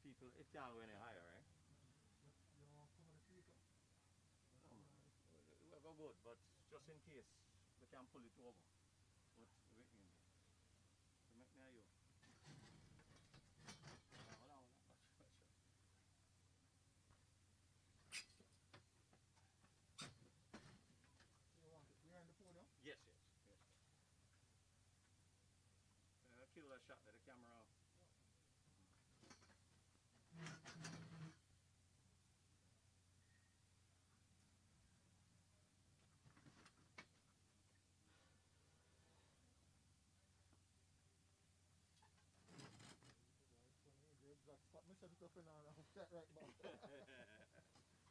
People, it can't go any higher, right? We'll go good, but just in case we can pull it over. What we in to make near you. Hold on, hold on. Yes, yes, yes. Kill that shot that the camera off.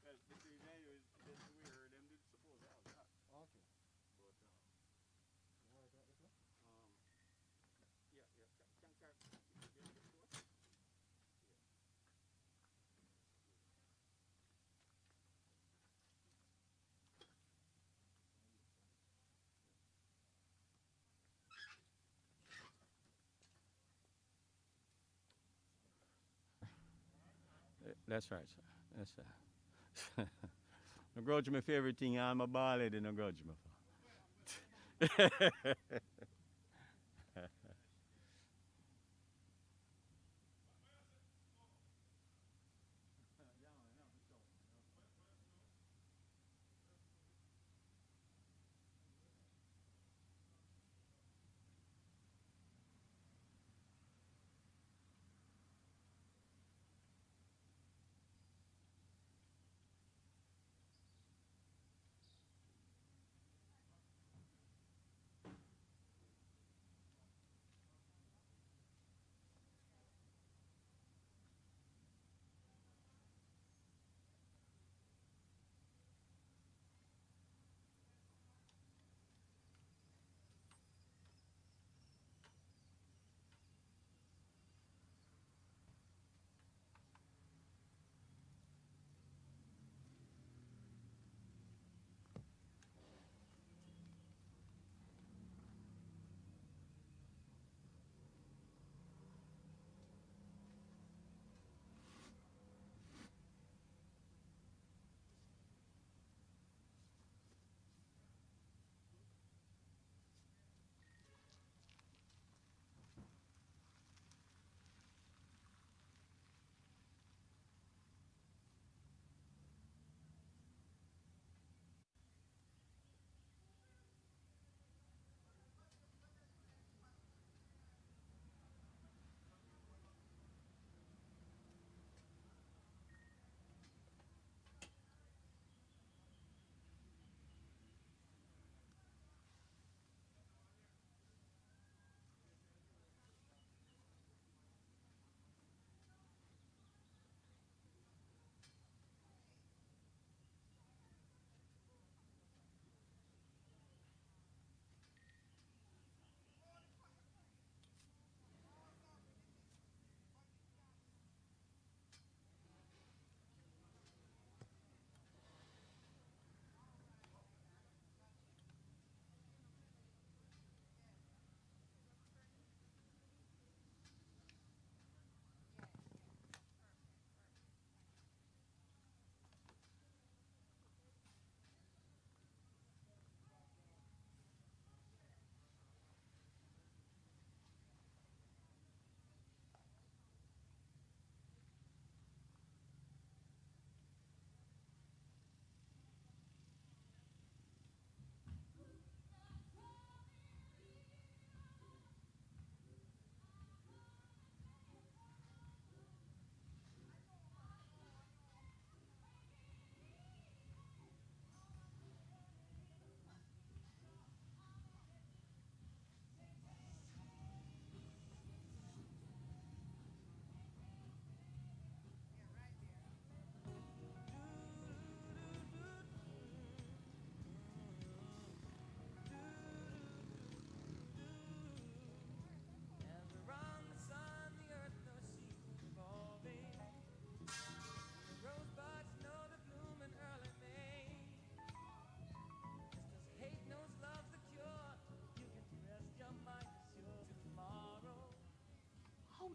Well, between there, we heard them did suppose all that. Okay. But, yeah, yeah. Can carry. That's right, sir. That's right. No grudge my favorite thing. I'm a ball head, no grudge me.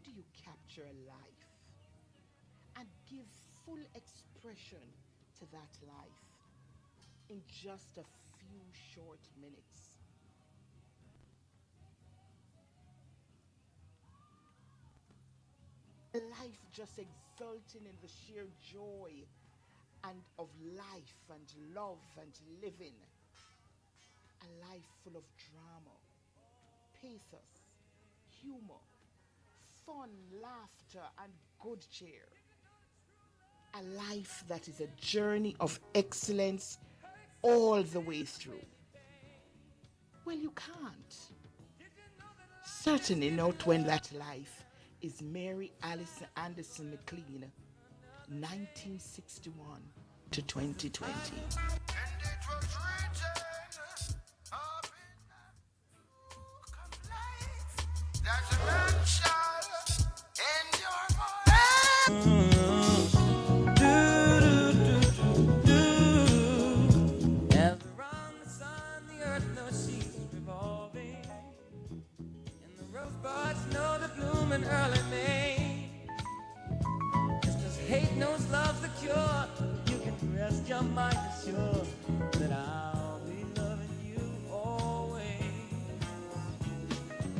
do you capture a life and give full expression to that life in just a few short minutes? A life just exulting in the sheer joy and of life and love and living. A life full of drama, pathos, humor, fun, laughter, and good cheer. A life that is a journey of excellence all the way through. Well, you can't. Certainly not when that life is Mary Alison Anderson Mclean, 1961 to 2020. As around the sun, the earth knows she's revolving, and the rosebuds know the bloom in early May. Just as hate knows love's the cure, you can rest your mind assured that I'll be loving you always.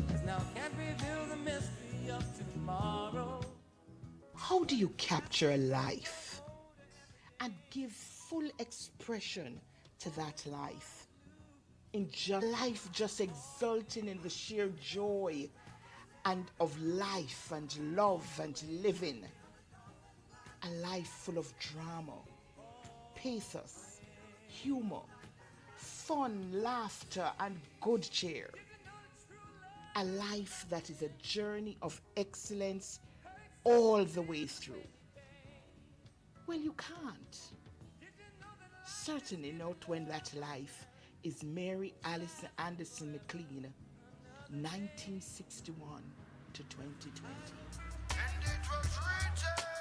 'Cause now can't reveal the mystery of tomorrow. How do you capture a life and give full expression to that life in just life just exulting in the sheer joy and of life and love and living? A life full of drama, pathos, humor, fun, laughter, and good cheer. A life that is a journey of excellence all the way through. Well, you can't. Certainly not when that life is Mary Alison Anderson Mclean, 1961 to 2020. And it was written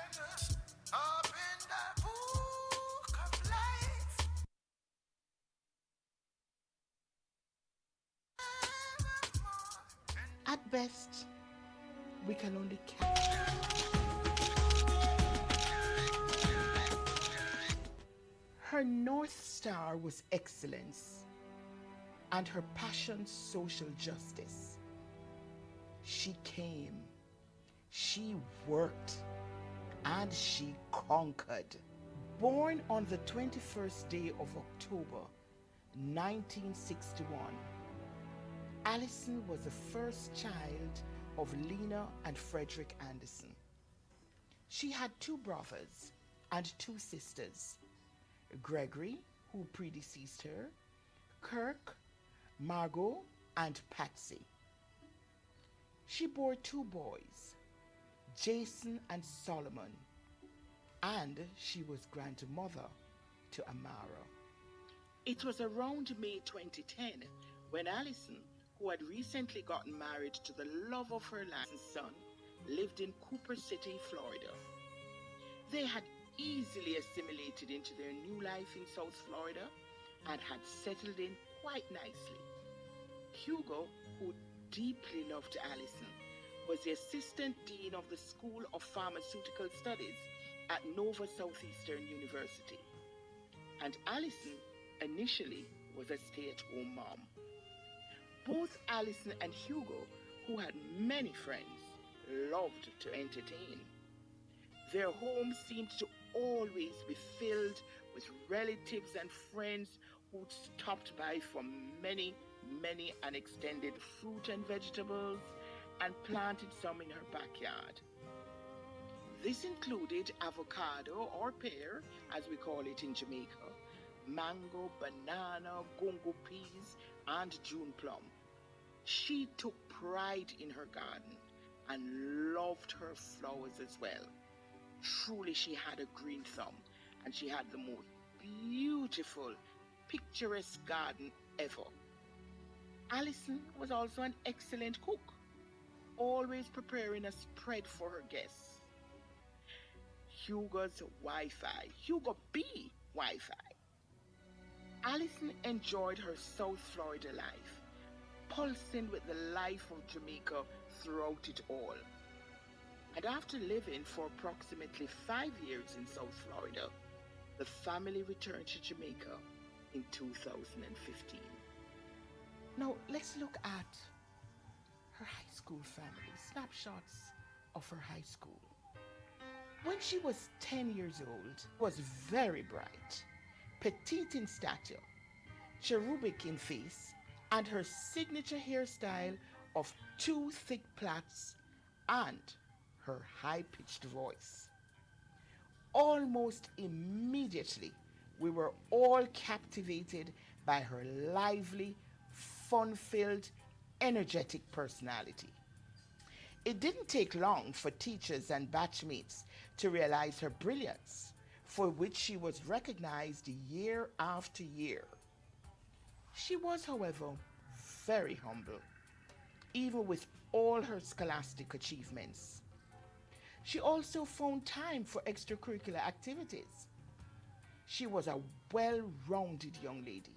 up in the book of life. At best, we can only capture. Her North Star was excellence, and her passion social justice. She came, she worked, and she conquered. Born on the 21st day of October, 1961, Alison was the first child of Lena and Frederick Anderson. She had two brothers and two sisters, Gregory, who predeceased her, Kirk, Margot, and Patsy. She bore two boys, Jason and Solomon, and she was grandmother to Amara. It was around May 2010 when Alison, who had recently gotten married to the love of her life son, lived in Cooper City, Florida. They had easily assimilated into their new life in South Florida and had settled in quite nicely. Hugo, who deeply loved Alison, was the assistant dean of the School of Pharmaceutical Studies at Nova Southeastern University. And Alison initially was a stay-at-home mom. Both Alison and Hugo, who had many friends, loved to entertain. Their home seemed to always be filled with relatives and friends who'd stopped by for many an extended fruit and vegetables and planted some in her backyard. This included avocado or pear, as we call it in Jamaica, mango, banana, gongo peas, and June plum. She took pride in her garden and loved her flowers as well. Truly, she had a green thumb, and she had the most beautiful, picturesque garden ever. Alison was also an excellent cook, always preparing a spread for her guests. Hugo's Wi-Fi, Hugo B Wi-Fi. Alison enjoyed her South Florida life, pulsing with the life of Jamaica throughout it all. And after living for approximately 5 years in South Florida, the family returned to Jamaica in 2015. Now let's look at her high school family, snapshots of her high school. When she was 10 years old, was very bright, petite in stature, cherubic in face, and her signature hairstyle of two thick plaits and her high-pitched voice. Almost immediately, we were all captivated by her lively, fun-filled, energetic personality. It didn't take long for teachers and batchmates to realize her brilliance, for which she was recognized year after year. She was, however, very humble, even with all her scholastic achievements. She also found time for extracurricular activities. She was a well-rounded young lady.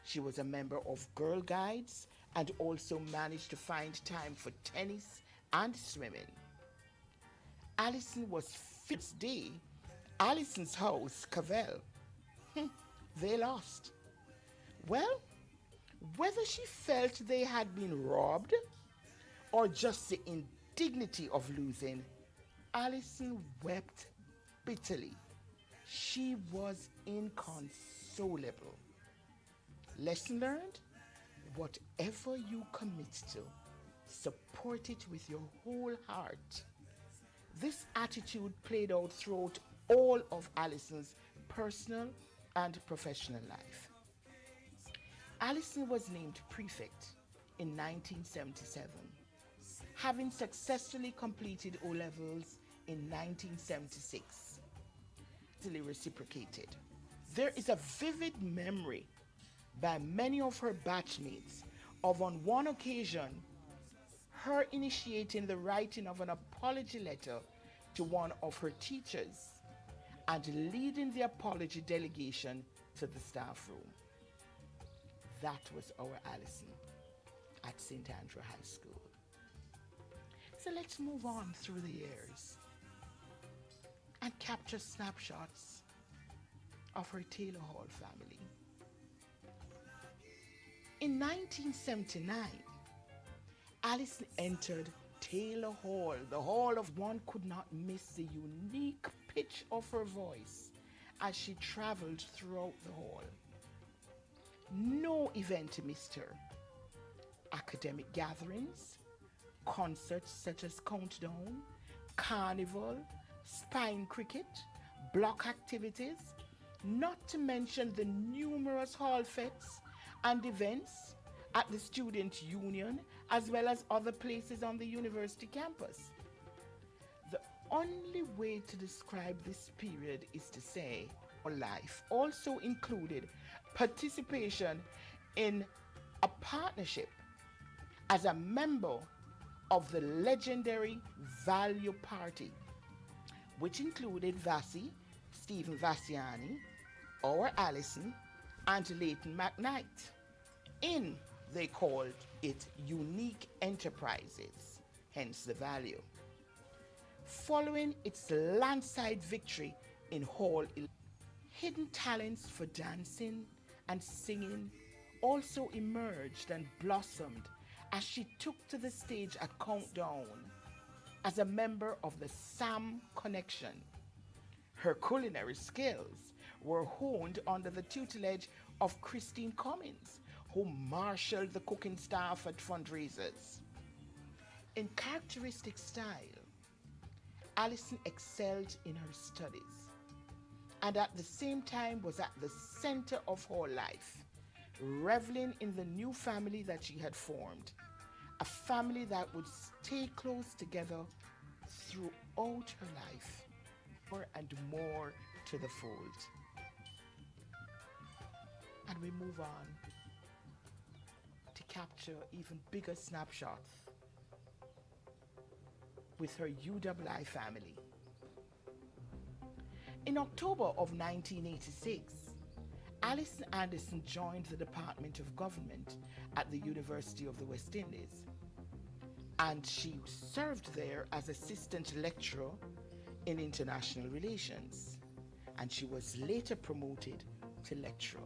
She was a member of Girl Guides and also managed to find time for tennis and swimming. Alison was first day. Alison's house, Cavell. They lost. Well, whether she felt they had been robbed or just the indignity of losing, Alison wept bitterly. She was inconsolable. Lesson learned? Whatever you commit to, support it with your whole heart. This attitude played out throughout all of Alison's personal and professional life. Alison was named prefect in 1977, having successfully completed O-levels in 1976. Reciprocated. There is a vivid memory by many of her batchmates of on one occasion her initiating the writing of an apology letter to one of her teachers and leading the apology delegation to the staff room. That was our Alison at St. Andrew High School. So let's move on through the years and capture snapshots of her Taylor Hall family. In 1979, Alison entered Taylor Hall, the hall of one could not miss the unique pitch of her voice as she traveled throughout the hall. No event missed her. Academic gatherings, concerts such as Countdown, Carnival, Spine Cricket, block activities, not to mention the numerous hall fetes and events at the Student Union as well as other places on the university campus. The only way to describe this period is to say her life also included participation in a partnership as a member of the legendary Value Party, which included Vassie, Stephen Vassiani, our Alison, and Leighton McKnight. They called it Unique Enterprises, hence the value. Following its landslide victory in Hall, hidden talents for dancing and singing also emerged and blossomed as she took to the stage at Countdown as a member of the Sam Connection. Her culinary skills were honed under the tutelage of Christine Cummins, who marshaled the cooking staff at fundraisers. In characteristic style, Alison excelled in her studies and at the same time was at the center of her life, reveling in the new family that she had formed, a family that would stay close together throughout her life, more and more to the fold. And we move on to capture even bigger snapshots with her UWI family. In October of 1986, Alison Anderson joined the Department of Government at the University of the West Indies. and she served there as assistant lecturer in international relations, and she was later promoted to lecturer.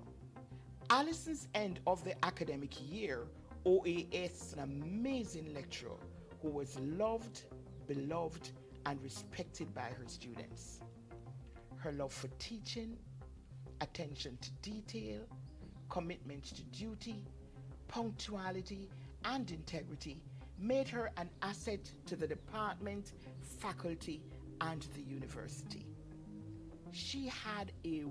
Alison's end of the academic year, OAS, an amazing lecturer who was loved, beloved, and respected by her students. Her love for teaching, attention to detail, commitment to duty, punctuality, and integrity made her an asset to the department, faculty, and the university. She had a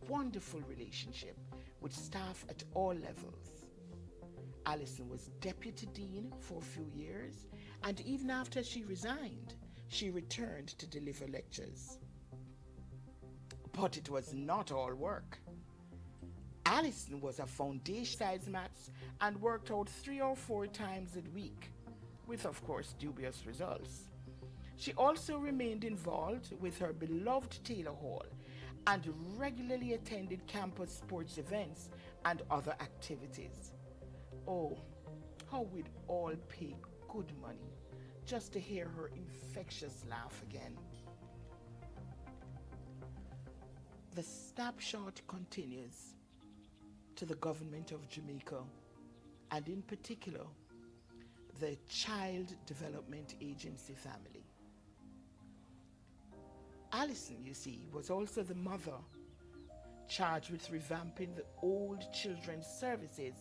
wonderful relationship with staff at all levels. Alison was deputy dean for a few years, and even after she resigned, she returned to deliver lectures. But it was not all work. Alison was a foundation size maths and worked out 3 or 4 times a week, with of course dubious results. She also remained involved with her beloved Taylor Hall and regularly attended campus sports events and other activities. Oh, how we'd all pay good money just to hear her infectious laugh again. The snapshot continues to the government of Jamaica, and in particular, the Child Development Agency family. Alison, you see, was also the mother charged with revamping the old children's services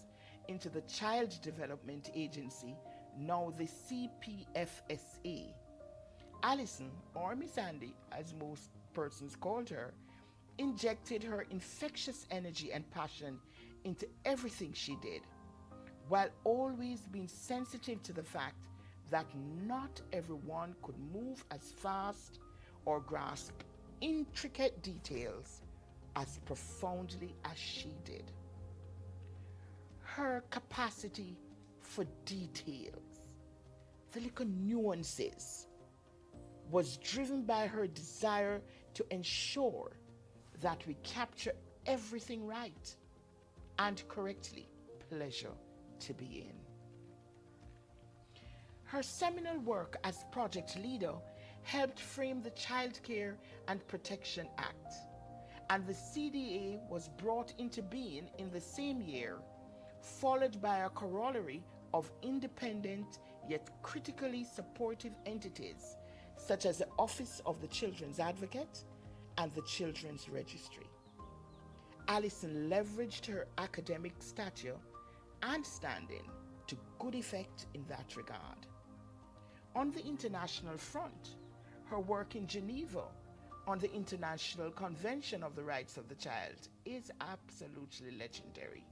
into the Child Development Agency, now the CPFSA. Alison, or Miss Andy, as most persons called her, injected her infectious energy and passion into everything she did, while always being sensitive to the fact that not everyone could move as fast or grasp intricate details as profoundly as she did. Her capacity for details, the little nuances, was driven by her desire to ensure that we capture everything right and correctly. Pleasure to be in. Her seminal work as project leader helped frame the Child Care and Protection Act, and the CDA was brought into being in the same year, followed by a corollary of independent yet critically supportive entities such as the Office of the Children's Advocate and the Children's Registry. Alison leveraged her academic stature and standing to good effect in that regard. On the international front, her work in Geneva on the International Convention of the Rights of the Child is absolutely legendary.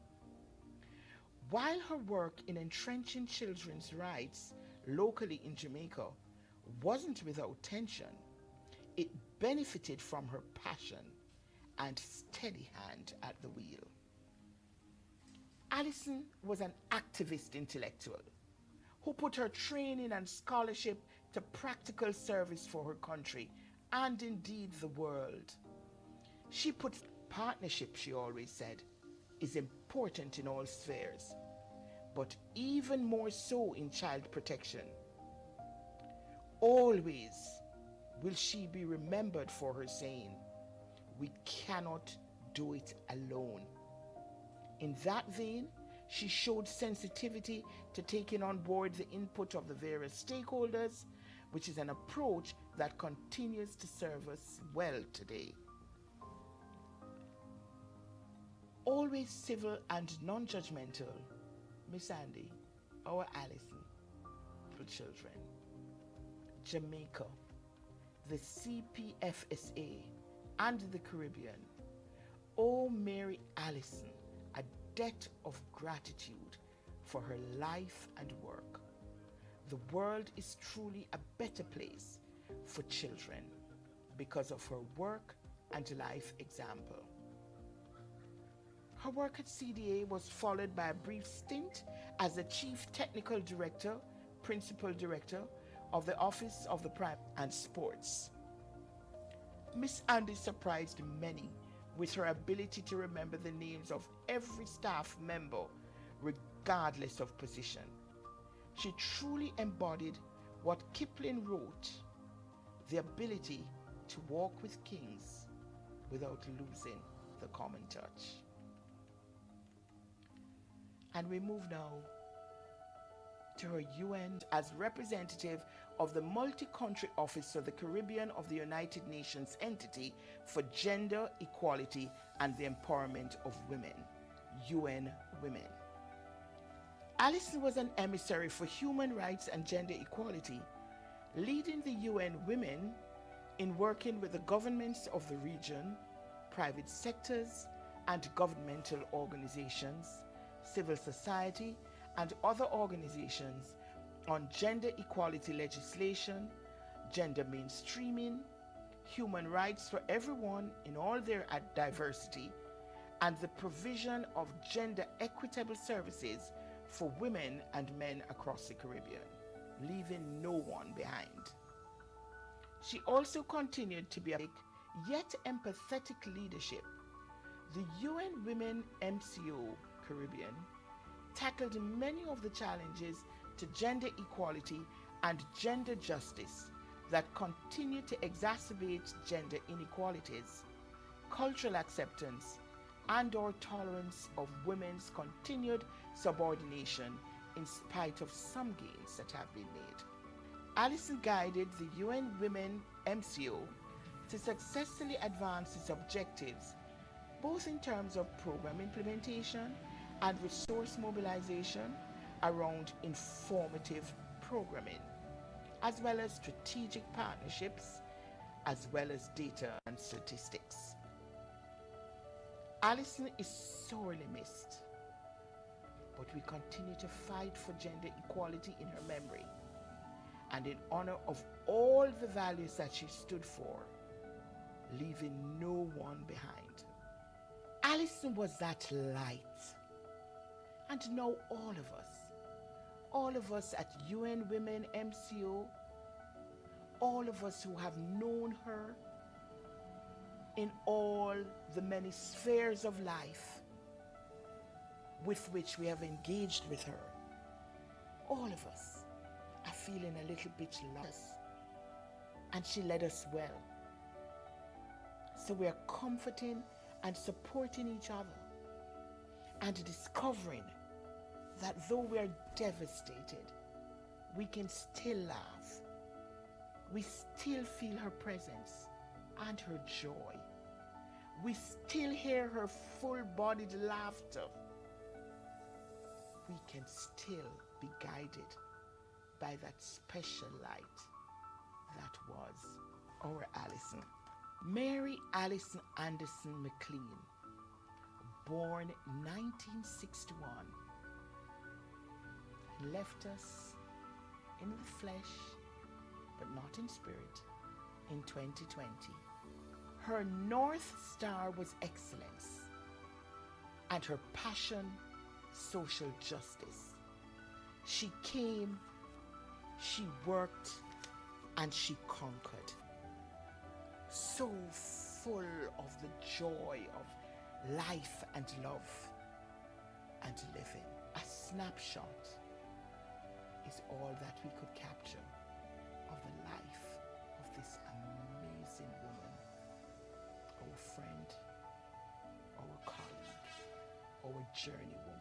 While her work in entrenching children's rights locally in Jamaica wasn't without tension, it benefited from her passion and steady hand at the wheel. Alison was an activist intellectual who put her training and scholarship to practical service for her country and indeed the world. She put partnership, she always said, is important in all spheres, but even more so in child protection. Always will she be remembered for her saying, "We cannot do it alone." In that vein, she showed sensitivity to taking on board the input of the various stakeholders, which is an approach that continues to serve us well today. Always civil and non-judgmental, Miss Andy, our Alison, for children. Jamaica, the CPFSA, and the Caribbean. Oh, Mary Alison, a debt of gratitude for her life and work. The world is truly a better place for children because of her work and life example. Her work at CDA was followed by a brief stint as the Chief Technical Director, Principal Director of the Office of the Prime and Sports. Miss Andy surprised many with her ability to remember the names of every staff member regardless of position. She truly embodied what Kipling wrote, the ability to walk with kings without losing the common touch. And we move now to her UN as representative of the Multi-Country Office of the Caribbean of the United Nations Entity for Gender Equality and the Empowerment of Women, UN Women. Alison was an emissary for human rights and gender equality, leading the UN Women in working with the governments of the region, private sectors and governmental organizations, civil society, and other organizations on gender equality legislation, gender mainstreaming, human rights for everyone in all their diversity, and the provision of gender equitable services for women and men across the Caribbean, leaving no one behind. She also continued to be a yet empathetic leadership. The UN Women MCO Caribbean tackled many of the challenges to gender equality and gender justice that continue to exacerbate gender inequalities, cultural acceptance, and/or tolerance of women's continued subordination in spite of some gains that have been made. Alison guided the UN Women MCO to successfully advance its objectives, both in terms of program implementation and resource mobilization around informative programming, as well as strategic partnerships, as well as data and statistics. Alison is sorely missed, but we continue to fight for gender equality in her memory and in honor of all the values that she stood for, leaving no one behind. Alison was that light. And now all of us at UN Women MCO, all of us who have known her in all the many spheres of life with which we have engaged with her, all of us are feeling a little bit lost. And she led us well. So we are comforting and supporting each other and discovering that though we are devastated, we can still laugh. We still feel her presence and her joy. We still hear her full-bodied laughter. We can still be guided by that special light that was our Alison. Mary Alison Anderson Mclean, born 1961, left us in the flesh but not in spirit in 2020. Her North Star was excellence and her passion, social justice. She came, she worked, and she conquered. So full of the joy of life and love and living. A snapshot is all that we could capture of the life of this amazing woman, our friend, our colleague, our journey woman.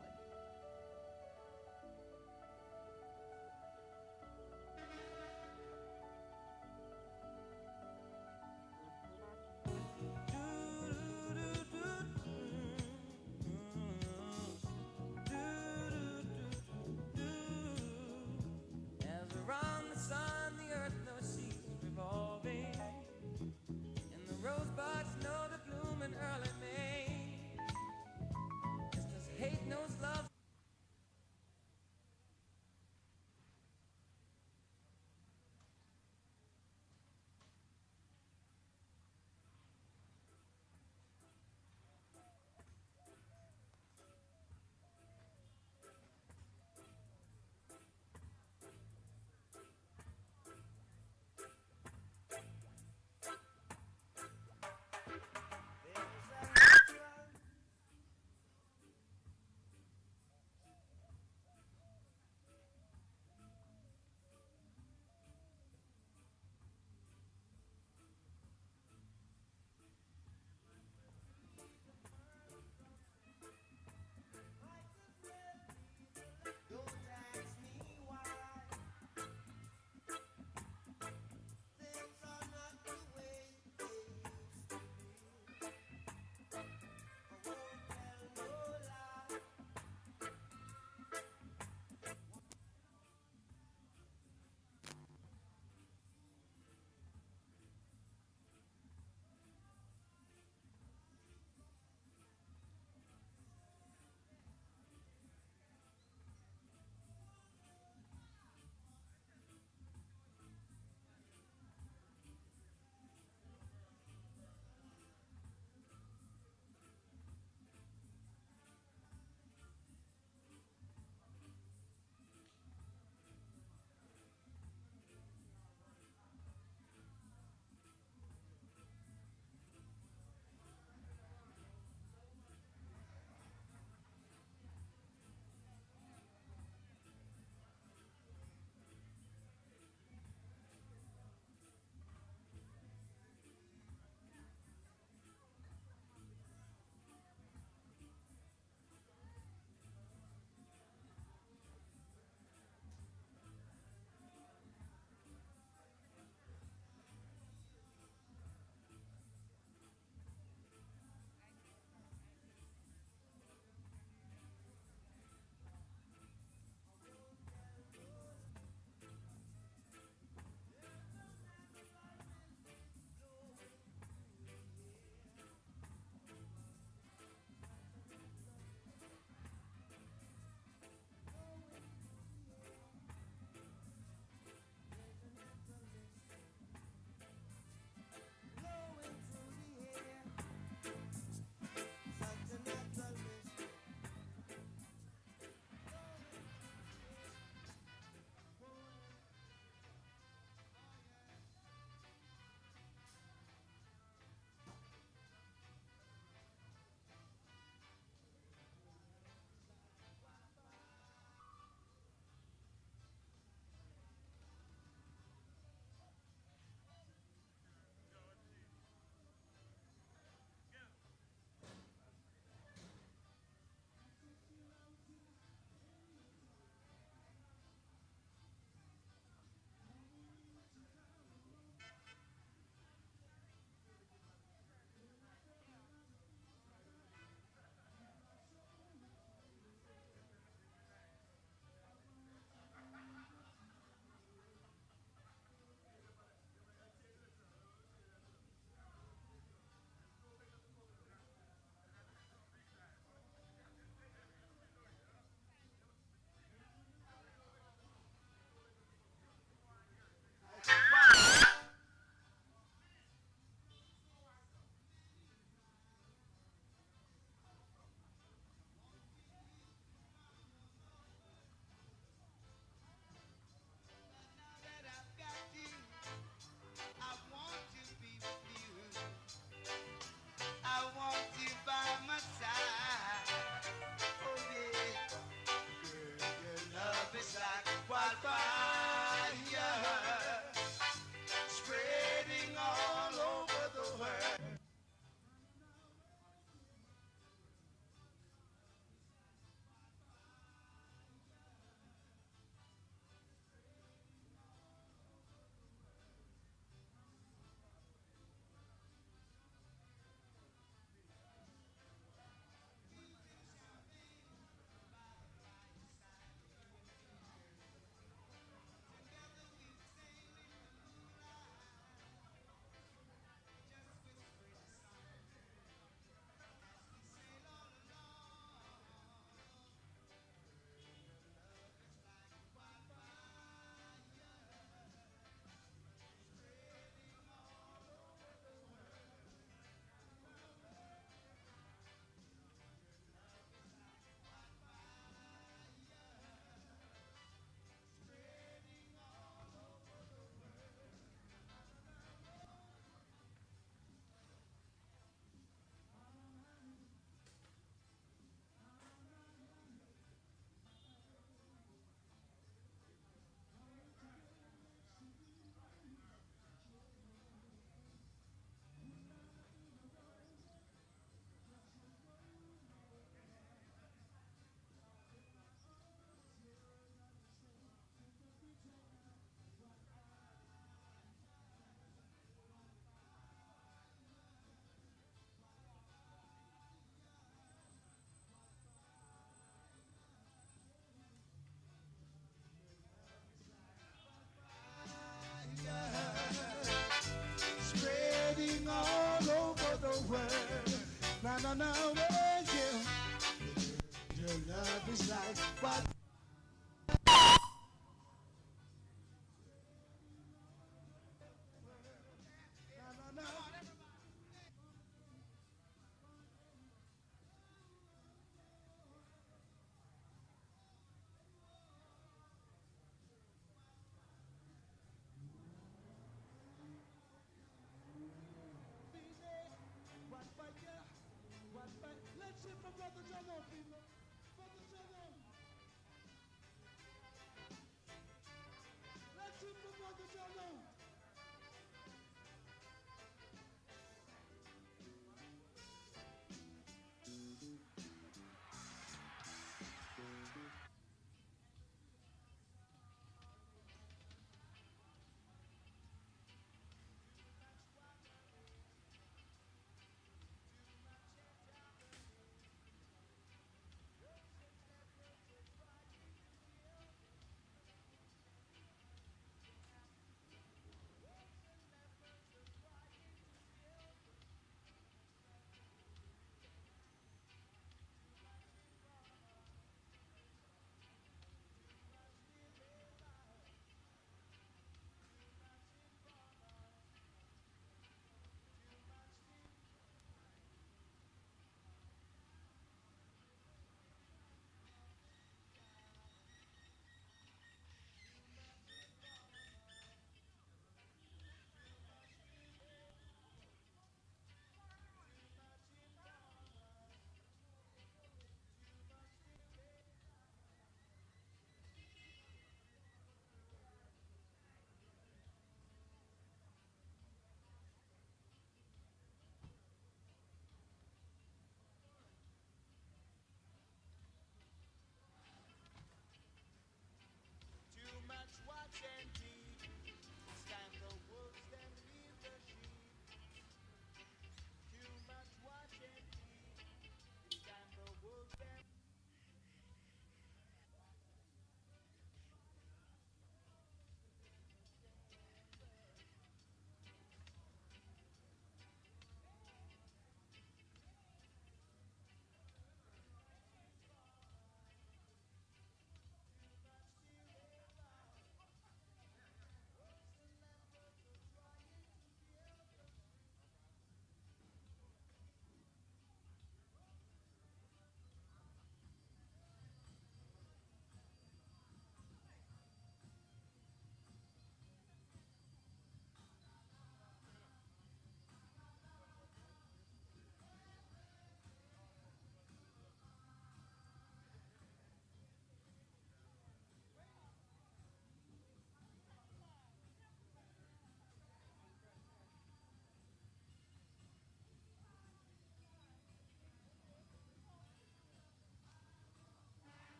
Rosebuds know the bloom in early May. Just as hate knows no, thank you. Your love is like what? No, no, no. What for you? What for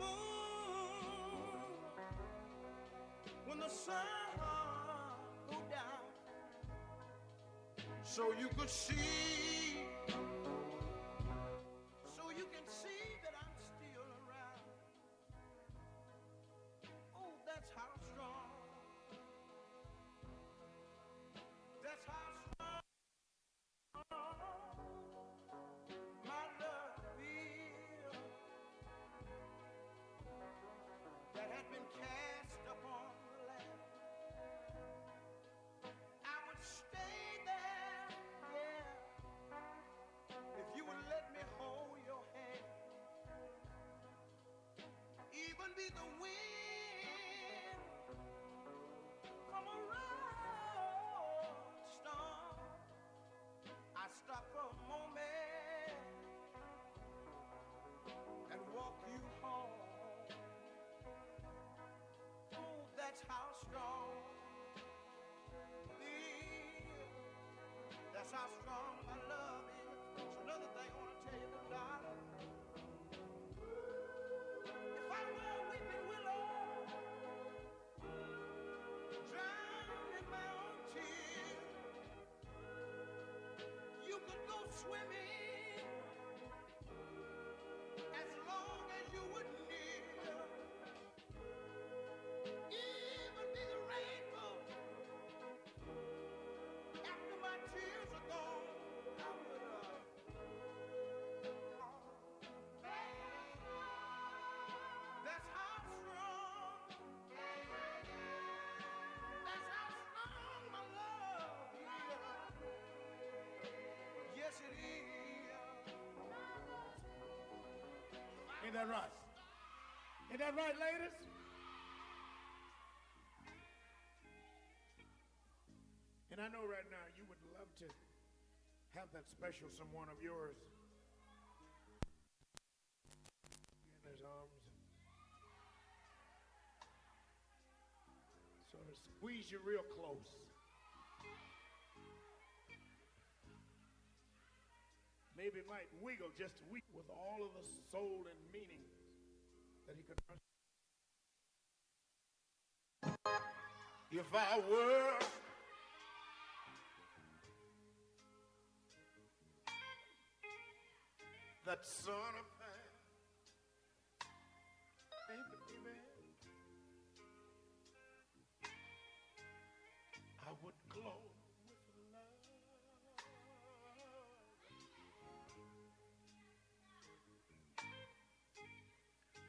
moon, when the sun go down, so you could see, so you can see that I'm still around. Oh, that's how strong, that's how strong my love is, that had been cast upon the land. I would stay there, yeah, if you would let me hold your hand. Even be the wind from a road storm. I stop for a moment and walk you home. Oh, that's how strong that's how strong my love is. So another thing I want to tell you, little darling, if I were a weeping willow, drowned in my own tears, you could go swimming as long as you would near. Even be the rainbow after my tears are gone. I would that's how strong. That's how strong my love is. Yes, it is. Ain't that right? Ain't that right, ladies? And I know right now you would love to have that special someone of yours in his arms, sort of squeeze you real close. Maybe might wiggle just with all of the soul and meaning that he could. If I were that son of man, baby, I would glow with love.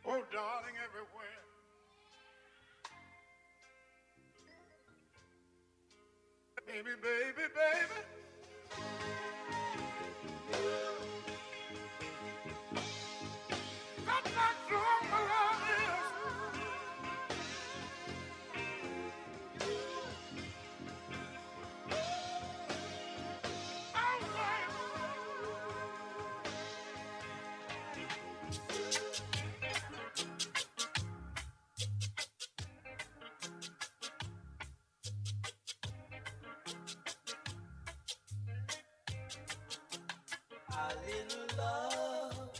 Oh, darling, everywhere. Baby, baby, baby. That's not strong my love is. Oh, A little love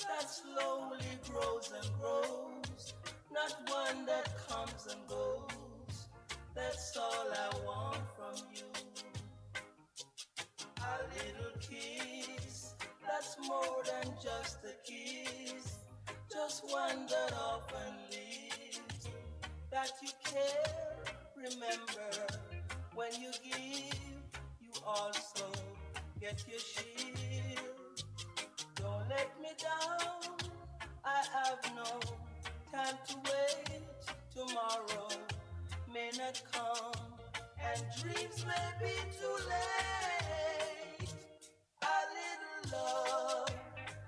that slowly grows and grows, not one that comes and goes. That's all I want from you. A little kiss that's more than just a kiss, just one that often leaves. That you care, remember, when you give, you also get your share. Don't let me down, I have no time to wait. Tomorrow may not come, and dreams may be too late. A little love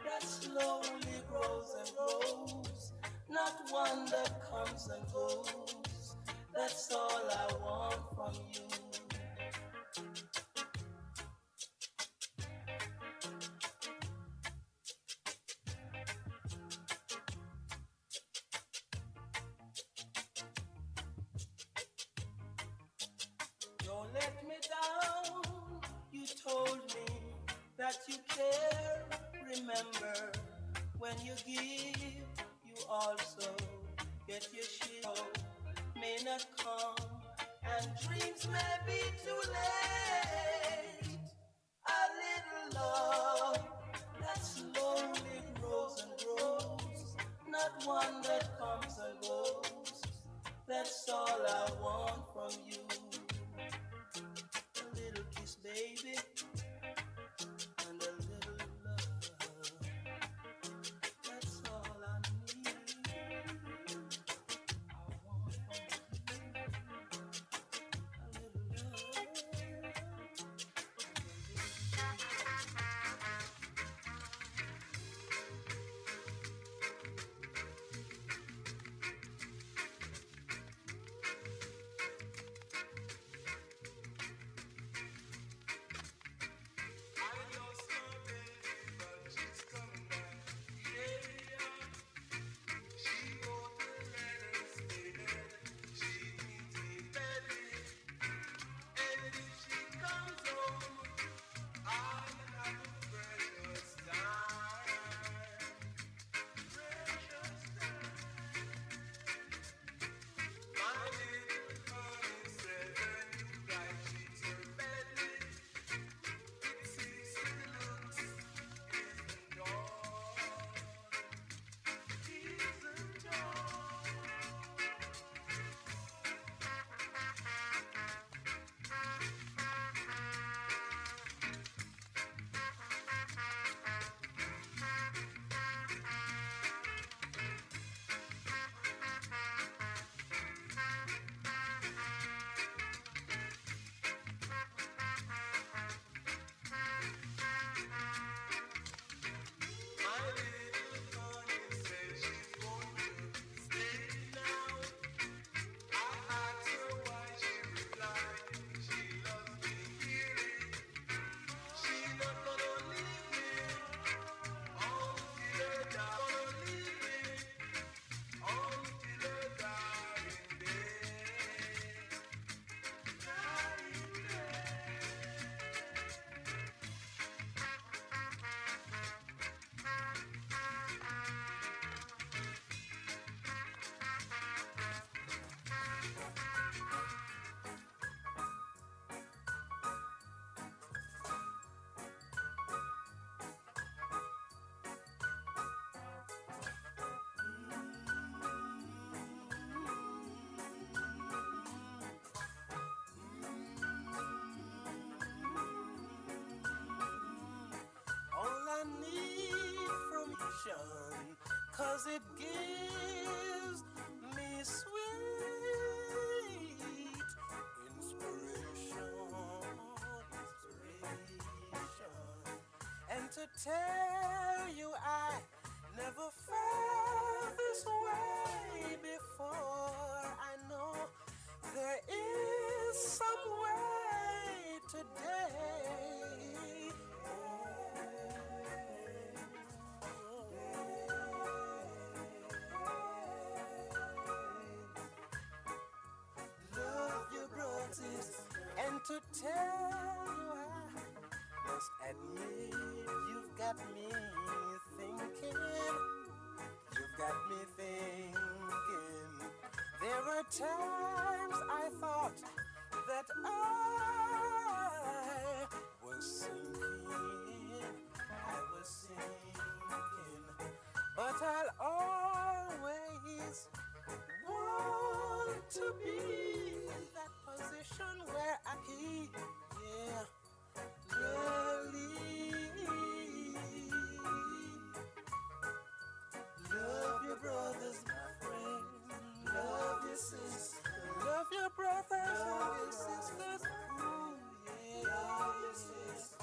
that slowly grows and grows, not one that comes and goes. That's all I want from you. Don't let me down. You told me that you care. Remember, when you give, you also get your shit may not come, and dreams may be too late. A little love that slowly grows and grows, not one that comes and goes. That's all I want from you. A little kiss, baby, and a little love. That's all I need. I want from you a little love. Cause it gives me sweet inspiration. And to tell you I never felt this way before. I know there is some way today. And to tell you I must admit you've got me thinking. You've got me thinking. There were times I thought that I was sinking. I was sinking. But I'll always want to be in that position where I can, yeah, really love your brothers, my friend. Love your sisters. Love your brothers, love your sisters. Ooh, yeah, love your sisters.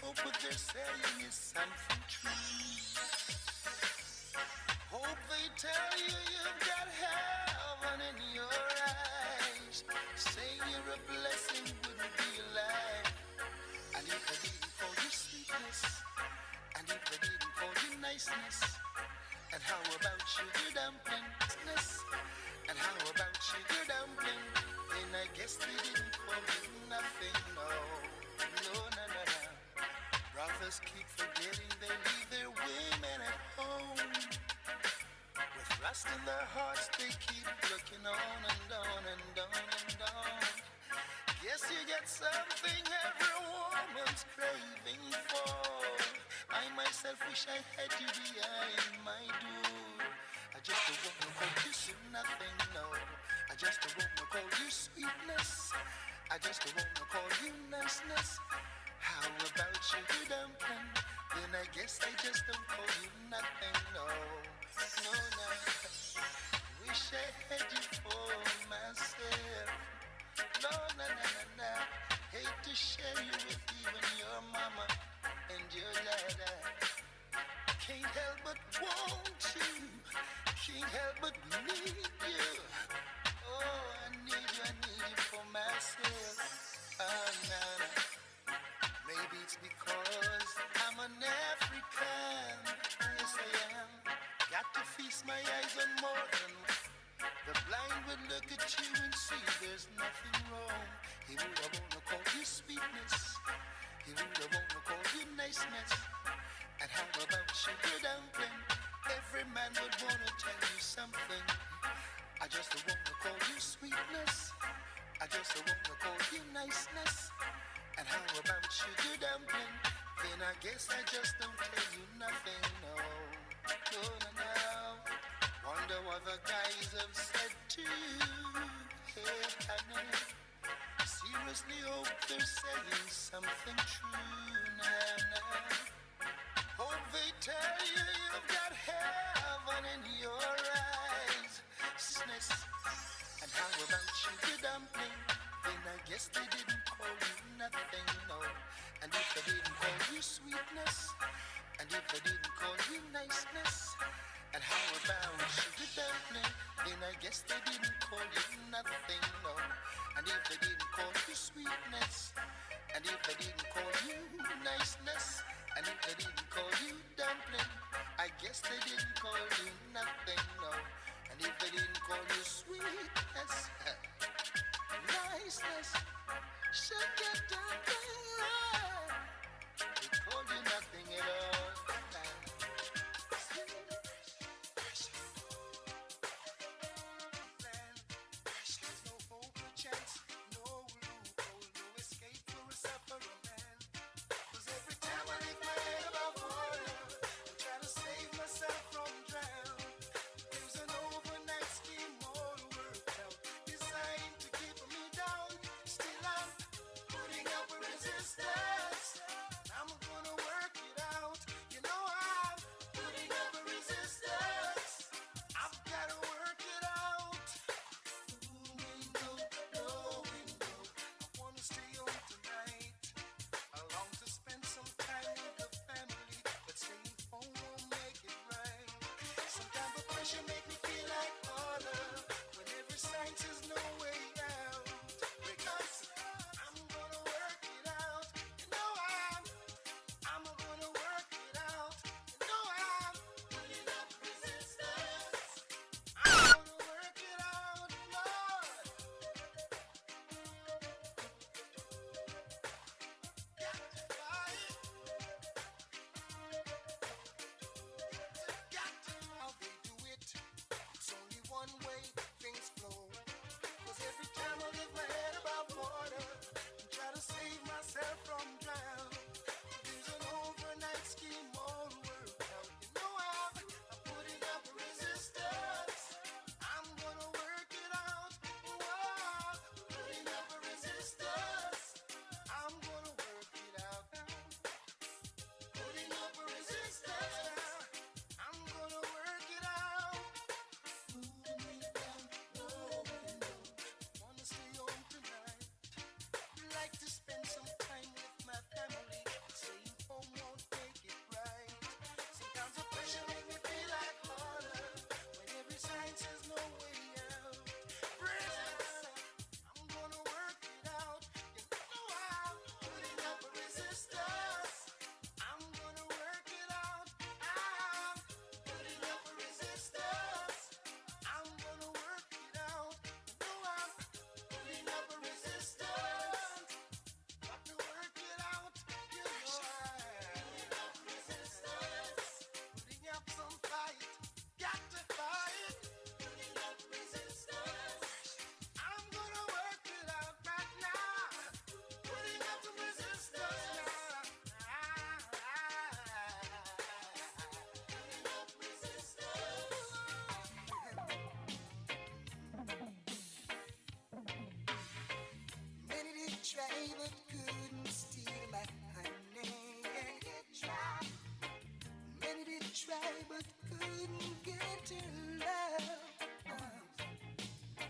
Hope what they're saying is something true. Hope they tell you you've got heaven in your eyes. Saying you're a blessing wouldn't be a lie. And if I did call you sweetness, and if they didn't call you niceness, and how about sugar dumpling? And how about sugar dumpling? Then I guess they didn't call you nothing, no. No, no, no, no. Brothers keep forgetting they leave their women at home. With lust in their hearts, they keep looking on and on and on and on. Guess you get something every woman's craving for. I myself wish I had you behind my door. I just don't wanna call you nothing, no. I just don't wanna call you sweetness. I just don't wanna call you niceness. How about sugar dumpling? Then I guess I just don't call you nothing, no. No, no. Wish I had you for myself. No, no, no, no, no. Hate to share you with even your mama and your dada. Can't help but want you. Can't help but need you. Oh, I need you for myself. Oh, no, no. Maybe it's because I'm an African. Yes, I am. Got to feast my eyes on more than the blind would look at you and see there's nothing wrong. He would have wanna call you sweetness. He would have wanna call you niceness. And how about sugar dumpling? Every man would wanna tell you something. I just don't wanna call you sweetness. I just don't wanna call you niceness. And how about sugar dumpling? Then I guess I just don't tell you nothing, no. No, no, no. Wonder what the guys have said to you. Hey, I know. Seriously hope they're saying something true now, now. Hope they tell you you've got heaven in your eyes. Sness. And how about sugar dumpling? Then I guess they didn't call you nothing, no. And if they didn't call you sweetness, and if they didn't call you niceness, and how about sugar dumpling? Then I guess they didn't call you nothing, no. And if they didn't call you sweetness, and if they didn't call you niceness, and if they didn't call you dumpling, I guess they didn't call you nothing, no. And if they didn't call you sweetness, niceness, sugar dumpling, they called you nothing at all. There's no hope, no chance, no loophole, no escape for a suffering man. 'Cause every time I lift my head above water, I'm trying to save myself from drown. There's an overnight scheme all worked out, designed to keep me down. Still I'm putting up a resistance. try but couldn't steal my honey. Many did try. Many did try but couldn't get her love.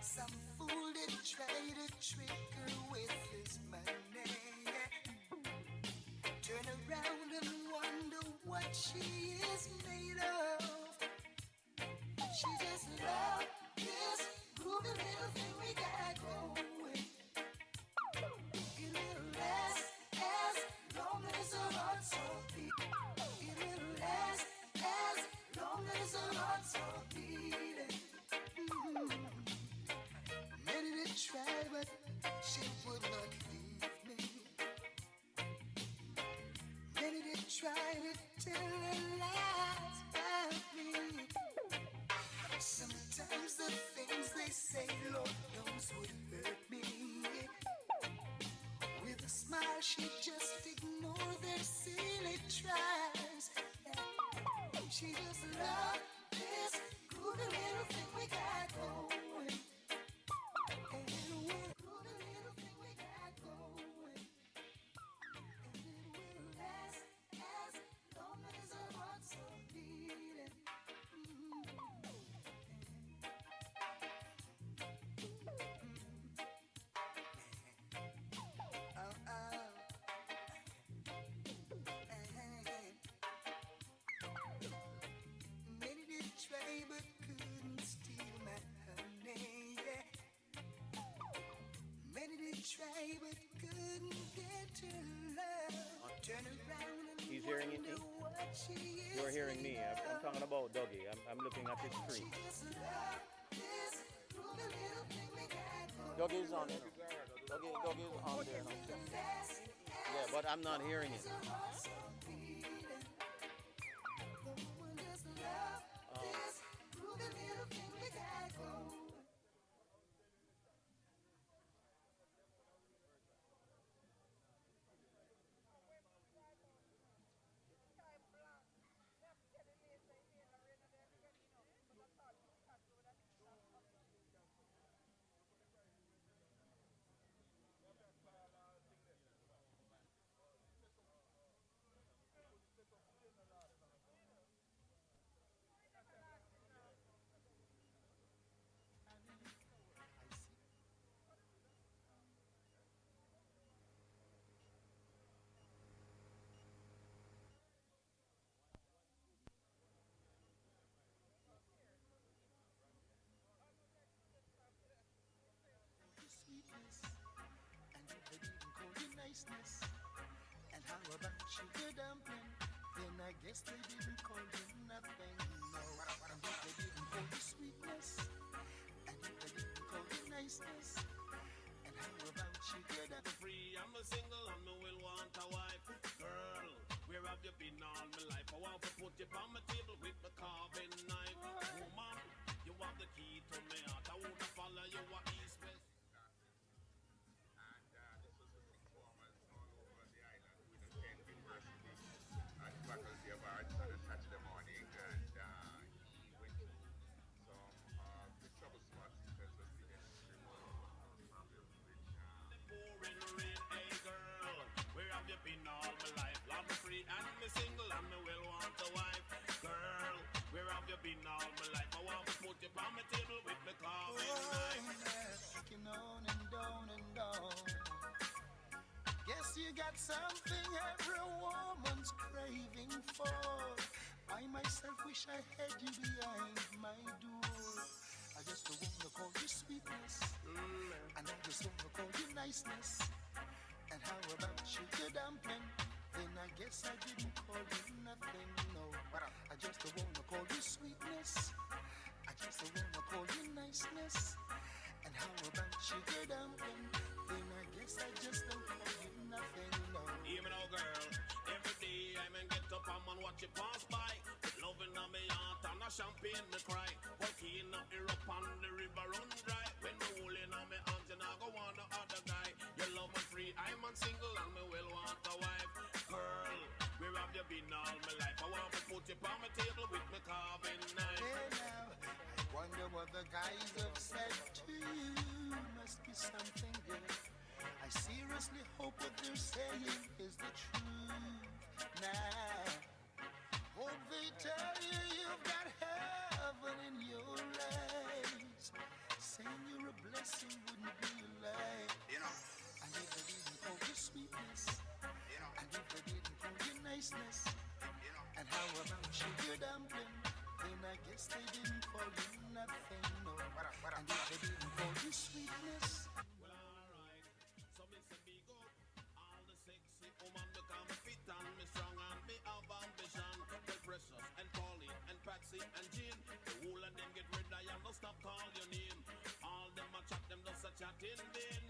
Some fool did try to trick her with his money. Turn around and wonder what she is made of. She just loved this groovy little thing we got going. It will last as long as her heart's so beat. It will last as long as her heart's so beating. Many did try, but she would not leave me. Many did try to tell her lies about me. Sometimes the things they say, Lord knows, would hurt me. With a smile, she just ignored their silly tries. She just loved this groovy little thing we got going. And it will groovy little thing we got going. And it will last as long as her heart's so beating. Many did try but couldn't steal my honey. Many did try but couldn't get her love. Turn around and He's hearing it, wonder what she is. You're hearing me. made I'm of. talking about Dougie. I'm looking at his She screen. just loved this groovy little thing we got going. Dougie's on it. Dougie's on there now. Yeah, but I'm not hearing it. Sweetness, and if they didn't call you niceness, and how about sugar dumpling, then I guess they didn't call you nothing. No, and if they didn't call you sweetness, and if they didn't call you niceness, and how about sugar dumpling? Free, I'm a single and me will want a wife. Girl, where have you been all my life? I want to put you on my table with the carving knife. Woman, you have the key to me heart. I wanna follow you a east west. Faculty of Arts on a Saturday morning, and he went to some big trouble spots because of the problems which Pouring rain, hey girl, where have you been all my life? I'm free and me single and me will want a wife. Girl, where have you been all my life? I want to put you on my table with the carving knife. Kicking on and down and down. Guess you got something every woman's craving for. I myself wish I had you behind my door. I just don't wanna call you sweetness, and I just wanna call you niceness. And how about sugar dumpling? Then I guess I didn't call you nothing, no. I just don't wanna call you sweetness. I just don't wanna call you niceness. And how about sugar dumpling? Then I guess I just don't call you nothing, no. Hear me now, girl. Every day I man get up and watch you pass by. Loving on me heart and a champagne me cry. Walking up the rope on the river run dry. When me holding on me hands and I go on the other guy. You love me free, I'm on single and me will want a wife. Girl, where have you been all my life? I want to put you on my table with my carving knife. Hey now, I wonder what the guys have said to you. Must be something good. I I seriously hope what they're saying is the truth. Now, hope they tell you you've got heaven in your eyes. Saying you're a blessing wouldn't be a lie. And if they didn't call you sweetness, and if they didn't call you niceness, and how about sugar dumpling, then I guess they didn't call you nothing, no. And if they didn't call you sweetness, Well, alright. So me say big up all the sexy woman become fit and me strong and me have ambition. Well, Precious and Pauline and Patsy and Jean, the whole of them get rid of you, no stop call your name. All them a chat, them just a chat in vain.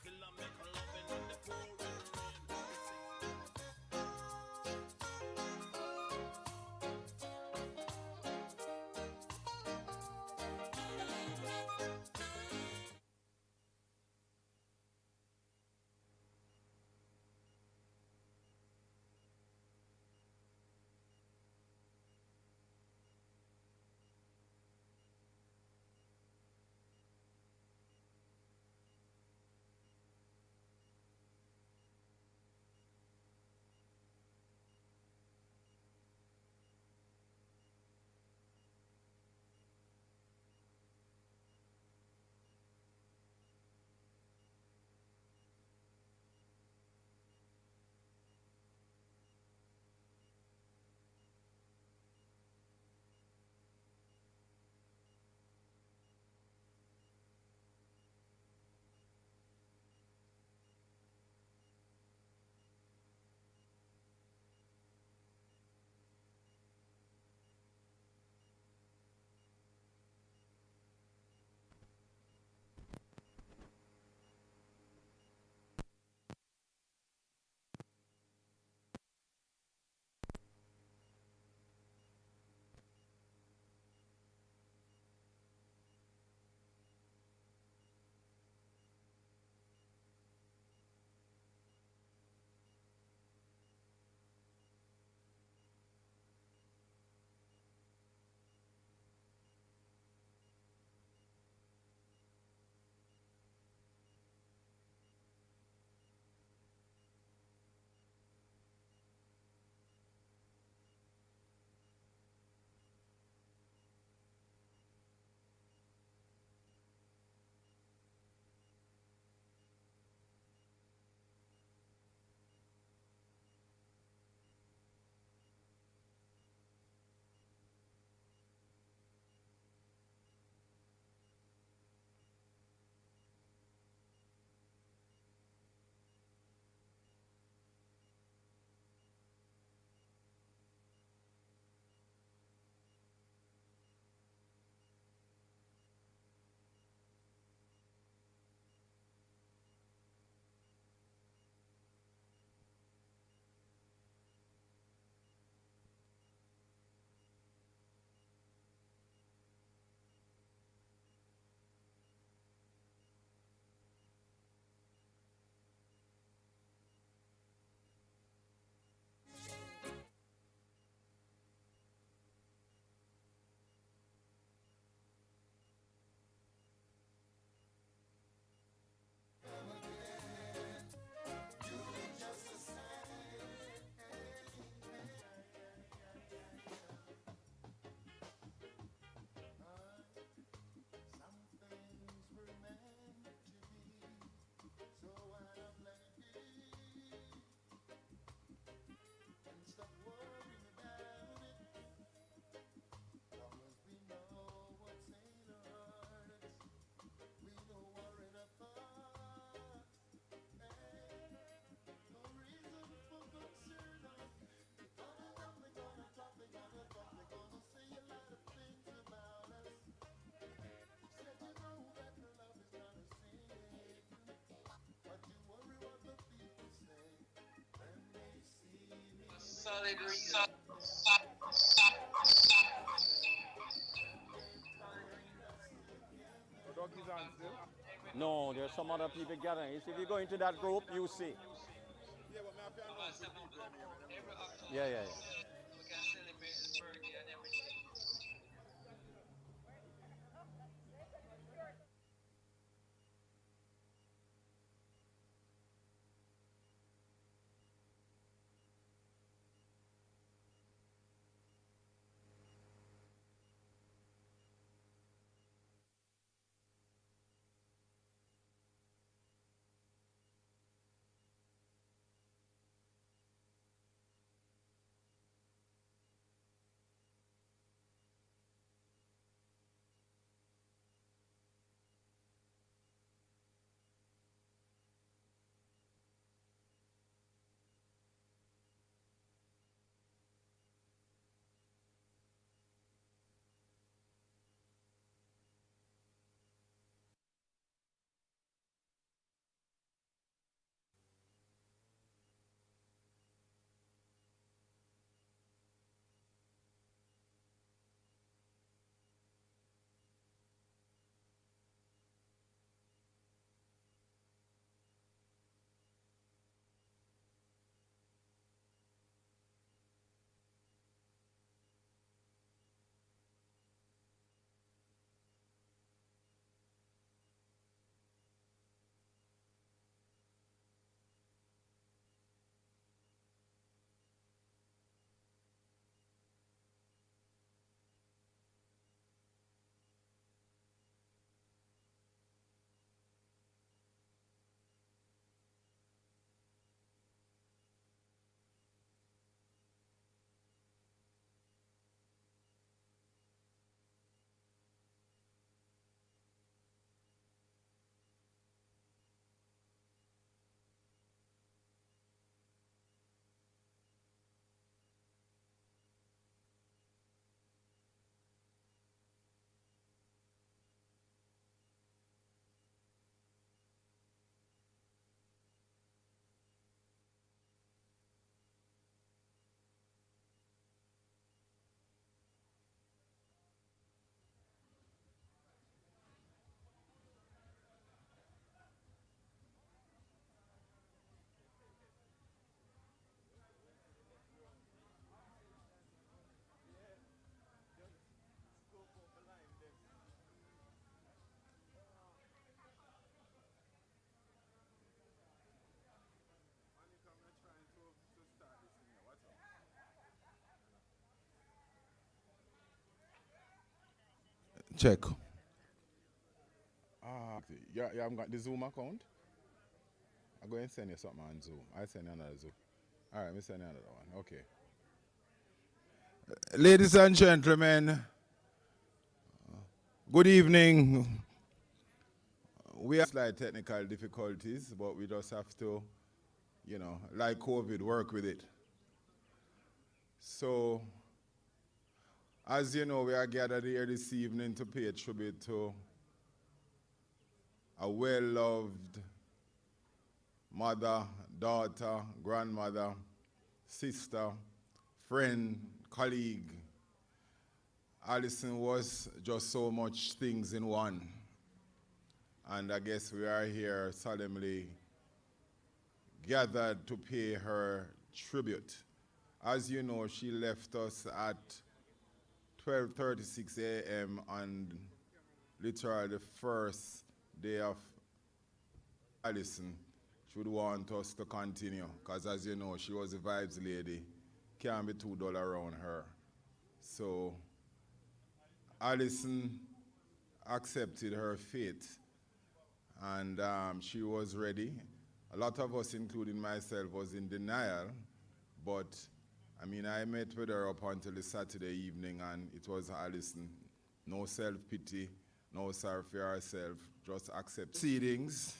Still I make loving in the pouring rain. No, there's some other people gathering. If you go into that group, you see. Yeah, yeah, yeah. Check. You haven't got the Zoom account? I'm going to send you something on Zoom. I'll send you another Zoom. All right, let me send you another one. Okay. Ladies and gentlemen, good evening. We have slight technical difficulties, but we just have to, like COVID, work with it. So, as you know, we are gathered here this evening to pay a tribute to a well-loved mother, daughter, grandmother, sister, friend, colleague. Alison was just so much things in one. And I guess we are here solemnly gathered to pay her tribute. As you know, she left us at 12:36 a.m. on literally the first day of Alison. She would want us to continue, because as you know, she was a vibes lady. Can't be too dull around her. So Alison accepted her fate, and she was ready. A lot of us, including myself, was in denial, but I met with her up until the Saturday evening, and it was Alison. No self-pity, no sorry for herself, just accept proceedings.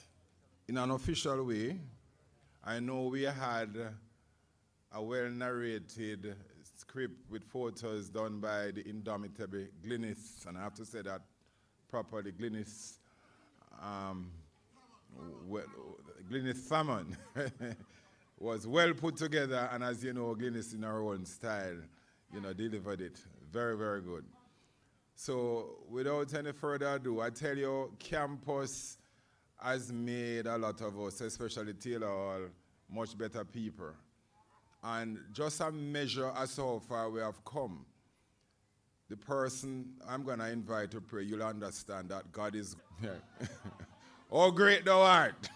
In an official way, I know we had a well-narrated script with photos done by the indomitable Glynis, and I have to say that properly, Glynis, Glynis Salmon was well put together, and as you know, Glynis in her own style, delivered it. Very, very good. So without any further ado, I tell you, campus has made a lot of us, especially Taylor Hall, much better people. And just a measure as how far we have come. The person I'm going to invite to pray, you'll understand that God is oh great thou art.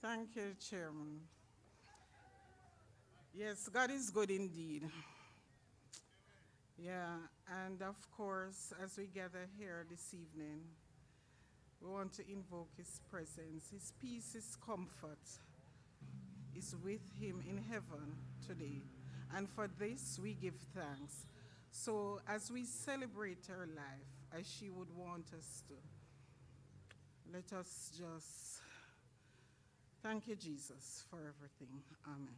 Thank you, Chairman. Yes, God is good indeed. Yeah, and of course, as we gather here this evening, we want to invoke His presence. His peace, His comfort is with Him in heaven today. And for this, we give thanks. So as we celebrate her life, as she would want us to, let us just thank you, Jesus, for everything. Amen.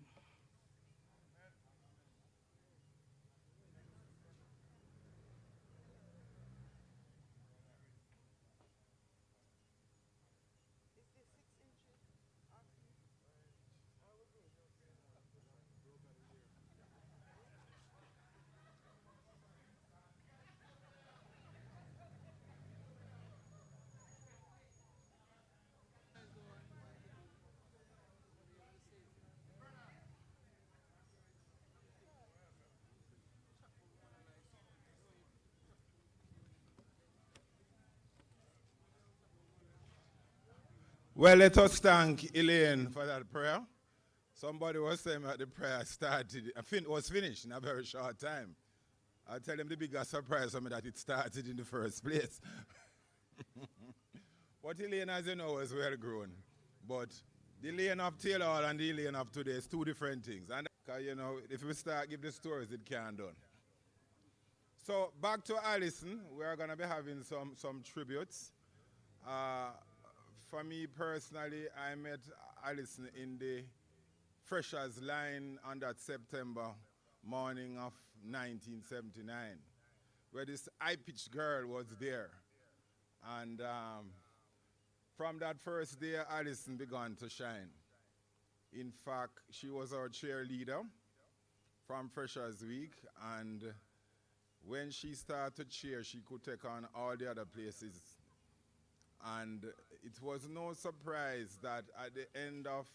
Well, let us thank Elaine for that prayer. Somebody was saying that the prayer started, was finished in a very short time. I tell them the biggest surprise for me that it started in the first place. But Elaine, as you know, was well grown. But the Elaine of Taylor Hall and the Elaine of today is two different things. And if we start give the stories, it can't done. So back to Alison, we are going to be having some tributes. For me personally, I met Alison in the freshers line on that September morning of 1979, where this high-pitched girl was there. And from that first day, Alison began to shine. In fact, she was our cheerleader from Freshers Week, and when she started to cheer, she could take on all the other places. And it was no surprise that at the end of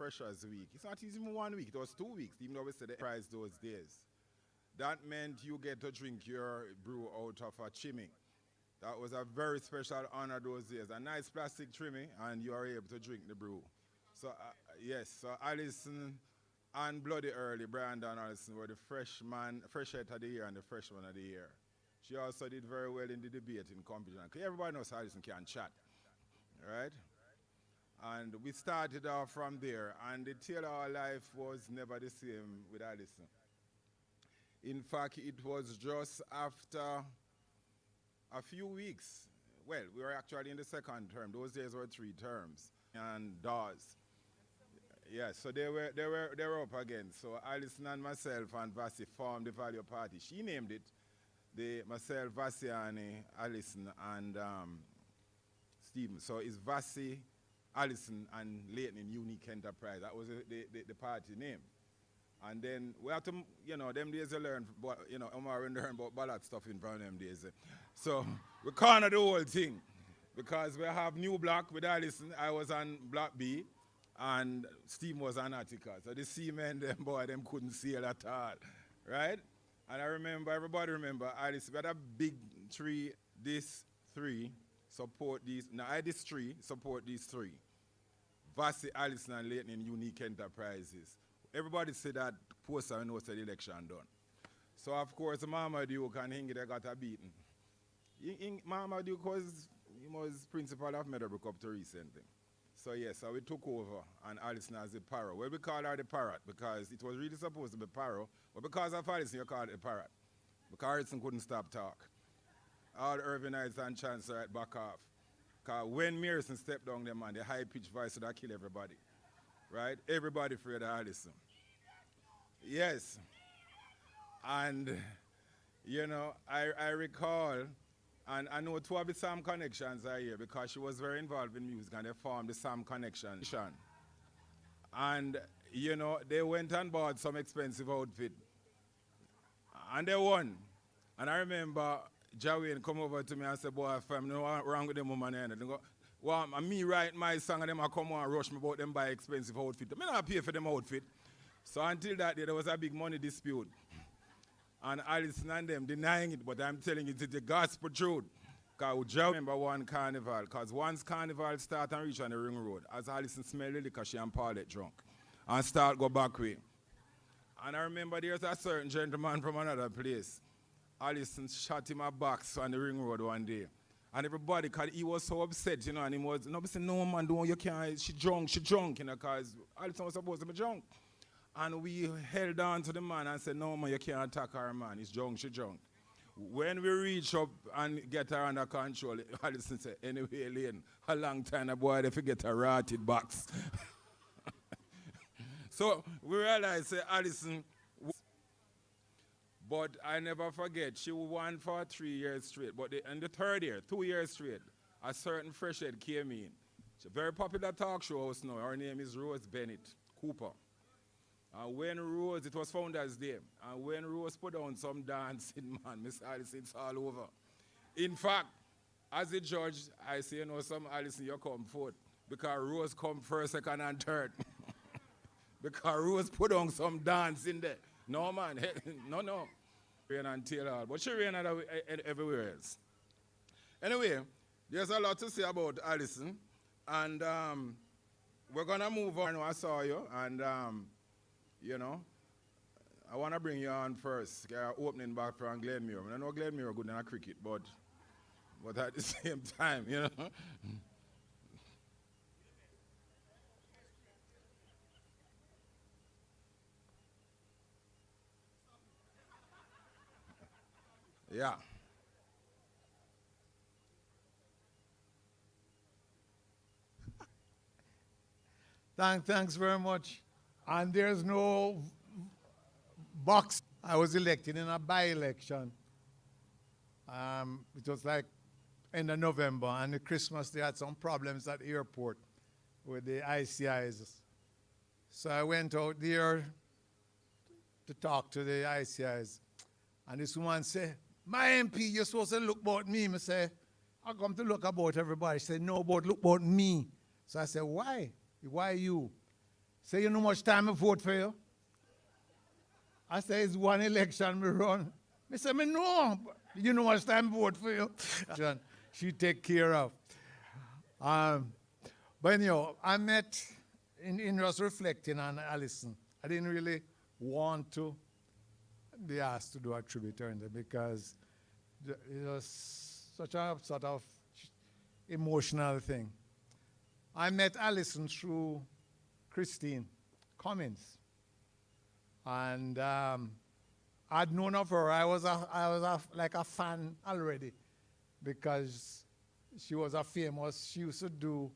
Freshers Week. It's not even 1 week, it was 2 weeks, even though we said the prize those days. That meant you get to drink your brew out of a chimney. That was a very special honor those days. A nice plastic chimney, and you are able to drink the brew. So, yes, so Alison and Bloody Early, Brandon Alison, were the freshhead of the year and the freshman of the year. She also did very well in the debating competition. Because everybody knows Alison can chat, right? And we started off from there, and the tale of our life was never the same with Alison. In fact, it was just after a few weeks. Well, we were actually in the second term. Those days were 3 terms and DAWs. Yeah, so they were up again. So Alison and myself and Vassi formed the Value Party. She named it. Myself, Vassiani, Alison, and Stephen. So it's Vassi, Alison, and Leighton in Unique Enterprise. That was the party name. And then we have to, them days you learn, Omar learn about ballad stuff in front of them days. So we cornered the whole thing because we have New Block with Alison. I was on Block B and Steve was on Attica. So the C-men, them couldn't see it at all, right? And I remember, everybody remember, Alison, we had a big tree, this 3, support these, this 3, support these 3. Vassi, Alison, and Leighton in Unique Enterprises. Everybody said that poster knows the election done. So of course Mama Duke and Hingy they got a beating. Mama Duke he was principal of Meadowbrook up to recently. So yes, so we took over and Alison as the parrot. Well, we call her the parrot because it was really supposed to be parrot, but because of Alison you call it the parrot. Because Alison couldn't stop talk. All the Irvinites and Chancellor right back off. Because when Mearson stepped down there, man, the high-pitched voice would have killed everybody. Right? Everybody afraid of Alison. Yes. And, I recall, and I know 2 of the Sam Connections are here because she was very involved in music and they formed the Sam Connection. And, they went and bought some expensive outfit. And they won. And I remember Jawin come over to me and said, boy, fam, no wrong with them woman. And they go, well, me write my song and them come on and rush me about them buy expensive outfit. I not pay for them outfit. So until that day, there was a big money dispute. And Alison and them denying it, but I'm telling you, it's the gospel truth. Because I remember one carnival, because once carnival start and reach on the ring road, as Alison smelled the liquor, she and Paulette drunk. And start go back way. And I remember there's a certain gentleman from another place. Alison shot him a box on the ring road one day. And everybody, because he was so upset, and he was, saying, no man, you can't, she drunk, because Alison was supposed to be drunk. And we held on to the man and said, no man, you can't attack her man, he's drunk, she drunk. When we reach up and get her under control, Alison said, anyway, Lane, a long time a boy, they forget a rotted box. So we realized, say, Alison, but I never forget, she won for 3 years straight. But in the 3rd year, 2 years straight, a certain freshhead came in. She's a very popular talk show host now. Her name is Rose Bennett Cooper. And when Rose, it was Founders Day, and when Rose put on some dancing, man, Miss Alison, it's all over. In fact, as a judge, I say, some Alison, you come forth. Because Rose come 1st, 2nd, and 3rd. Because Rose put on some dance in there. No, man, no. Rain and tail, but she ran everywhere else. Anyway, there's a lot to say about Alison, and we're gonna move on. I saw you, and I want to bring you on first. Opening back from Glenmuir. I know Glenmuir good in a cricket, but at the same time, Yeah. Thanks very much. And there's no box. I was elected in a by-election. It was like end of November, and the Christmas they had some problems at the airport with the ICIs. So I went out there to talk to the ICIs. And this woman said, my MP, you're supposed to look about me. I say, I come to look about everybody. She said, no, but look about me. So I said, why? Why you? Say, you know much time I vote for you? I say, it's one election we run. I say, me no, you know much time I vote for you? She take care of. But anyhow, I met, in just reflecting on Alison, I didn't really want to be asked to do a tribute to her because it was such a sort of emotional thing. I met Alison through Christine Cummins. And I'd known of her. I was like a fan already because she was a famous, she used to do.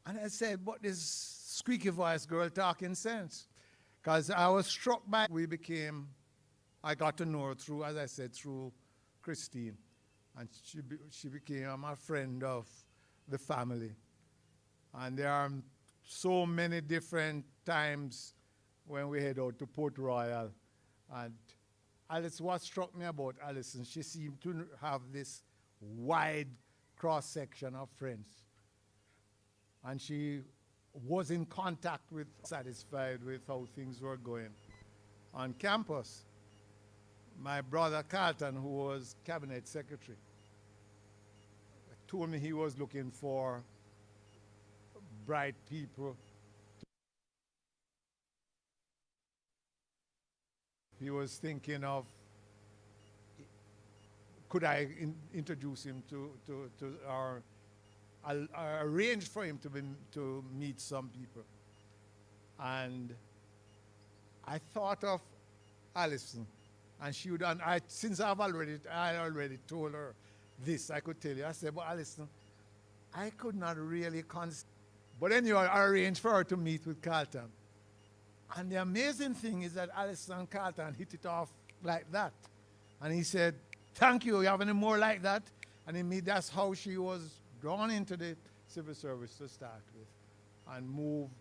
And I said, what this squeaky voice girl talking sense? Because I was struck by, I got to know her through, as I said, through Christine. And she became a friend of the family. And there are so many different times when we head out to Port Royal. And Alice, what struck me about Alison, she seemed to have this wide cross-section of friends. And she was in contact with, satisfied with how things were going on campus. My brother Carlton, who was cabinet secretary, told me he was looking for bright people. He was thinking of, could I introduce him to our, arrange for him to meet some people. And I thought of Alison, and she would, and since I already told her this, I could tell you, I said, but Alison, I could not really but anyway, I arranged for her to meet with Carlton. And the amazing thing is that Alison and Carlton hit it off like that. And he said, thank you have any more like that? And that's how she was drawn into the civil service to start with. And moved,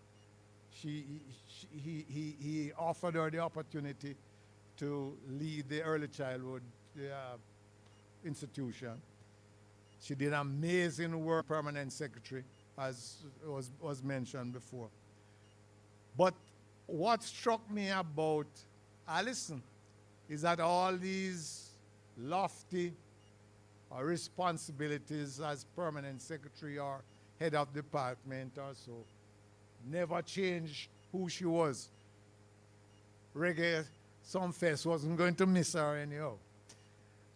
he offered her the opportunity to lead the early childhood institution. She did amazing work, permanent secretary, as was mentioned before. But what struck me about Alison is that all these lofty responsibilities as permanent secretary or head of department or so never changed who she was. Reggae Sumfest wasn't going to miss her anyhow.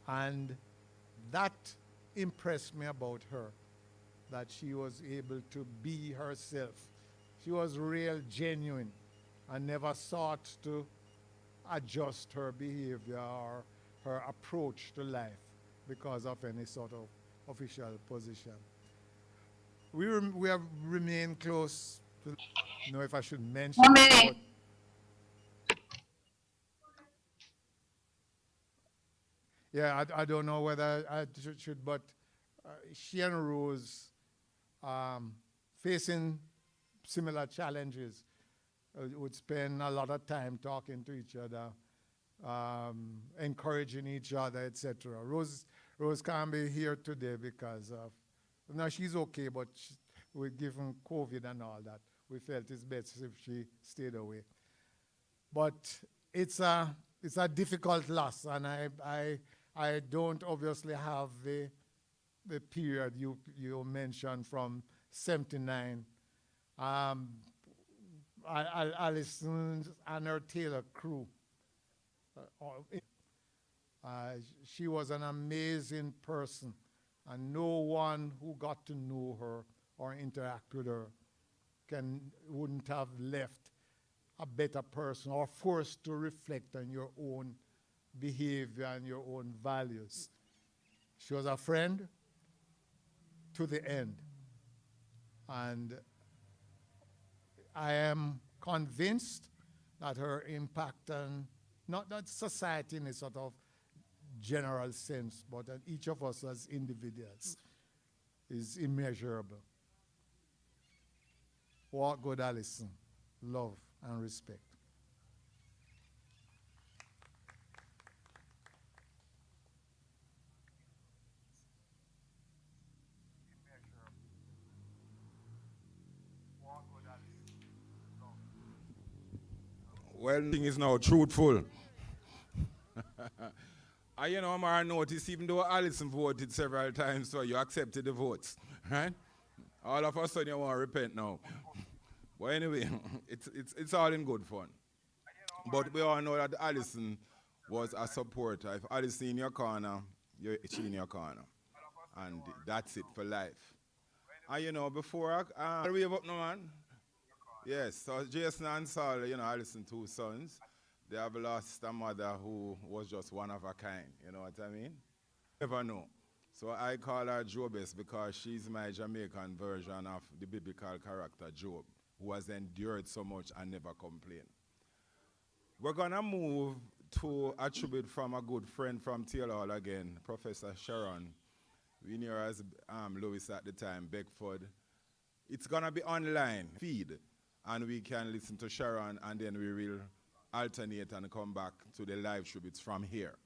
And that impressed me about her, that she was able to be herself. She was real, genuine, and never sought to adjust her behavior or her approach to life because of any sort of official position. We have remained close to, I don't know if I should mention 1 minute. Yeah, I don't know whether I should, but she and Rose, facing similar challenges, would spend a lot of time talking to each other, encouraging each other, etc. Rose can't be here today because of, now she's okay, but given COVID and all that, we felt it's best if she stayed away. But it's a difficult loss, and I don't obviously have the period you mentioned from 79. Alison and her Taylor crew. She was an amazing person, and no one who got to know her or interact with her wouldn't have left a better person or forced to reflect on your own behavior and your own values. She was a friend to the end. And I am convinced that her impact on, not that society in a sort of general sense, but on each of us as individuals is immeasurable. Walk good, Alison. Love and respect. Well, thing is now truthful. And you know, Mara noticed even though Alison voted several times, so you accepted the votes, right? All of a sudden you want to repent now. But anyway, it's all in good fun. But we all know that Alison was a supporter. If Alison in your corner, she in your corner. And that's it for life. And you know, before I wave up no man. Yes, so Jason and Saul, you know, Alison two sons. They have lost a mother who was just one of a kind, you know what I mean? Never know. So I call her Jobess because she's my Jamaican version of the biblical character Job, who has endured so much and never complained. We're gonna move to a tribute from a good friend from Taylor Hall again, Professor Sharon. We knew her as Louis at the time, Beckford. It's gonna be online feed, and we can listen to Sharon, and then we will alternate and come back to the live tributes from here.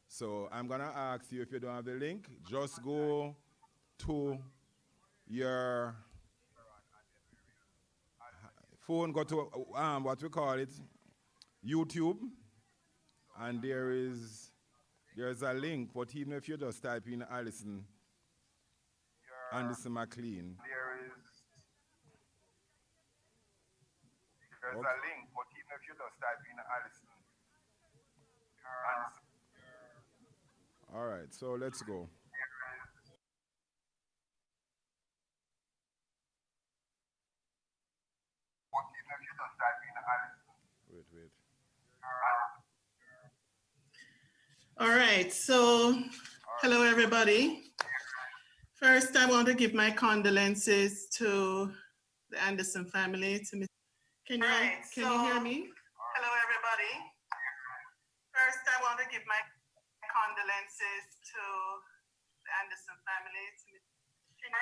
So I'm gonna ask you, if you don't have the link, just go to your phone, go to what we call it, YouTube, and there's a link. But even if you just type in Alison Mclean, there's a link. But even if you just type in Alison. All right, so let's go. Wait. All right, so hello everybody. First, I want to give my condolences to the Anderson family. Can you hear me? Hello everybody. First, I want to give my condolences to the Anderson family. Can you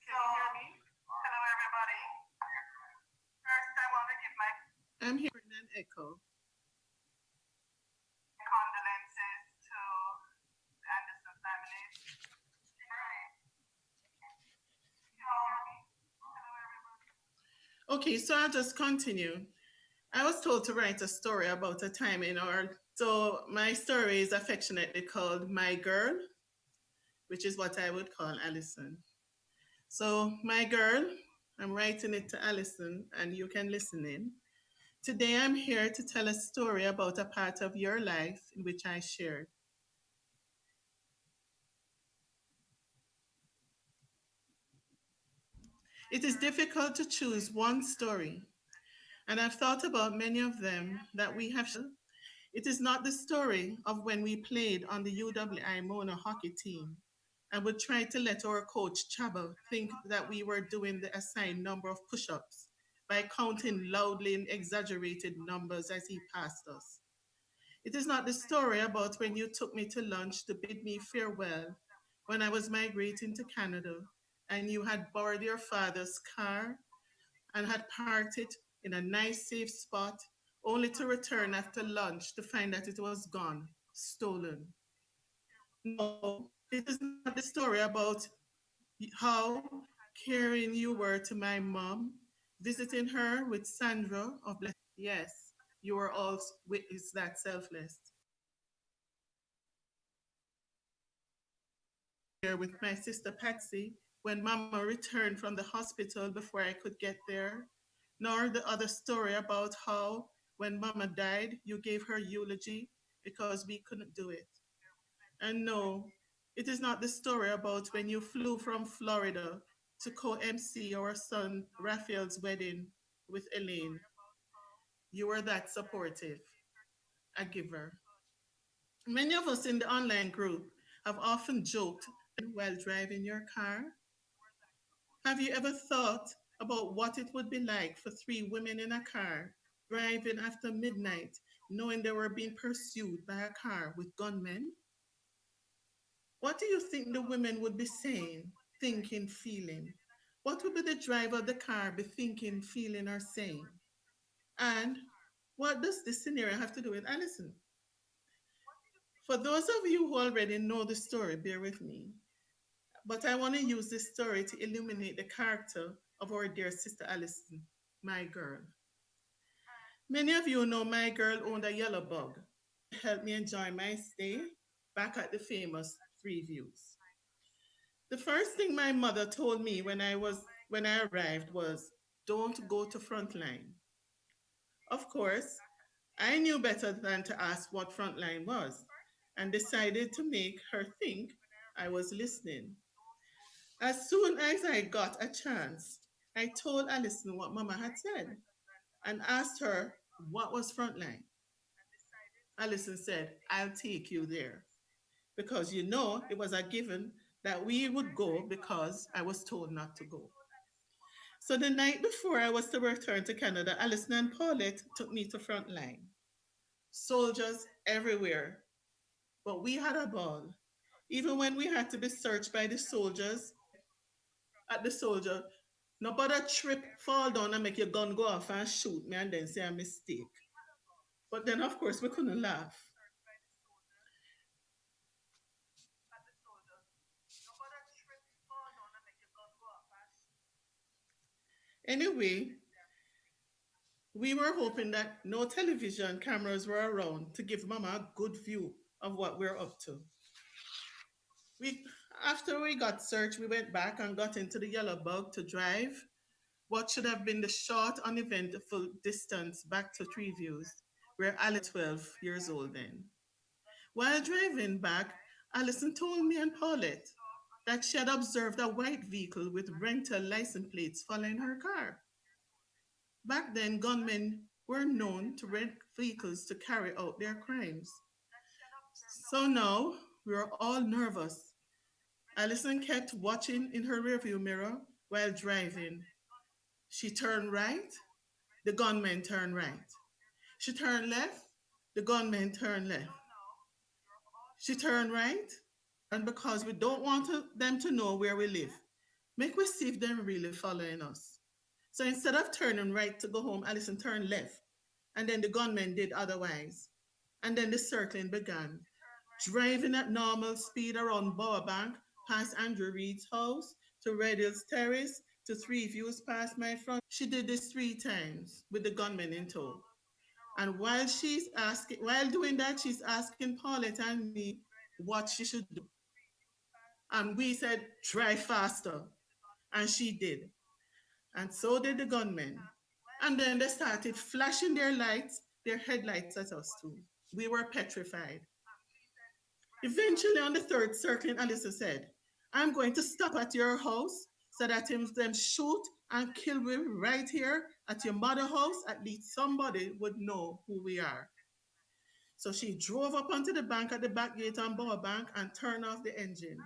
hear me? Hello everybody. First, I want to give my... I'm hearing an echo. Condolences to the Anderson family. Okay, so I'll just continue. I was told to write a story about a time in our... So my story is affectionately called My Girl, which is what I would call Alison. So My Girl, I'm writing it to Alison, and you can listen in. Today I'm here to tell a story about a part of your life in which I shared. It is difficult to choose one story, and I've thought about many of them that we have. It is not the story of when we played on the UWI Mona hockey team and would try to let our coach Chaba think that we were doing the assigned number of push-ups by counting loudly in exaggerated numbers as he passed us. It is not the story about when you took me to lunch to bid me farewell when I was migrating to Canada and you had borrowed your father's car and had parked it in a nice safe spot only to return after lunch to find that it was gone, stolen. No, it is not the story about how caring you were to my mom, visiting her with Sandra of Bless. Yes, you were all witness that selfless. Here with my sister Patsy when Mama returned from the hospital before I could get there, nor the other story about how when Mama died, you gave her eulogy because we couldn't do it. And no, it is not the story about when you flew from Florida to co-MC our son Raphael's wedding with Elaine. You were that supportive, a giver. Many of us in the online group have often joked while driving your car. Have you ever thought about what it would be like for three women in a car driving after midnight, knowing they were being pursued by a car with gunmen? What do you think the women would be saying, thinking, feeling? What would be the driver of the car be thinking, feeling, or saying? And what does this scenario have to do with Alison? For those of you who already know the story, bear with me. But I want to use this story to illuminate the character of our dear sister Alison, my girl. Many of you know my girl owned a yellow bug. Helped me enjoy my stay back at the famous Three Views. The first thing my mother told me when I arrived was, "Don't go to frontline." Of course, I knew better than to ask what frontline was and decided to make her think I was listening. As soon as I got a chance, I told Alison what Mama had said and asked her what was frontline. Alison said, "I'll take you there." Because it was a given that we would go because I was told not to go. So the night before I was to return to Canada, Alison and Paulette took me to Frontline. Soldiers everywhere, but we had a ball. Even when we had to be searched by the soldiers, at the soldier, nobody trip, fall down and make your gun go off and shoot me and then say a mistake. But then, of course, we couldn't laugh. Anyway, we were hoping that no television cameras were around to give Mama a good view of what we're up to. We, after we got searched, we went back and got into the yellow bug to drive what should have been the short, uneventful distance back to Three Views, where Alice 12 years old then. While driving back, Alison told me and Paulette that she had observed a white vehicle with rental license plates following her car. Back then, gunmen were known to rent vehicles to carry out their crimes. So now we were all nervous. Alison kept watching in her rearview mirror while driving. She turned right, the gunman turned right. She turned left, the gunman turned left. She turned right, and because we don't want them to know where we live, make we see if they're really following us. So instead of turning right to go home, Alison turned left, and then the gunman did otherwise. And then the circling began. Driving at normal speed around Bowerbank, past Andrew Reed's house, to Red Hills Terrace, to Three Views past my front. She did this 3 times with the gunman in tow. And while doing that, she's asking Paulette and me what she should do. And we said, "Drive faster." And she did. And so did the gunmen. And then they started flashing their headlights at us too. We were petrified. Eventually, on the third circling, Alyssa said, "I'm going to stop at your house so that them shoot and kill me right here at your mother house. At least somebody would know who we are." So she drove up onto the bank at the back gate on Bower Bank and turned off the engine.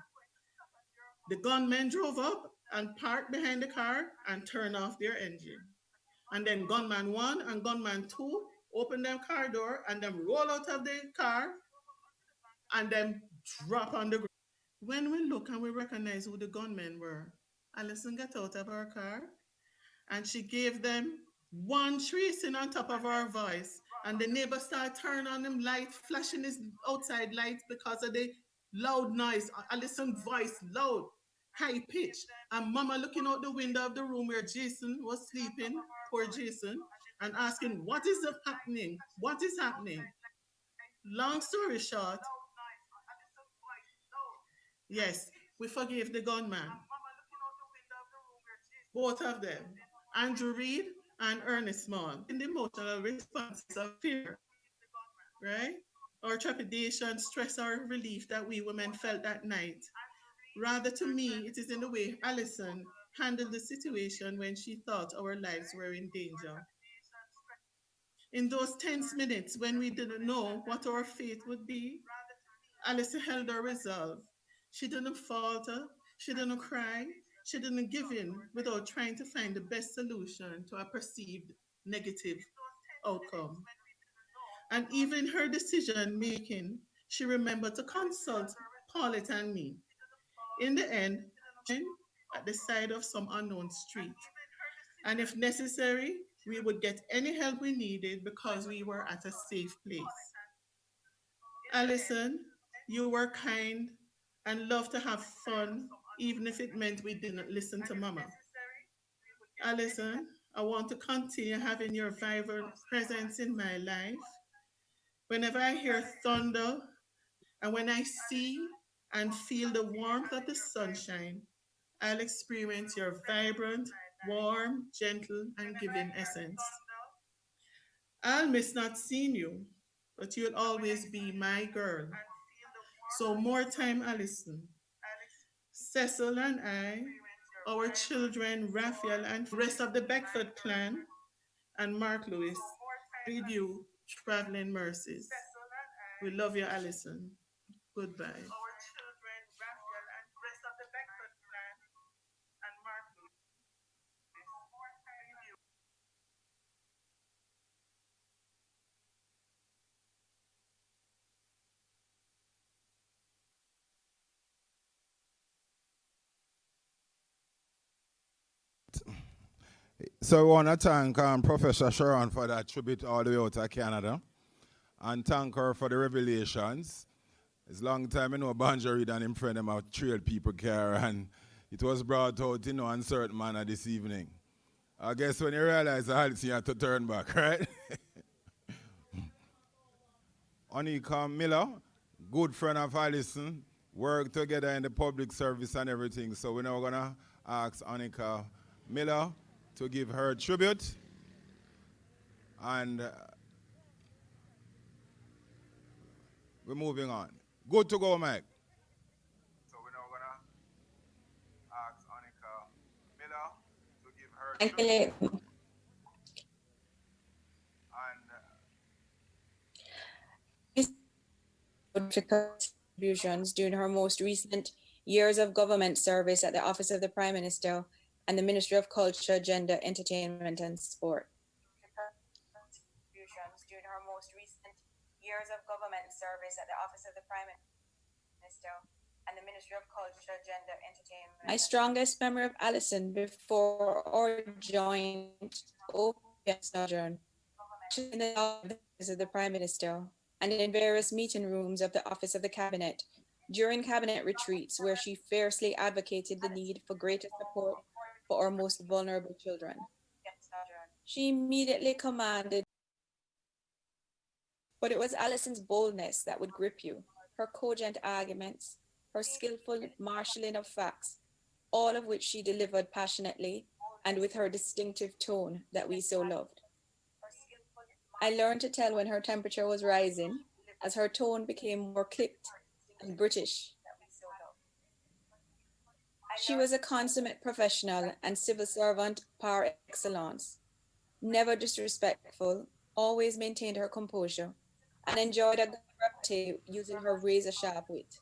The gunmen drove up and parked behind the car and turned off their engine. And then gunman one and gunman two opened their car door and then roll out of the car and then drop on the ground. When we look and we recognize who the gunmen were, Alison got out of her car and she gave them one tracing on top of her voice. And the neighbor started turning on them lights, flashing his outside lights because of the loud noise. Alison's voice loud, high pitch. And Mama looking out the window of the room where Jason was sleeping, poor Jason, and asking, "What is happening? What is happening?" Long story short, yes, we forgave the gunman. Both of them, Andrew Reed and Ernest Small, in the emotional responses of fear, right? Or trepidation, stress, or relief that we women felt that night. Rather, to me, it is in the way Alison handled the situation when she thought our lives were in danger. In those tense minutes when we didn't know what our fate would be, Alison held her resolve. She didn't falter, she didn't cry, she didn't give in without trying to find the best solution to a perceived negative outcome. And even her decision making, she remembered to consult Paulette and me. In the end, at the side of some unknown street. And if necessary, we would get any help we needed because we were at a safe place. Alison, you were kind and loved to have fun, even if it meant we didn't listen to Mama. Alison, I want to continue having your vibrant presence in my life. Whenever I hear thunder and when I see and feel the warmth of the sunshine, I'll experience your vibrant, warm, gentle, and giving essence. I'll miss not seeing you, but you'll always be my girl. So, more time, Alison. Cecil and I, our children, Raphael and rest of the Beckford clan, and Mark Lewis, bid you traveling mercies. We love you, Alison. Goodbye. So we want to thank Professor Sharon for that tribute all the way out of Canada, and thank her for the revelations. It's a long time, Banjo Reed and him friend them out trail people care, and it was brought out in a certain manner this evening. I guess when you realize Alison, you have to turn back, right? Anika Miller, good friend of Alison, work together in the public service and everything. So we're now going to ask Anika Miller to give her tribute. And we're moving on. Good to go, Mike. So we're now going to ask Anika Miller to give her tribute. Contributions during her most recent years of government service at the Office of the Prime Minister and the Ministry of Culture, Gender, Entertainment and Sport. Contributions during her most recent years of government service at the Office of the Prime Minister and the Ministry of Culture, Gender, Entertainment. My strongest memory of Alison before our joint OPM sojourn in the office of the Prime Minister and in various meeting rooms of the Office of the Cabinet during cabinet retreats where she fiercely advocated the need for greater support for our most vulnerable children. She immediately commanded, but it was Alison's boldness that would grip you, her cogent arguments, her skillful marshalling of facts, all of which she delivered passionately and with her distinctive tone that we so loved. I learned to tell when her temperature was rising as her tone became more clipped and British. She was a consummate professional and civil servant par excellence, never disrespectful, always maintained her composure, and enjoyed a good repartee using her razor-sharp wit.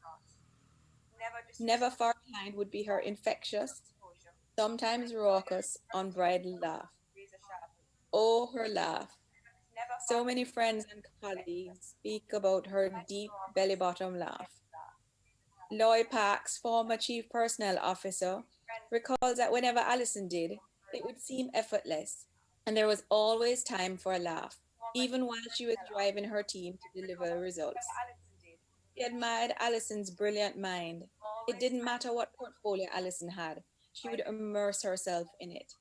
Never far behind would be her infectious, sometimes raucous, unbridled laugh. Oh, her laugh. So many friends and colleagues speak about her deep belly-bottom laugh. Lloyd Parks, former Chief Personnel Officer, recalls that whenever Alison did, it would seem effortless, and there was always time for a laugh, even while she was driving her team to deliver results. He admired Alison's brilliant mind. It didn't matter what portfolio Alison had, she would immerse herself in it.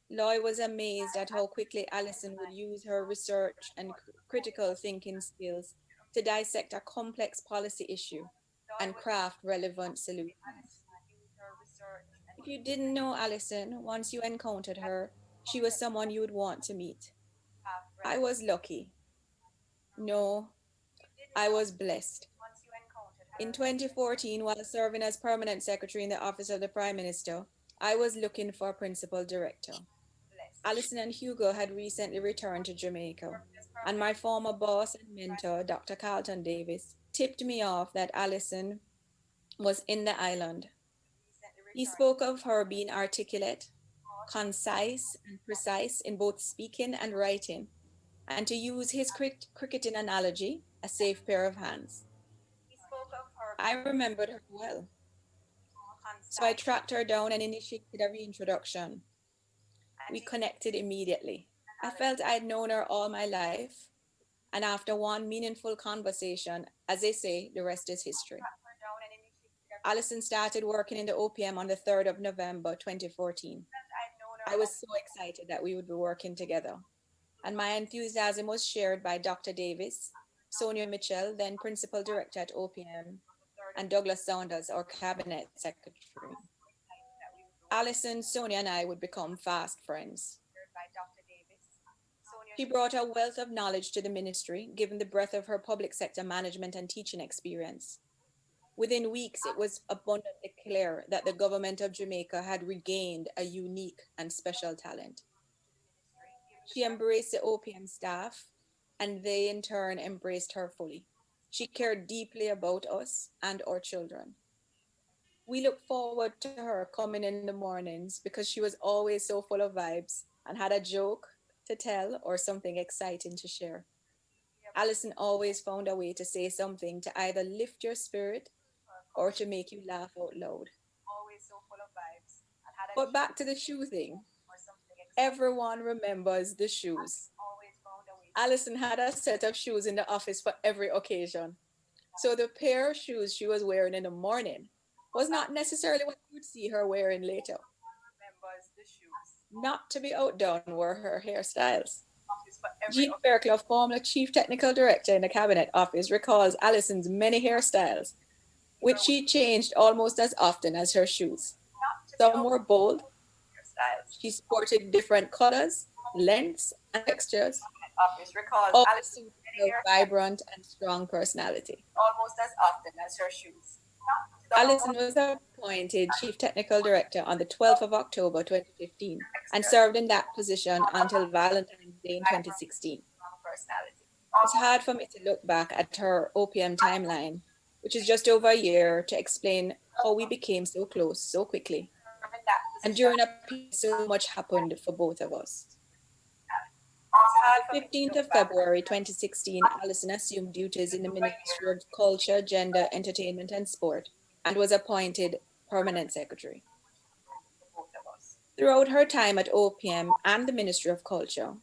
Lloyd was amazed at how quickly Alison would use her research and critical thinking skills to dissect a complex policy issue and craft relevant solutions. If you didn't know Alison, once you encountered her, she was someone you would want to meet. I was lucky. No, I was blessed. In 2014, while serving as permanent secretary in the Office of the Prime Minister, I was looking for a principal director. Alison and Hugo had recently returned to Jamaica, and my former boss and mentor, Dr. Carlton Davis, tipped me off that Alison was in the island. He spoke of her being articulate, concise, and precise in both speaking and writing, and to use his cricketing analogy, a safe pair of hands. I remembered her well, so I tracked her down and initiated a reintroduction. We connected immediately. I felt I'd known her all my life, and after one meaningful conversation, as they say, the rest is history. Alison started working in the OPM on the 3rd of November, 2014. I was so excited that we would be working together. And my enthusiasm was shared by Dr. Davis, Sonia Mitchell, then Principal Director at OPM, and Douglas Saunders, our Cabinet Secretary. Alison, Sonia, and I would become fast friends. She brought a wealth of knowledge to the ministry, given the breadth of her public sector management and teaching experience. Within weeks, it was abundantly clear that the government of Jamaica had regained a unique and special talent. She embraced the OPM staff, and they in turn embraced her fully. She cared deeply about us and our children. We look forward to her coming in the mornings because she was always so full of vibes and had a joke to tell or something exciting to share. Alison always found a way to say something to either lift your spirit or to make you laugh out loud. But back to the shoe thing. Everyone remembers the shoes. Alison had a set of shoes in the office for every occasion. So the pair of shoes she was wearing in the morning was not necessarily what you would see her wearing later. Not to be outdone were her hairstyles. Jean Fairclough, former Chief Technical Director in the Cabinet Office, recalls Alison's many hairstyles, which she changed almost as often as her shoes. Some were bold. She sported different colors, lengths, and textures, all suited her vibrant and strong personality. Almost as often as her shoes. Alison was appointed Chief Technical Director on the 12th of October 2015 and served in that position until Valentine's Day in 2016. It's hard for me to look back at her OPM timeline, which is just over a year, to explain how we became so close so quickly. And during a period, so much happened for both of us. On the 15th of February 2016, Alison assumed duties in the Ministry of Culture, Gender, Entertainment and Sport and was appointed Permanent Secretary. Throughout her time at OPM and the Ministry of Culture,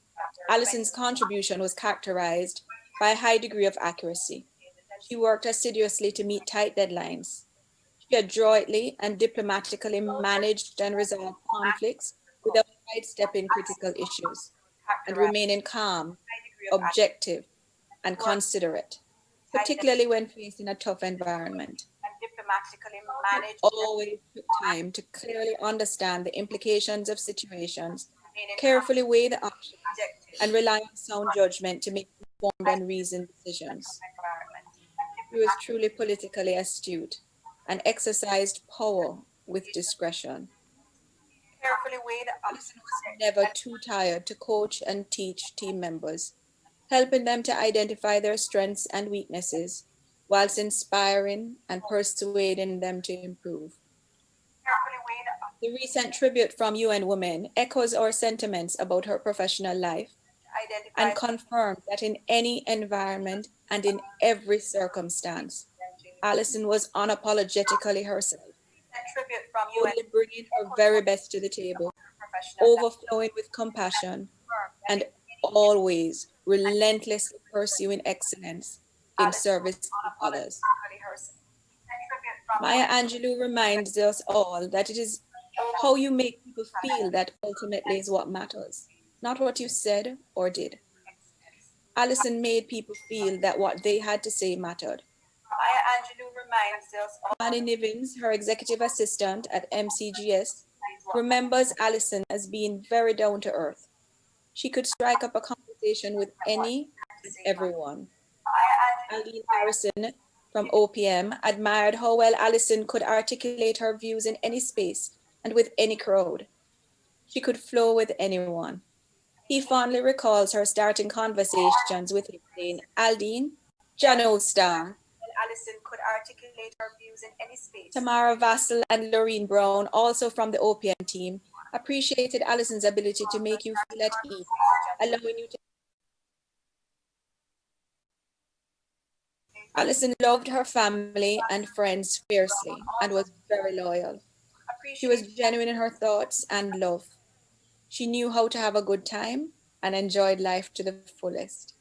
Alison's contribution was characterized by a high degree of accuracy. She worked assiduously to meet tight deadlines. She adroitly and diplomatically managed and resolved conflicts without sidestepping critical issues and remaining calm, objective, and considerate, particularly when facing a tough environment. She always took time to clearly understand the implications of situations, carefully weigh the options, and rely on sound judgment to make informed and reasoned decisions. She was truly politically astute and exercised power with discretion. Alison was never too tired to coach and teach team members, helping them to identify their strengths and weaknesses, whilst inspiring and persuading them to improve. The recent tribute from UN Women echoes our sentiments about her professional life and confirms that in any environment and in every circumstance, Alison was unapologetically herself, only bringing her very best to the table, overflowing with compassion, and always relentlessly pursuing excellence in service to others. Maya Angelou reminds us all that it is how you make people feel that ultimately is what matters, not what you said or did. Alison made people feel that what they had to say mattered. Maya Angelou reminds us all. Annie Nivens, her executive assistant at MCGS, remembers Alison as being very down to earth. She could strike up a conversation with any and everyone. Aline Harrison from OPM admired how well Alison could articulate her views in any space and with any crowd. She could flow with anyone. He fondly recalls her starting conversations with him, saying, "Aldine, Jano Star." Alison could articulate her views in any space. Tamara Vassell and Lorraine Brown, also from the OPM team, appreciated Alison's ability to make you feel at ease, allowing you to. Alison loved her family and friends fiercely and was very loyal. She was genuine in her thoughts and love. She knew how to have a good time and enjoyed life to the fullest.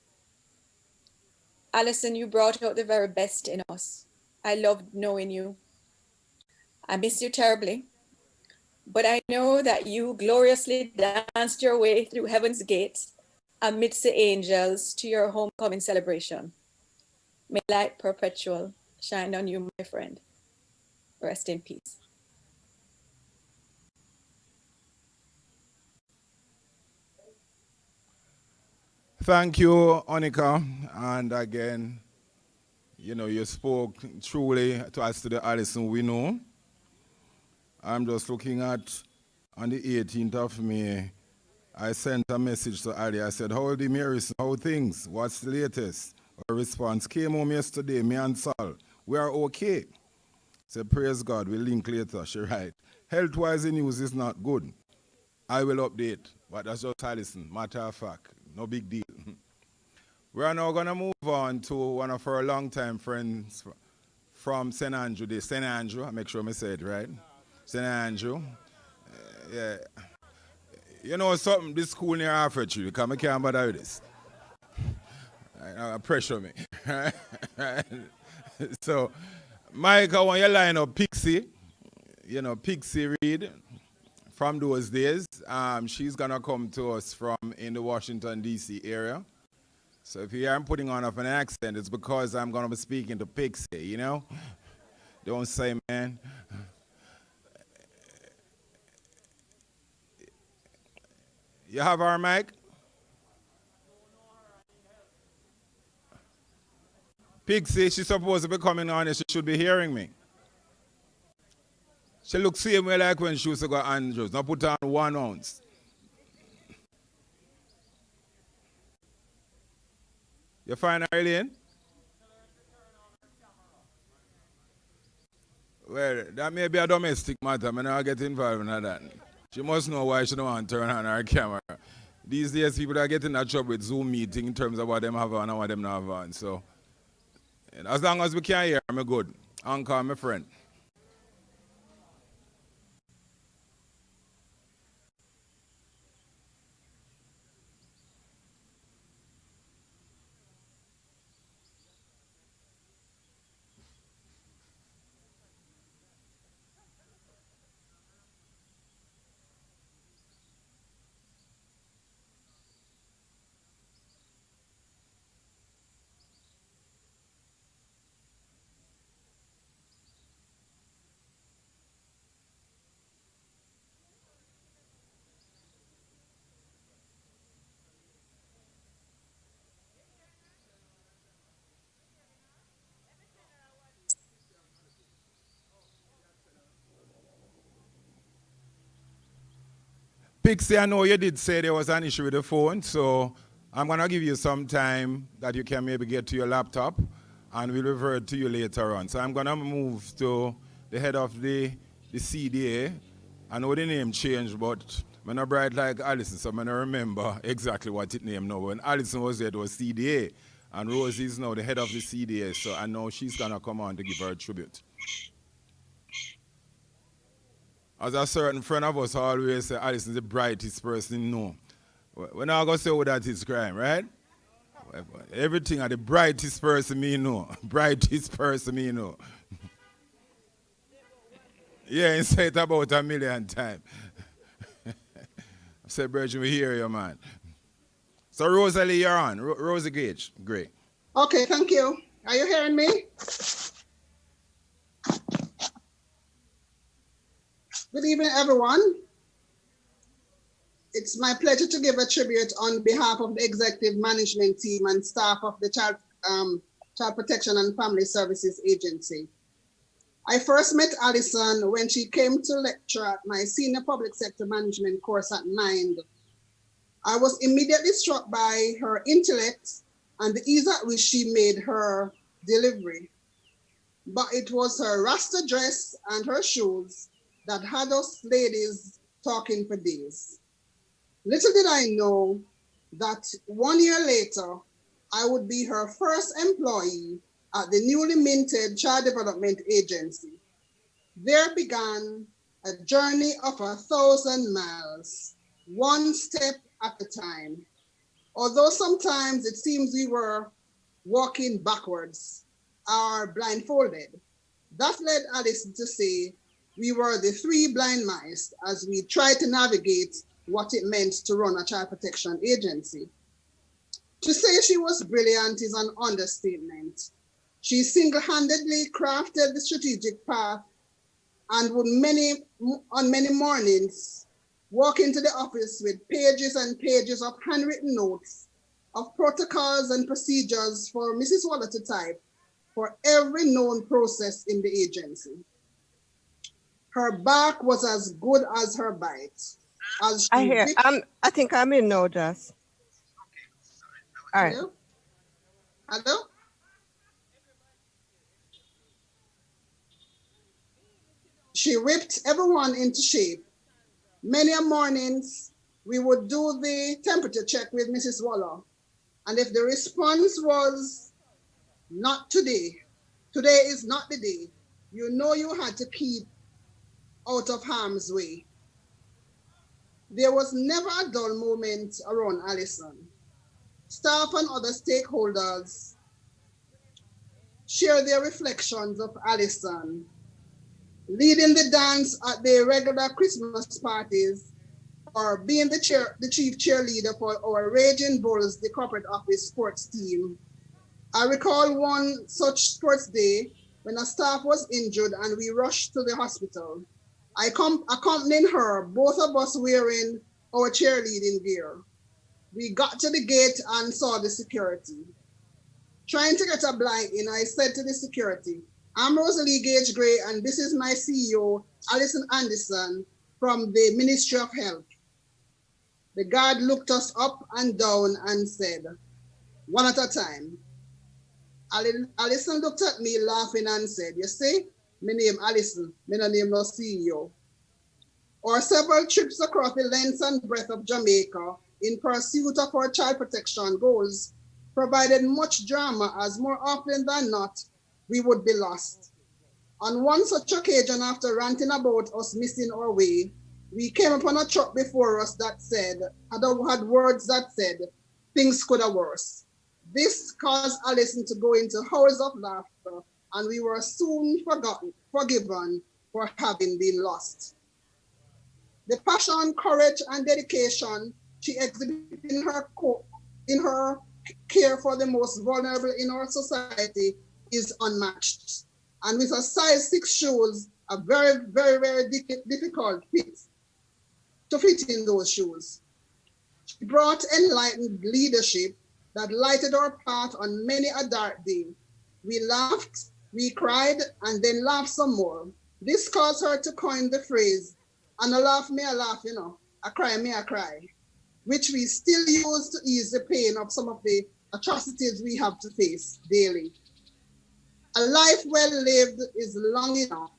Alison, you brought out the very best in us. I loved knowing you. I miss you terribly, but I know that you gloriously danced your way through heaven's gates amidst the angels to your homecoming celebration. May light perpetual shine on you, my friend. Rest in peace. Thank you, Onika. And again, you spoke truly to us, to the Alison we know. I'm just looking at, on the 18th of May, I sent a message to Ali. I said, how the Marison, how things? What's the latest? Her response came home yesterday, me and Sal. We are okay. Said, praise God, we'll link later. She write, health-wise, the news is not good. I will update, but that's just Alison, matter of fact, no big deal. We are now going to move on to one of our longtime friends from St. Andrew. St. Andrew, I make sure I say it right. St. Andrew. Yeah. You know something, this school near Africa, because I can't bother with this. Pressure me. So, Mike, I want you to line up Pixie. Pixie Reed from those days. She's going to come to us from in the Washington, D.C. area. So if you hear I'm putting on an accent, it's because I'm going to be speaking to Pixie, Don't say, man. You have our mic? Pixie, she's supposed to be coming on and she should be hearing me. She looks same way like when she used to go Andrews. Now put on 1 ounce. You find Arlene? Well, that may be a domestic matter. I'm not get involved in that. She must know why she don't want to turn on her camera. These days, people are getting in trouble with Zoom meeting in terms of what them have on and what them not have on. So, as long as we can hear, I'm good. Uncle, my friend. Pixie, I know you did say there was an issue with the phone, so I'm going to give you some time that you can maybe get to your laptop, and we'll revert to you later on. So I'm going to move to the head of the CDA. I know the name changed, but I'm not bright like Alison, so I'm going to remember exactly what it named now. When Alison was there, it was CDA, and Rosie is now the head of the CDA, so I know she's going to come on to give her a tribute. As a certain friend of us always say, Alison is the brightest person you know. We're not going to say what that is crime, right? Everything are the brightest person me know. Brightest person me know. Yeah, and say it about 1 million times. I said, Virgin, we hear you, man. So, Rosalie, you're on. Rosie Gage, great. Okay, thank you. Are you hearing me? Good evening, everyone. It's my pleasure to give a tribute on behalf of the executive management team and staff of the Child Protection and Family Services Agency. I first met Alison when she came to lecture at my senior public sector management course at MIND. I was immediately struck by her intellect and the ease at which she made her delivery. But it was her Rasta dress and her shoes that had us ladies talking for days. Little did I know that 1 year later, I would be her first employee at the newly minted Child Development Agency. There began a journey of 1,000 miles, one step at a time. Although sometimes it seems we were walking backwards or blindfolded. That led Alison to say, We were the three blind mice as we tried to navigate what it meant to run a child protection agency. To say she was brilliant is an understatement. She single-handedly crafted the strategic path and would on many mornings walk into the office with pages and pages of handwritten notes of protocols and procedures for Mrs. Waller to type for every known process in the agency. Her bark was as good as her bite. As I she hear. whipped, I think I'm in now, Jess. All right. hello? Hello? She whipped everyone into shape. Many mornings, we would do the temperature check with Mrs. Waller. And if the response was, not today, today is not the day, you know you had to keep out of harm's way. There was never a dull moment around Alison. Staff and other stakeholders share their reflections of Alison, leading the dance at the regular Christmas parties, or being the chief cheerleader for our Raging Bulls, the corporate office sports team. I recall one such sports day when a staff was injured and we rushed to the hospital. I accompanied her, both of us wearing our cheerleading gear. We got to the gate and saw the security. Trying to get a blind in, I said to the security, "I'm Rosalie Gage Gray, and this is my CEO, Alison Anderson, from the Ministry of Health." The guard looked us up and down and said, one at a time. Alison looked at me laughing and said, "You see, my name Alison, my name no CEO." Our several trips across the length and breadth of Jamaica in pursuit of our child protection goals provided much drama, as more often than not, we would be lost. On one such occasion, after ranting about us missing our way, we came upon a truck before us that had words that said, "Things could have worse." This caused Alison to go into howls of laughter, and we were soon forgiven for having been lost. The passion, courage, and dedication she exhibited in her care for the most vulnerable in our society is unmatched. And with a size 6 shoes, a very, very, very difficult fit to fit in those shoes. She brought enlightened leadership that lighted our path on many a dark day. We laughed, we cried, and then laughed some more. This caused her to coin the phrase, "And a laugh, me a laugh, you know, a cry, me a cry," which we still use to ease the pain of some of the atrocities we have to face daily. A life well lived is long enough,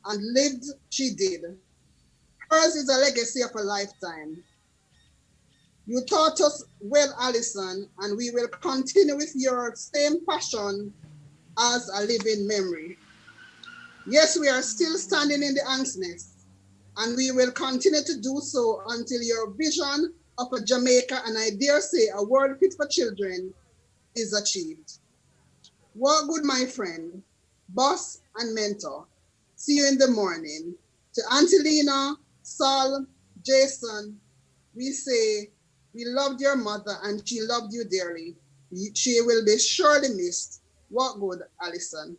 and lived she did. Hers is a legacy of a lifetime. You taught us well, Alison, and we will continue with your same passion as a living memory. Yes, we are still standing in the ants' nest, and we will continue to do so until your vision of a Jamaica, and I dare say a world fit for children, is achieved. Walk good, my friend, boss, and mentor. See you in the morning. To Auntie Lena, Saul, Jason, we say, we loved your mother and she loved you dearly. She will be surely missed. Walk good, Alison.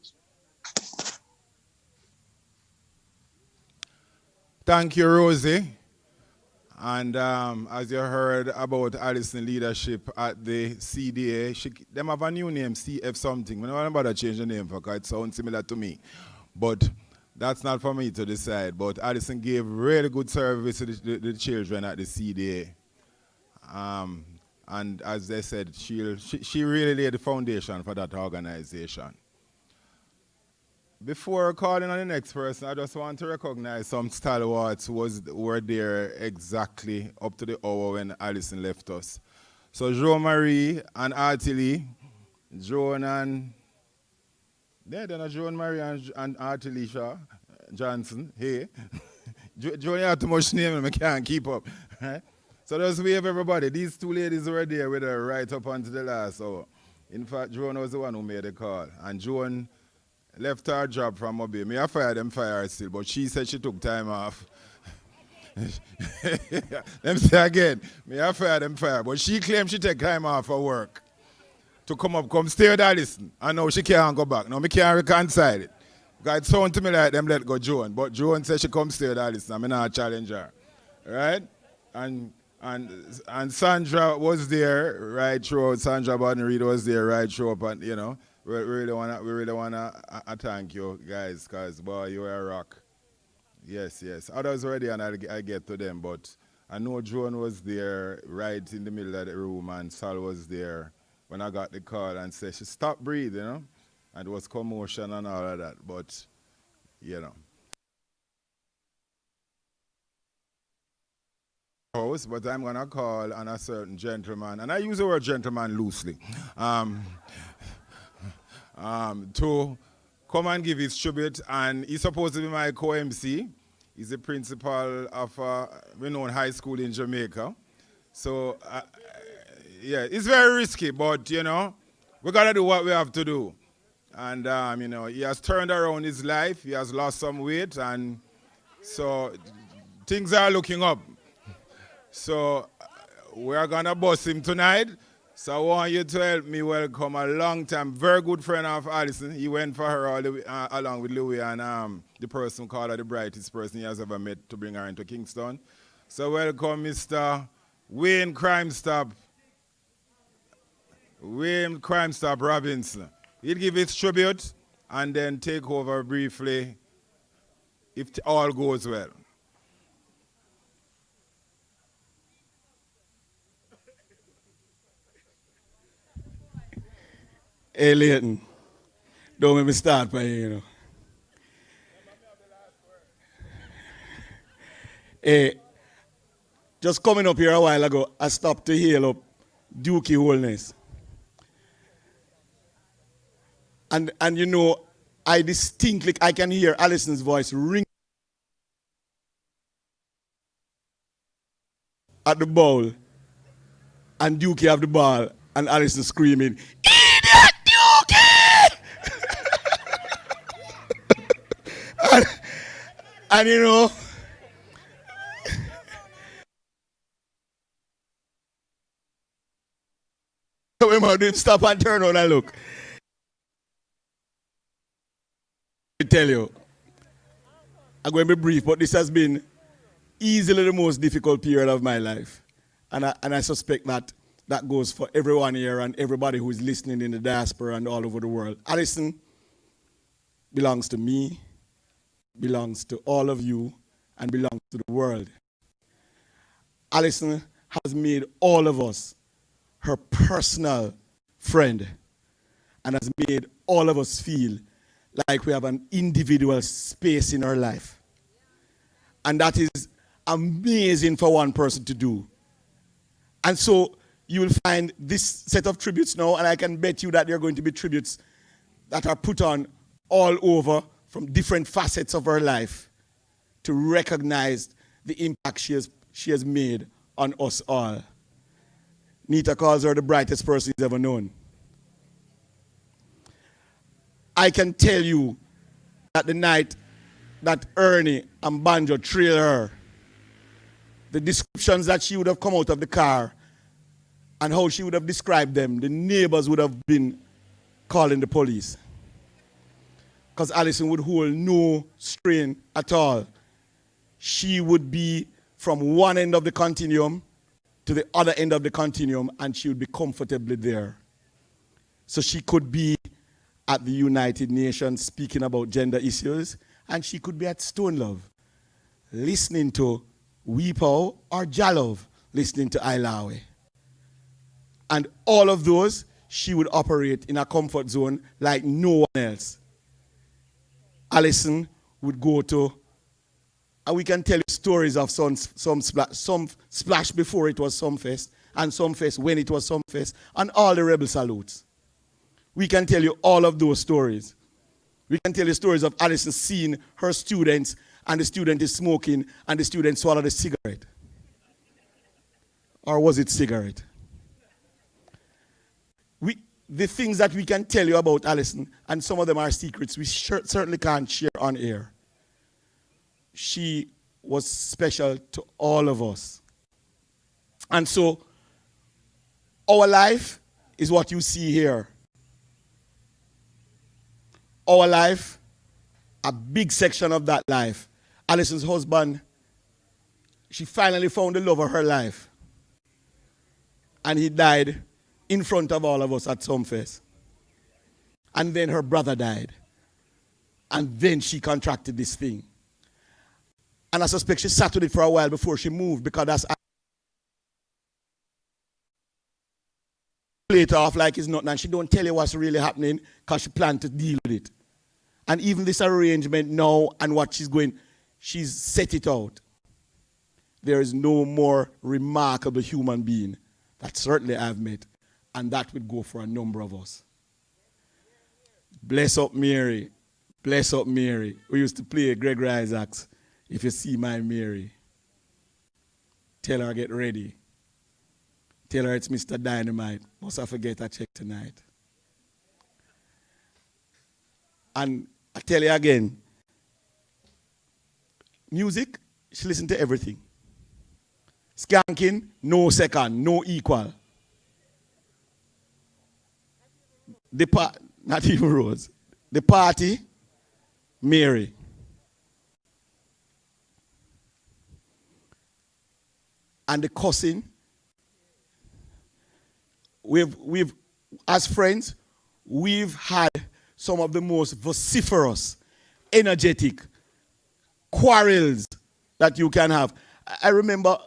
Thank you, Rosie. And as you heard about Alison leadership at the CDA, them have a new name, CF something. I don't bother change the name because it sounds similar to me. But that's not for me to decide. But Alison gave really good service to the children at the CDA. And as they said, she really laid the foundation for that organization. Before calling on the next person, I just want to recognize some stalwarts who were there exactly up to the hour when Alison left us. So Jo Marie and Artie Lee, Joan and Joan Marie and Artie Lee Shaw Johnson. Hey, Joan, you have too much name and I can't keep up. Right? So just wave everybody. These two ladies were there with her right up until the last hour. In fact, Joan was the one who made the call, and Joan left her job from Mobile. Me I fire her still, but she said she took time off. Let me say again, me I fire, but she claimed she take time off for work to come stay with Alison. And now she can't go back. Now me can't reconcile it. Because it sound to me like them let go Joan, but Joan said she come stay with Alison. I mean I challenge her. Right? And Sandra was there right through. Sandra Barton-Reed was there right through up, and you know, we really wanna thank you guys, cause boy, you were a rock. Yes. Others already, and I get to them, but I know Joan was there right in the middle of the room, and Sal was there when I got the call and said she stopped breathing, you know, and it was commotion and all of that, but you know. House, but I'm gonna call on a certain gentleman, and I use the word gentleman loosely, to come and give his tribute, and he's supposed to be my co-MC. He's the principal of a renowned high school in Jamaica. So, yeah, it's very risky, but, you know, we got to do what we have to do. And, you know, he has turned around his life. He has lost some weight, and so things are looking up. So, we are going to bust him tonight. So I want you to help me welcome a long-time, very good friend of Alison. He went for her all the way, along with Louis and the person called her the brightest person he has ever met to bring her into Kingston. So welcome Mr. Wayne Crime Stop Robinson. He'll give his tribute and then take over briefly if all goes well. Hey, Leighton, don't make me start by you know. Hey, just coming up here a while ago, I stopped to hail up Dukey Wholeness. And you know, I distinctly, I can hear Alison's voice ring at the bowl, and Dukey have the ball, and Alison screaming, "Idiot Dukey!" and you know, when I didn't stop and turn on and look. I tell you, I'm going to be brief, but this has been easily the most difficult period of my life. And I suspect that goes for everyone here and everybody who is listening in the diaspora and all over the world. Alison belongs to me, belongs to all of you, and belongs to the world. Alison has made all of us her personal friend and has made all of us feel like we have an individual space in our life. And that is amazing for one person to do. And so you will find this set of tributes now, and I can bet you that there are going to be tributes that are put on all over from different facets of her life to recognize the impact she has made on us all. Nita calls her the brightest person he's ever known. I can tell you that the night that Ernie and Banjo trailed her, the descriptions that she would have come out of the car and how she would have described them, the neighbors would have been calling the police. Because Alison would hold no strain at all. She would be from one end of the continuum to the other end of the continuum, and she would be comfortably there. So she could be at the United Nations speaking about gender issues, and she could be at Stone Love listening to Weepow or Jalove listening to Ilawe. And all of those, she would operate in a comfort zone like no one else. Alison would go to, and we can tell you stories of some splash before it was Sumfest, and Sumfest when it was Sumfest, and all the rebel salutes. We can tell you all of those stories. We can tell you stories of Alison seeing her students, and the student is smoking, and the student swallowed a cigarette. Or was it cigarette? the things that we can tell you about Alison, and some of them are secrets, we certainly can't share on air. She was special to all of us. And so, our life is what you see here. Our life, a big section of that life. Alison's husband, she finally found the love of her life. And he died in front of all of us at Sumfest. And then her brother died. And then she contracted this thing. And I suspect she sat with it for a while before she moved, because that's play it off like it's nothing, and she don't tell you what's really happening because she planned to deal with it. And even this arrangement now and what she's set it out. There is no more remarkable human being that certainly I've met, and that would go for a number of us. Bless up Mary. Bless up Mary. We used to play Gregory Isaacs. If you see my Mary, tell her get ready. Tell her it's Mr. Dynamite. Must I forget a check tonight? And I tell you again, music, she listen to everything. Skanking, no second, no equal. Not even Rose. The party, Mary. And the cussing, we've as friends, we've had some of the most vociferous, energetic quarrels that you can have. I remember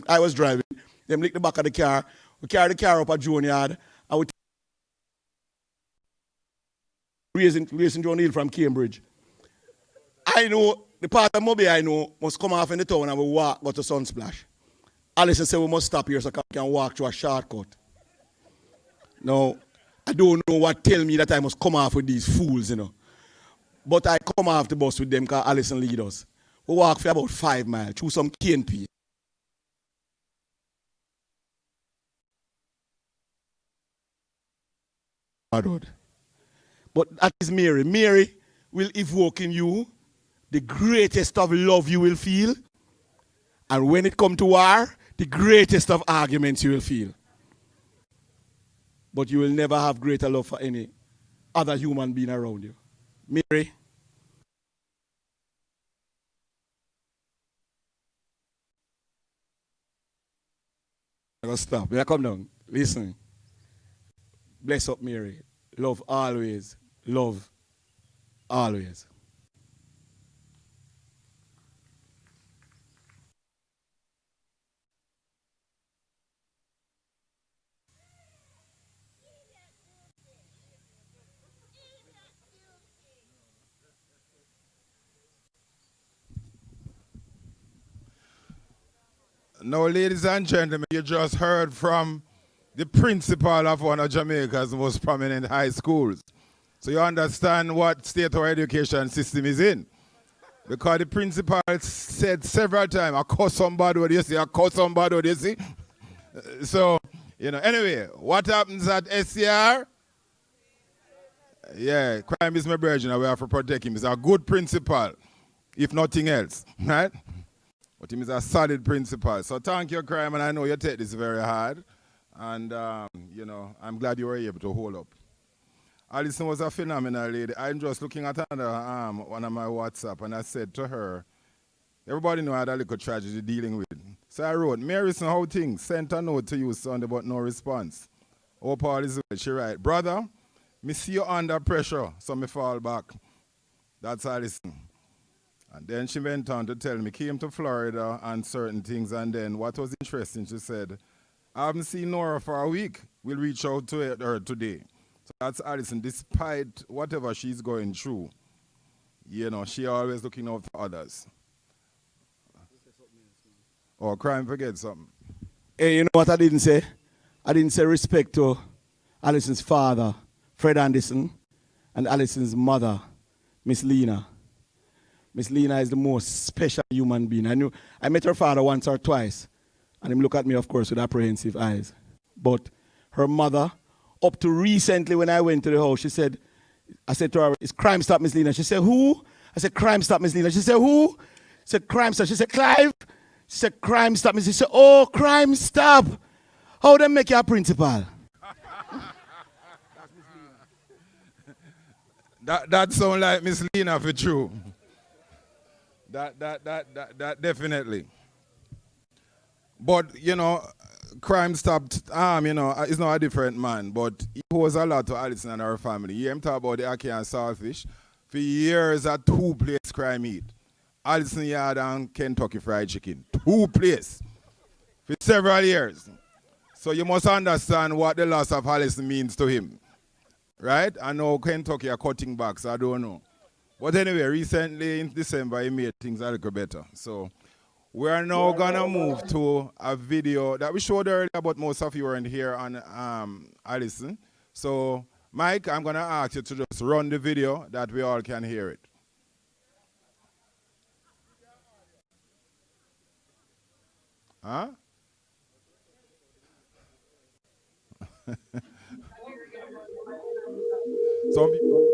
I was driving, them lick the back of the car, we carry the car up at Joan Yard, and we racing John Hill from Cambridge. I know, the part of Moby I know must come off in the town and we walk, go to Sunsplash. Alison said we must stop here so we can walk through a shortcut. Now, I don't know what tell me that I must come off with these fools, you know. But I come off the bus with them because Alison lead us. We walk for about 5 miles through some KNP. But that is Mary. Mary will evoke in you the greatest of love you will feel. And when it comes to war, the greatest of arguments you will feel. But you will never have greater love for any other human being around you. Mary. I'm going to stop. Yeah, come down. Listen. Bless up Mary. Love always. Love always. Now, ladies and gentlemen, you just heard from the principal of one of Jamaica's most prominent high schools. So you understand what state our education system is in. Because the principal said several times, I call somebody what you see, I call somebody what you see. So, you know, anyway, what happens at SCR? Yeah, crime is my virgin, we have to protect him. He's a good principal, if nothing else, right? But he is a solid principal. So thank you, crime, and I know you take this very hard. And, you know, I'm glad you were able to hold up. Alison was a phenomenal lady. I'm just looking at another one of my WhatsApp, and I said to her, everybody know I had a little tragedy dealing with. So I wrote, Marison, how things? Sent a note to you Sunday, but no response. Oh, Paul is well. She write, brother, me see you under pressure, so me fall back. That's Alison. And then she went on to tell me, came to Florida and certain things, and then what was interesting, she said, I haven't seen Nora for a week. We'll reach out to her today. So that's Alison. Despite whatever she's going through, you know, she always looking out for others. Oh, crime, forget something. Hey, you know what I didn't say? I didn't say respect to Alison's father, Fred Anderson, and Alison's mother, Miss Lena. Miss Lena is the most special human being. I met her father once or twice, and him look at me, of course, with apprehensive eyes. But her mother, up to recently when I went to the house, I said to her, "It's Crime Stop, Miss Lena." She said, "Who?" I said, "Crime Stop, Miss Lena." She said, "Who?" I said, "Crime Stop." She said, "Clive." She said, "Crime Stop." She said, "Oh, Crime Stop. How they make you a principal?" That sound like Miss Lena for true. That definitely. But, Crime stopped, he's not a different man, but he owes a lot to Alison and her family. You hear him talk about the ackee and saltfish. For years, at 2 places crime eat. Alison Yard and Kentucky Fried Chicken. 2 places. For several years. So you must understand what the loss of Alison means to him. Right? I know Kentucky are cutting back, so I don't know. But anyway, recently in December, he made things a little better. So we are now going to move to a video that we showed earlier, but most of you weren't here on Alison. So, Mike, I'm going to ask you to just run the video that we all can hear it. Huh? Some people.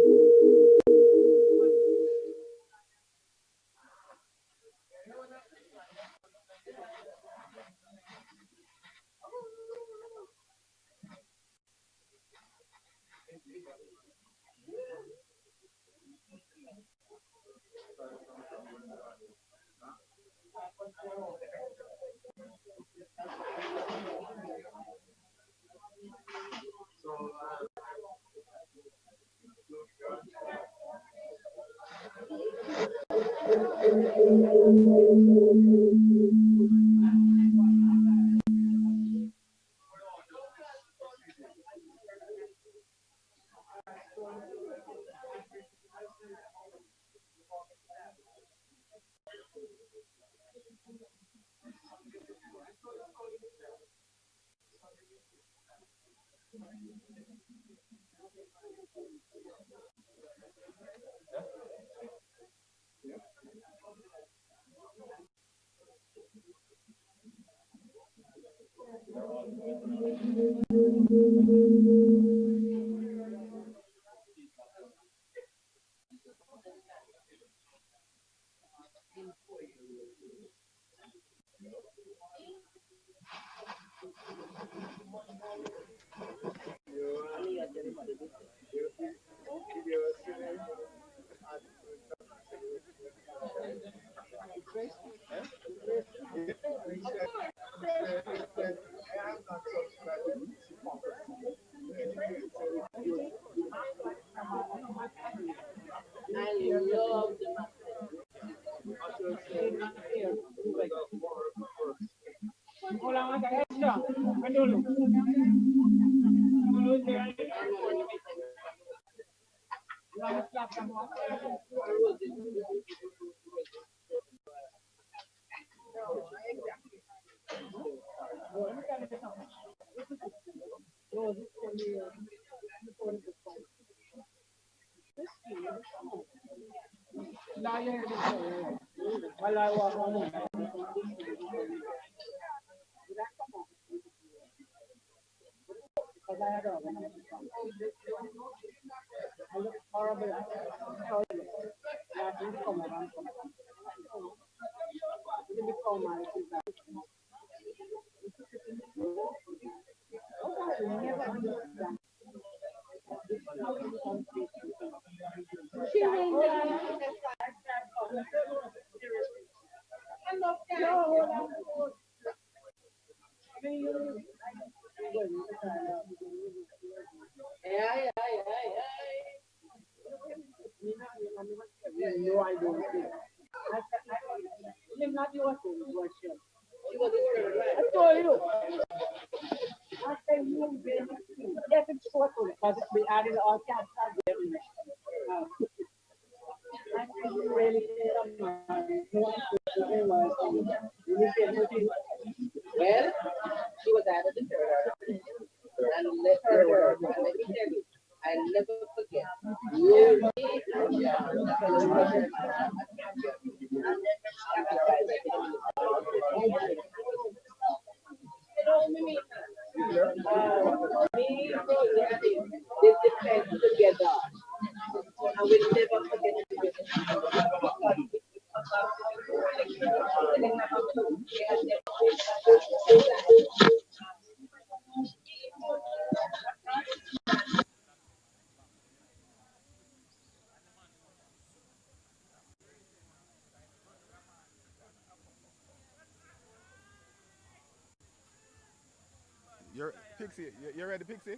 You're Pixie. You ready, Pixie?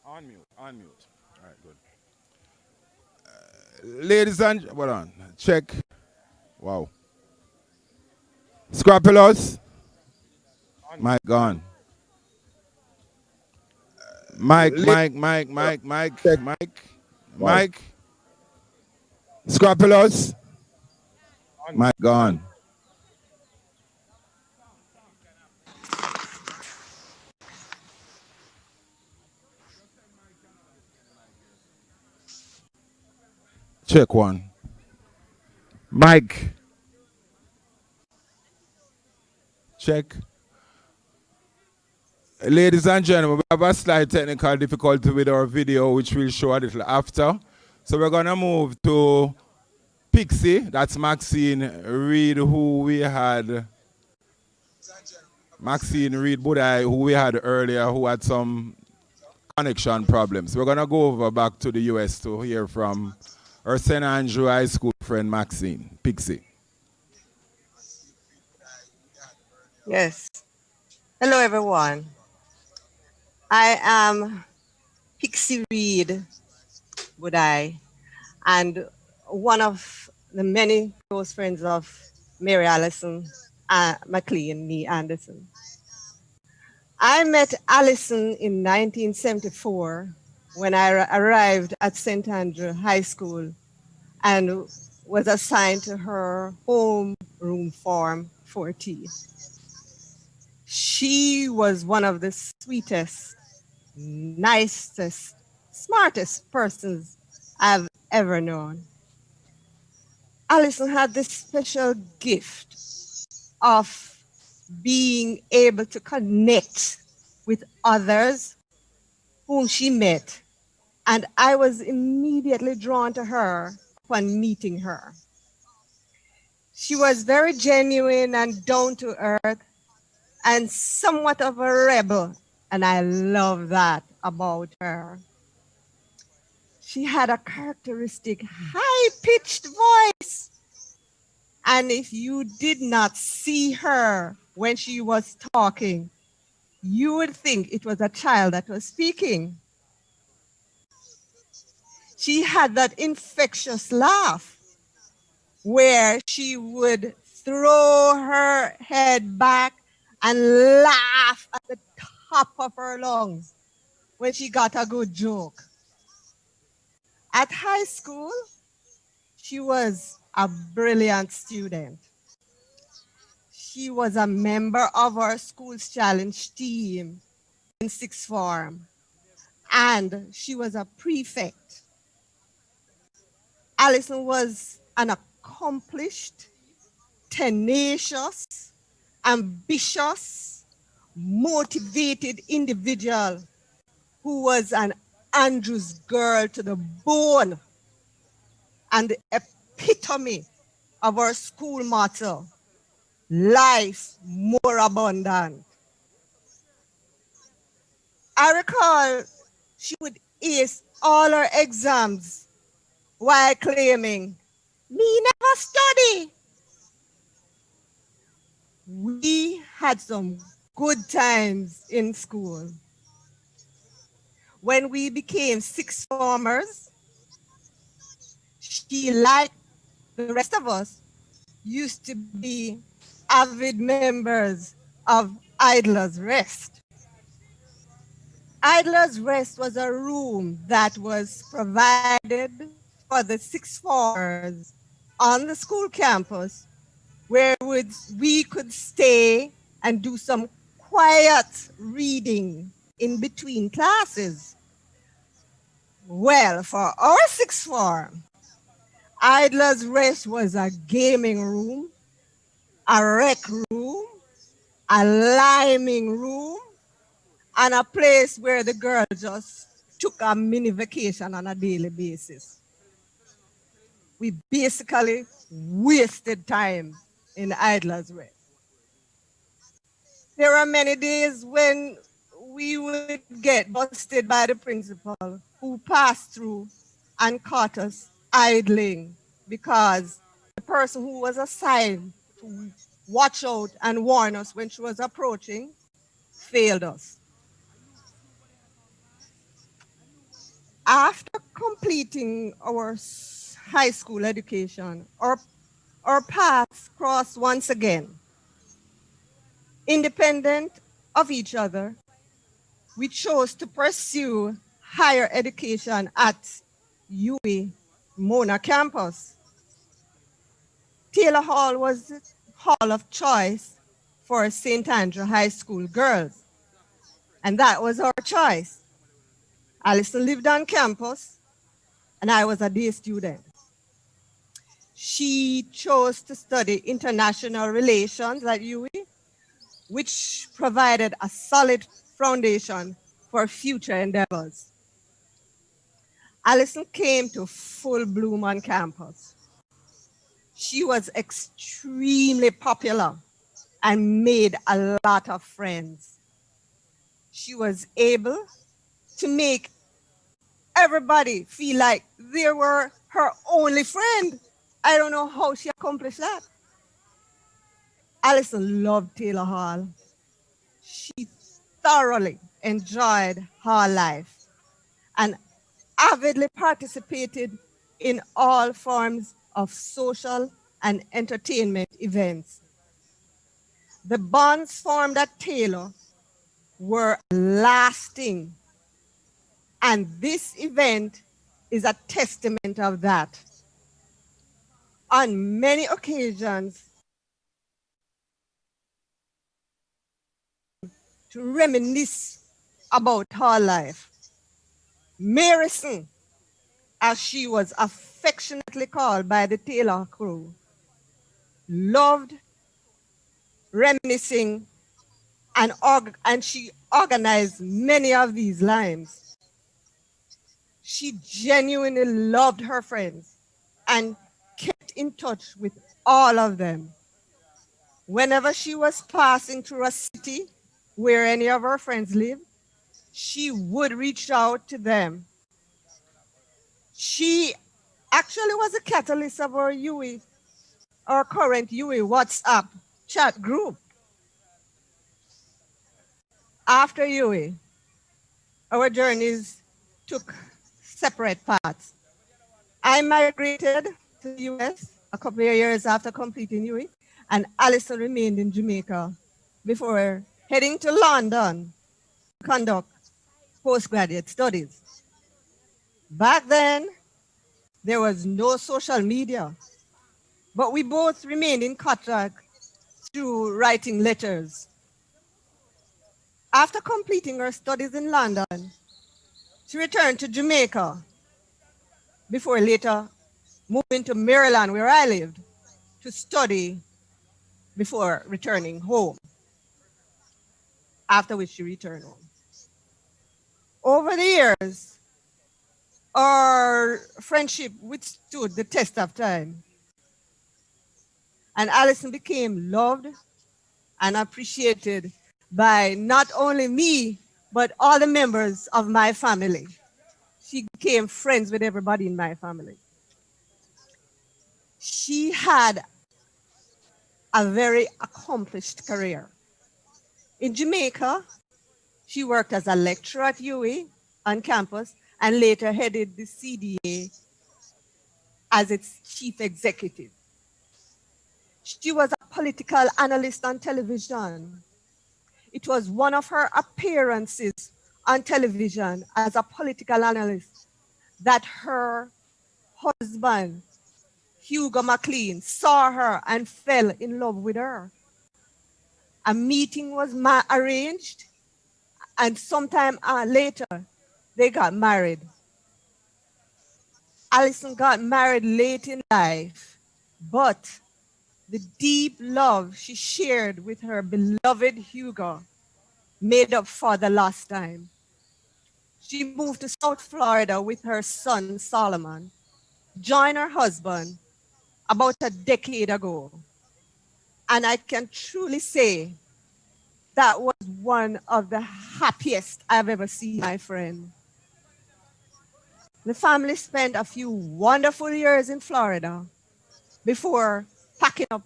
On mute. On mute. All right, good. Ladies and hold on. Check. Wow. Scrapulos. Mike gone. Mike. Scrapulos. Mike gone. Check one. Mike. Check. Ladies and gentlemen, we have a slight technical difficulty with our video, which we'll show a little after. So we're going to move to Pixie, that's Maxine Reed, who we had. Maxine Reed Budai, who we had earlier, who had some connection problems. We're going to go over back to the US to hear from her St. Andrew High School friend, Maxine. Pixie. Yes. Hello, everyone. I am Pixie Reed Budai, and one of the many close friends of Mary Alison, Mclean, me Anderson. I met Alison in 1974 when I arrived at St. Andrew High School and was assigned to her home room form 4T. She was one of the sweetest, nicest, smartest persons I've ever known. Alison had this special gift of being able to connect with others whom she met, and I was immediately drawn to her upon meeting her. She was very genuine and down to earth and somewhat of a rebel, and I love that about her. She had a characteristic high-pitched voice, and if you did not see her when she was talking, you would think it was a child that was speaking. She had that infectious laugh where she would throw her head back and laugh at the top of her lungs when she got a good joke. At high school, she was a brilliant student. She was a member of our school's challenge team in sixth form, and she was a prefect. Alison was an accomplished, tenacious, ambitious, motivated individual who was an Andrews girl to the bone and the epitome of our school motto, life more abundant. I recall she would ace all her exams while claiming, "Me never study." We had some good times in school. When we became sixth formers, she, like the rest of us, used to be avid members of Idler's Rest. Idler's Rest was a room that was provided for the sixth formers on the school campus where we could stay and do some quiet reading in between classes. Well, for our sixth form, Idler's Rest was a gaming room, a rec room, a liming room, and a place where the girls just took a mini vacation on a daily basis. We basically wasted time in idler's rest. There are many days when we would get busted by the principal who passed through and caught us idling because the person who was assigned to watch out and warn us when she was approaching failed us. After completing our high school education, our paths crossed once again. Independent of each other, we chose to pursue higher education at UWI Mona campus. Taylor Hall was the hall of choice for St. Andrew High School girls, and that was our choice. Alison lived on campus, and I was a day student. She chose to study international relations at UWI, which provided a solid foundation for future endeavors. Alison came to full bloom on campus. She was extremely popular and made a lot of friends. She was able to make everybody feel like they were her only friend. I don't know how she accomplished that. Alison loved Taylor Hall. She thoroughly enjoyed her life and avidly participated in all forms of social and entertainment events. The bonds formed at Taylor were lasting, and this event is a testament of that. On many occasions, to reminisce about her life. Marison, as she was affectionately called by the Taylor crew, loved reminiscing and she organized many of these limes. She genuinely loved her friends and kept in touch with all of them. Whenever she was passing through a city where any of her friends lived, she would reach out to them. She actually was a catalyst of our UWI, our current UWI WhatsApp chat group. After UWI, our journeys took separate paths. I migrated to the US a couple of years after completing UWI, and Alison remained in Jamaica before heading to London to conduct postgraduate studies. Back then, there was no social media, but we both remained in contact through writing letters. After completing her studies in London, she returned to Jamaica before later moving to Maryland, where I lived, to study before returning home, after which she returned home. Over the years, our friendship withstood the test of time, and Alison became loved and appreciated by not only me, but all the members of my family. She became friends with everybody in my family. She had a very accomplished career. In Jamaica, she worked as a lecturer at UWI on campus and later headed the CDA as its chief executive. She was a political analyst on television. It was one of her appearances on television as a political analyst that her husband, Hugo Mclean, saw her and fell in love with her. A meeting was arranged, and sometime later, they got married. Alison got married late in life, but the deep love she shared with her beloved Hugo made up for the lost time. She moved to South Florida with her son Solomon, joined her husband about a decade ago. And I can truly say that was one of the happiest I've ever seen my friend. The family spent a few wonderful years in Florida before packing up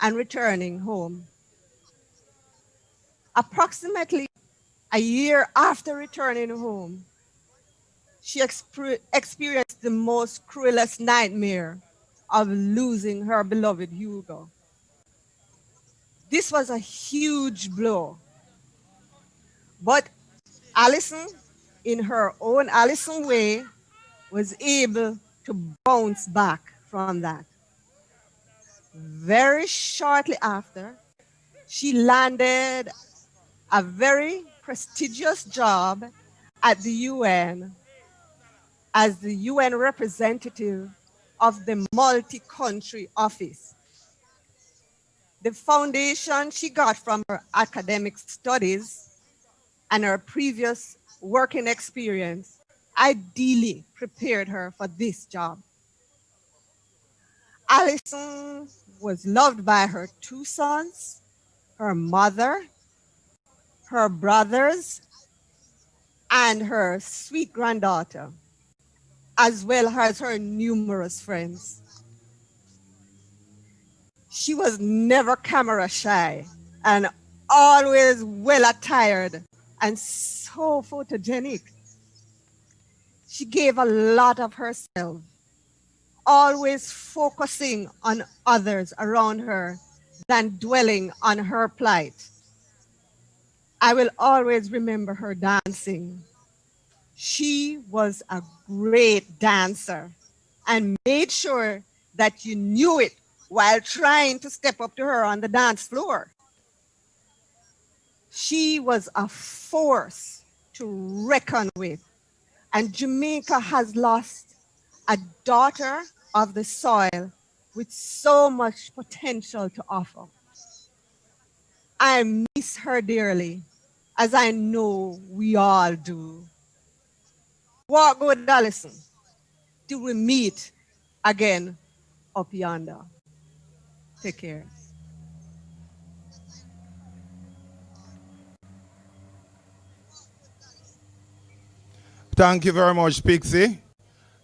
and returning home. Approximately a year after returning home, she experienced the most cruelest nightmare of losing her beloved Hugo. This was a huge blow, but Alison, in her own Alison way, was able to bounce back from that. Very shortly after, she landed a very prestigious job at the UN as the UN representative of the multi-country office. The foundation she got from her academic studies and her previous working experience ideally prepared her for this job. Alison was loved by her two sons, her mother, her brothers, and her sweet granddaughter, as well as her numerous friends. She was never camera shy and always well attired and so photogenic. She gave a lot of herself, always focusing on others around her than dwelling on her plight. I will always remember her dancing. She was a great dancer and made sure that you knew it while trying to step up to her on the dance floor. She was a force to reckon with, and Jamaica has lost a daughter of the soil with so much potential to offer. I miss her dearly, as I know we all do. Walk good, Alison, till we meet again up yonder. Take care. Thank you very much, Pixie.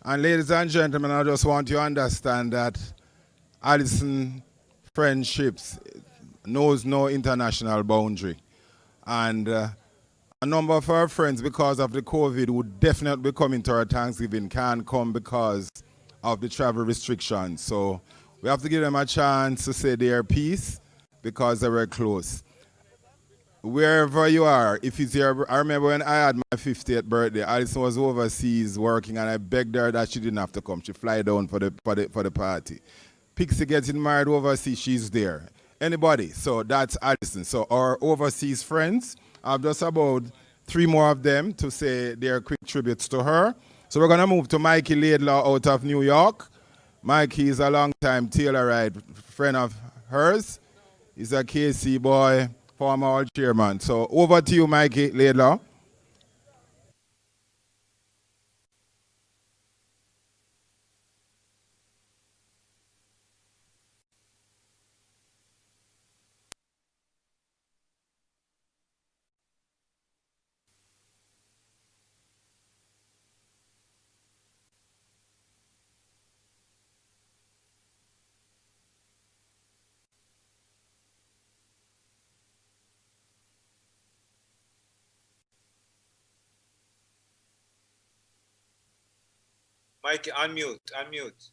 And ladies and gentlemen, I just want you to understand that Alison friendships knows no international boundary. And a number of our friends, because of the COVID, would definitely be coming to our Thanksgiving, can't come because of the travel restrictions. So we have to give them a chance to say their piece because they were close. Wherever you are, if it's your, I remember when I had my 50th birthday, Alison was overseas working and I begged her that she didn't have to come. She fly down for the party. Pixie getting married overseas, she's there. Anybody, so that's Alison. So our overseas friends, I've just about 3 more of them to say their quick tributes to her. So we're gonna move to Mikey Laidlaw out of New York. Mikey is a long-time Taylorite friend of hers. He's a KC boy, former all chairman. So over to you, Mikey Laidlaw. Mike, unmute, unmute.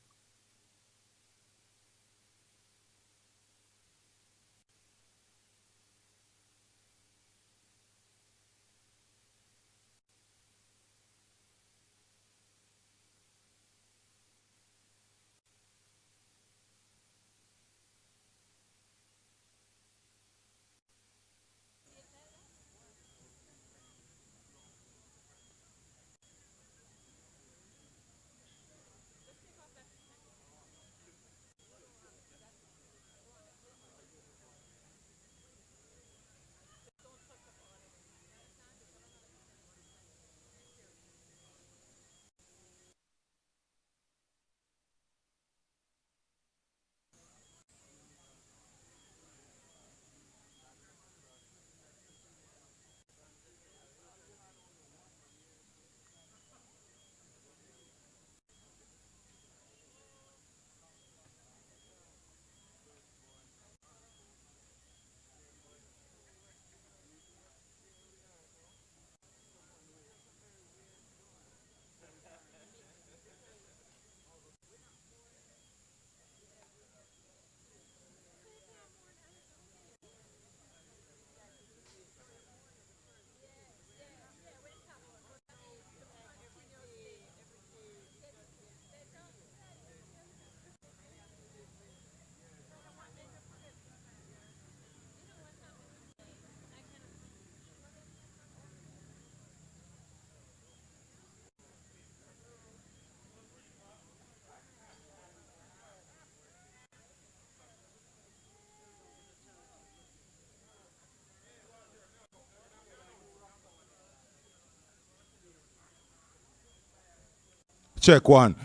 Check one.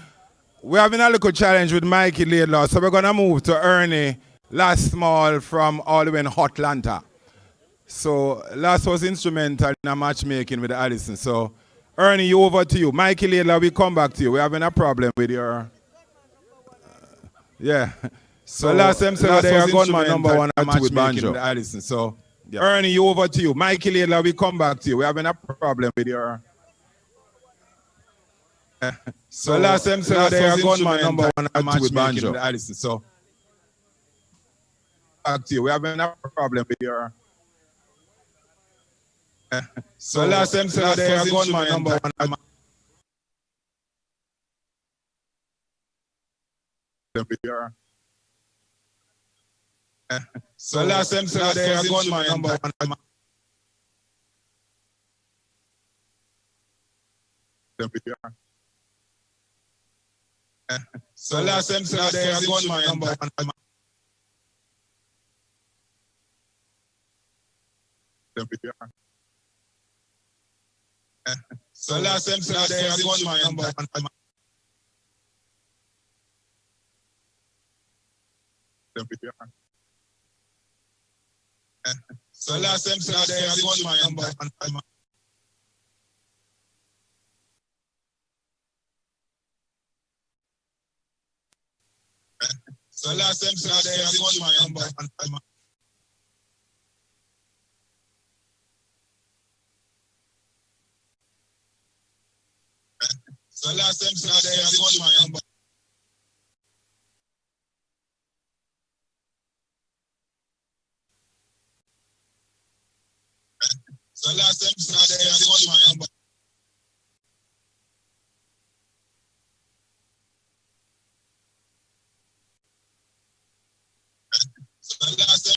We're having a little challenge with Mikey Laidlaw, so we're going to move to Ernie Last Small from all the way in Hotlanta. So Last was instrumental in a matchmaking with Alison. So Ernie, you over to you. Mikey Laidlaw, we come back to you. We're having a problem with your... yeah. So last time said they are gunman number one and two with Banjo. With Alison. So yeah. Ernie, you over to you. Mikey Laidlaw, we come back to you. We're having a problem with your... So last time said they are gunman number one and two with Banjo. With Alison. So back to you. We're having a problem with your... so last time said they are gunman number one and with your... so last time said they are gunman number one and with your... so last time said they are gunman number one and with your... so last time said they are gunman number one and with your... so last time said they are gunman number one and so last time said they are gunman number one and so last time said they are gunman number so last time said they are gunman number so last time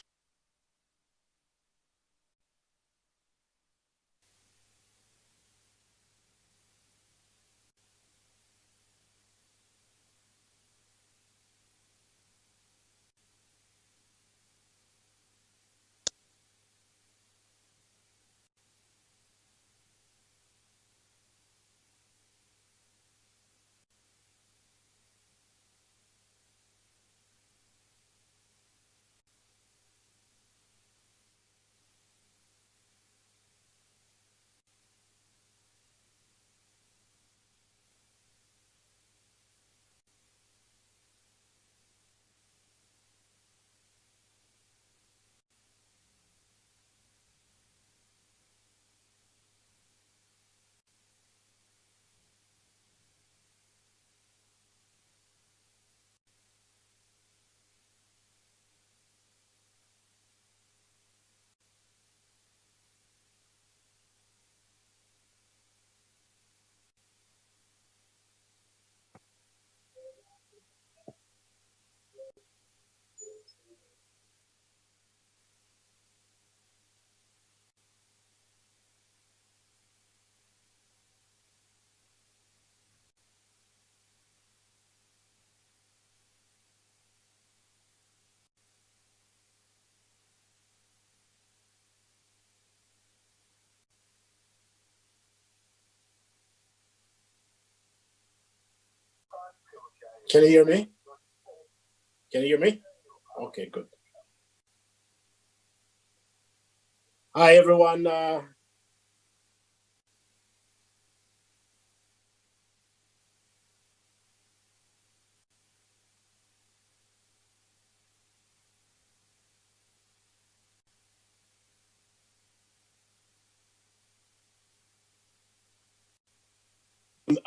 Can you hear me? Can you hear me? Okay, good. Hi, everyone.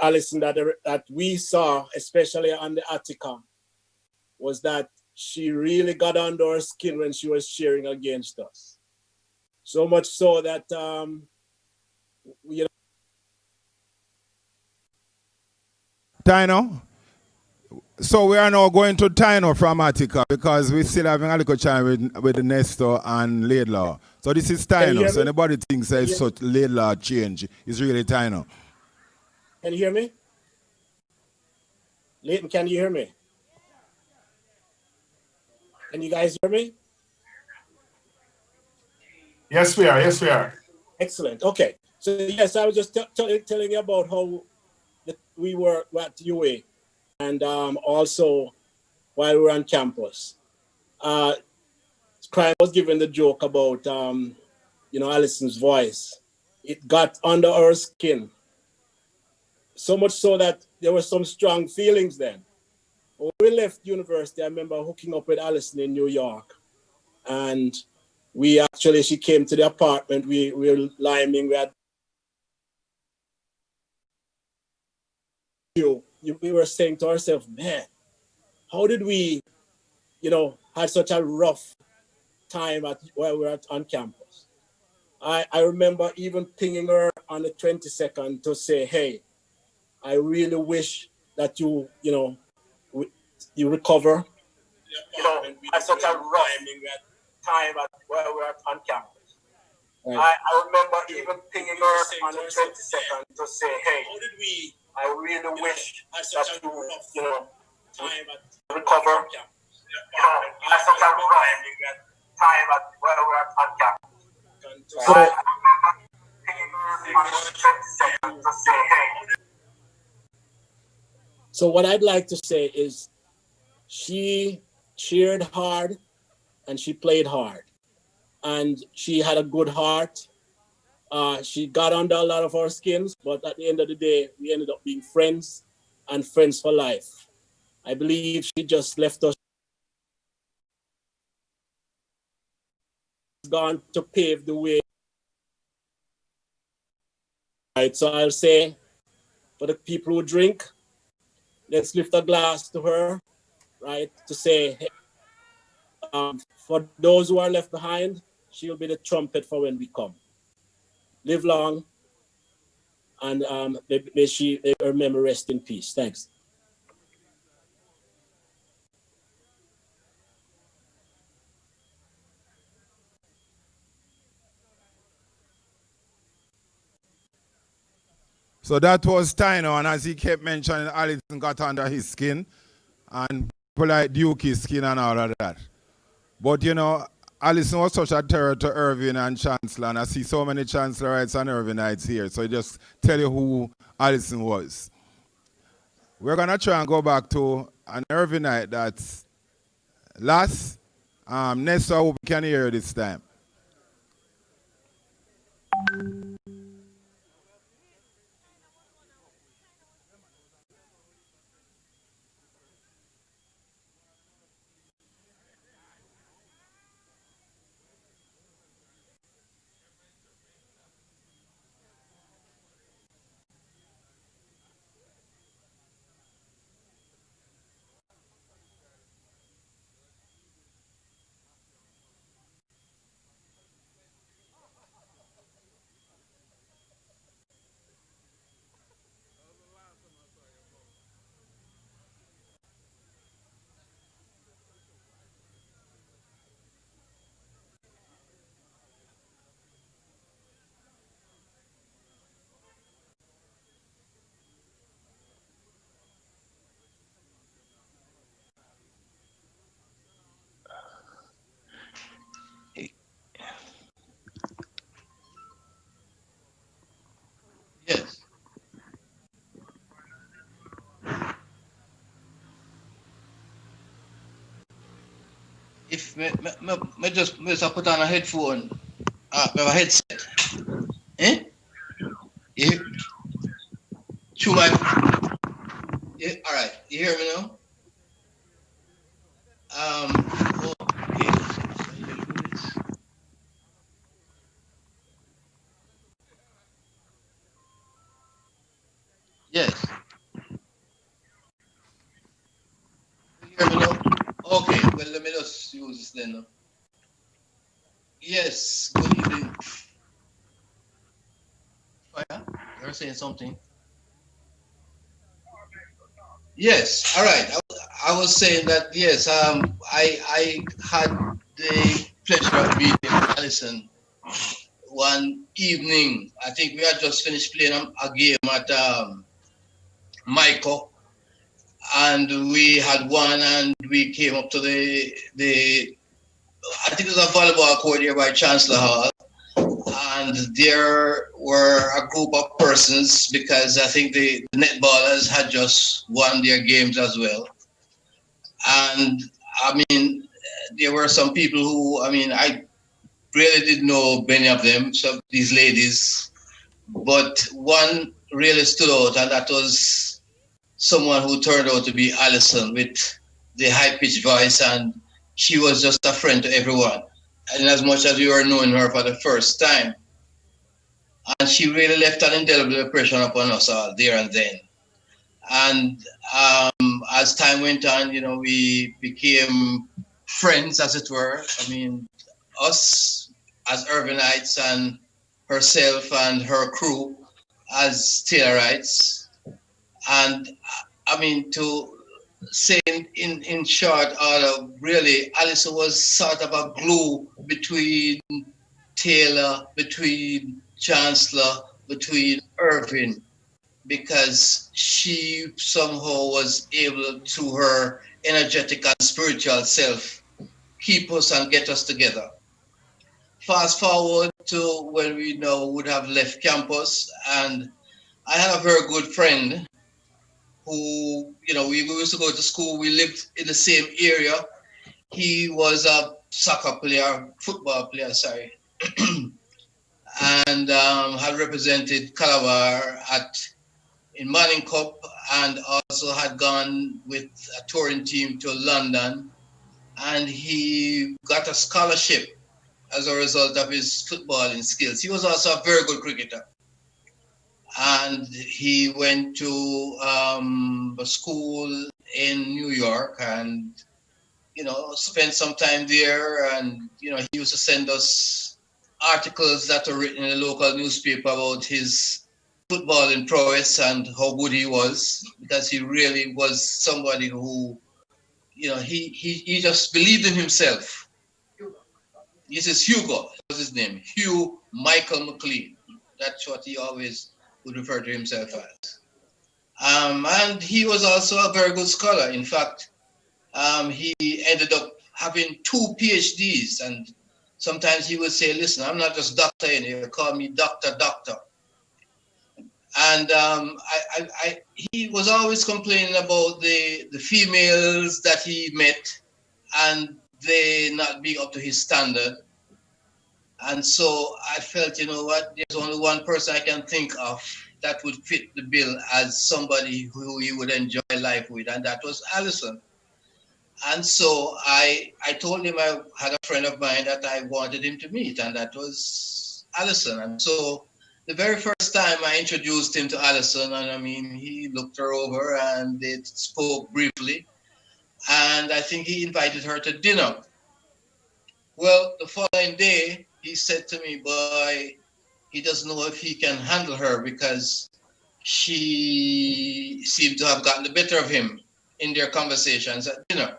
Alison, that we saw, especially on the Attica, was that she really got under our skin when she was cheering against us. So much so that, you know. Tino. So we are now going to Tino from Attica because we're still having a little challenge with Nestor and Laidlaw. So this is Tino. So anybody thinks that it's such Laidlaw change, it's really Tino. Can you hear me? Leighton, can you hear me? Can you guys hear me? Yes, we are. Yes, we are. Excellent. Okay. So yes, I was just telling you about how we were at UA and also while we were on campus. Crime was given the joke about, Alison's voice. It got under our skin. So much so that there were some strong feelings then. When we left university, I remember hooking up with Alison in New York. And she came to the apartment. We were liming. We were saying to ourselves, man, how did we, had such a rough time while we were on campus? I remember even pinging her on the 22nd to say, hey, I really wish that you recover. Had such a rough time while we were on campus. Right. I remember even pinging her on the 22nd to say, hey, how did we? I really wish that you, recover. Had such a rough time while we were on campus. So, I remember pinging her on the 22nd to say, hey. So what I'd like to say is she cheered hard and she played hard. And she had a good heart. She got under a lot of our skins, but at the end of the day, we ended up being friends and friends for life. I believe she just left us gone to pave the way. Right, so I'll say, for the people who drink, let's lift a glass to her, right, to say, hey, for those who are left behind, she'll be the trumpet for when we come. Live long, and may her memory rest in peace. Thanks. So that was Tino, and as he kept mentioning, Alison got under his skin, and people like Dukey's skin and all of that. But Alison was such a terror to Irving and Chancellor, and I see so many Chancellorites and Irvingites here, so I just tell you who Alison was. We're going to try and go back to an Irvingite that's last. Nessa, I hope we can hear this time. Yes. If me just put on a headphone, a headset. Eh? Yeah. Through my. Yeah. All right. You hear me now? Okay. Yes. You hear me now? Okay. Well, let me just use this then. Now. Yes. Good evening. Fire. You're saying something? Yes. All right. I was saying that yes. I had the pleasure of meeting Alison one evening. I think we had just finished playing a game at Michael, and we had won, and we came up to the I think it was a volleyball court here by Chancellor Hall, and there were a group of persons, because I think the netballers had just won their games as well. And I mean, there were some people who, I mean, I really didn't know many of them, some of these ladies, but one really stood out, and that was someone who turned out to be Alison with the high-pitched voice, and she was just a friend to everyone. And as much as we were knowing her for the first time, and she really left an indelible impression upon us all there and then. And as time went on, you know, we became friends, as it were. I mean, us as Urbanites and herself and her crew as Taylorites. And I mean, to say in short, really, Alison was sort of a glue between Taylor, between Chancellor, between Irving, because she somehow was able, to her energetic and spiritual self, keep us and get us together. Fast forward to when we now would have left campus, and I had a very good friend who, you know, we used to go to school, we lived in the same area. He was a soccer player, football player, sorry, and had represented Calabar in Manning Cup, and also had gone with a touring team to London, and he got a scholarship as a result of his footballing skills. He was also a very good cricketer. And he went to a school in New York and, you know, spent some time there. And, you know, he used to send us articles that were written in the local newspaper about his footballing prowess and how good he was, because he really was somebody who, you know, he just believed in himself. This is Hugo, was his name, Hugh Michael Mclean. That's what he always would refer to himself as. And he was also a very good scholar. In fact, he ended up having 2 PhDs, and sometimes he would say, listen, I'm not just doctor in here, call me doctor. And he was always complaining about the females that he met and they not being up to his standard. And so I felt, you know what, there's only one person I can think of that would fit the bill as somebody who he would enjoy life with, and that was Alison. And so I told him I had a friend of mine that I wanted him to meet, and that was Alison. And so the very first time I introduced him to Alison, and I mean, he looked her over and they spoke briefly, and I think he invited her to dinner. Well, the following day, he said to me, boy, he doesn't know if he can handle her because she seemed to have gotten the better of him in their conversations at dinner.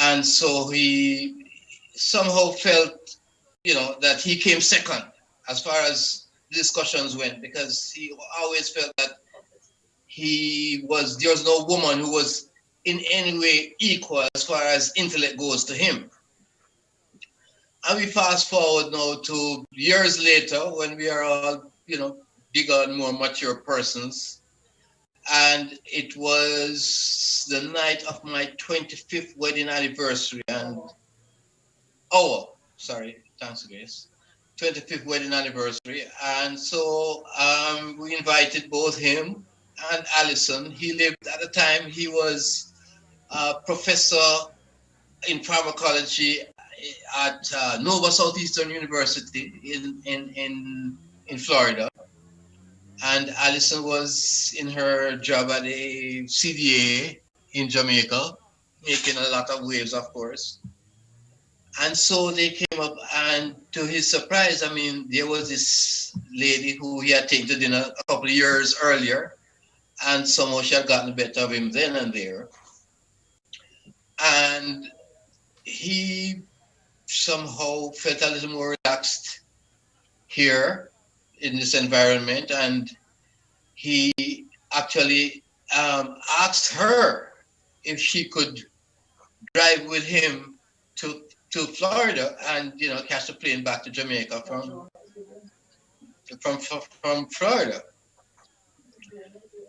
And so he somehow felt, you know, that he came second as far as discussions went, because he always felt that there was no woman who was in any way equal as far as intellect goes to him. And we fast forward now to years later when we are all, you know, bigger and more mature persons. And it was the night of my 25th wedding anniversary. And, thanks, Grace. 25th wedding anniversary. And so we invited both him and Alison. He lived, at the time, he was a professor in pharmacology at Nova Southeastern University in Florida. And Alison was in her job at a CDA in Jamaica, making a lot of waves, of course. And so they came up, and to his surprise, I mean, there was this lady who he had taken to dinner a couple of years earlier, and somehow she had gotten the better of him then and there. And he somehow felt a little more relaxed here in this environment, and he actually asked her if she could drive with him to Florida and, you know, catch the plane back to Jamaica from from Florida.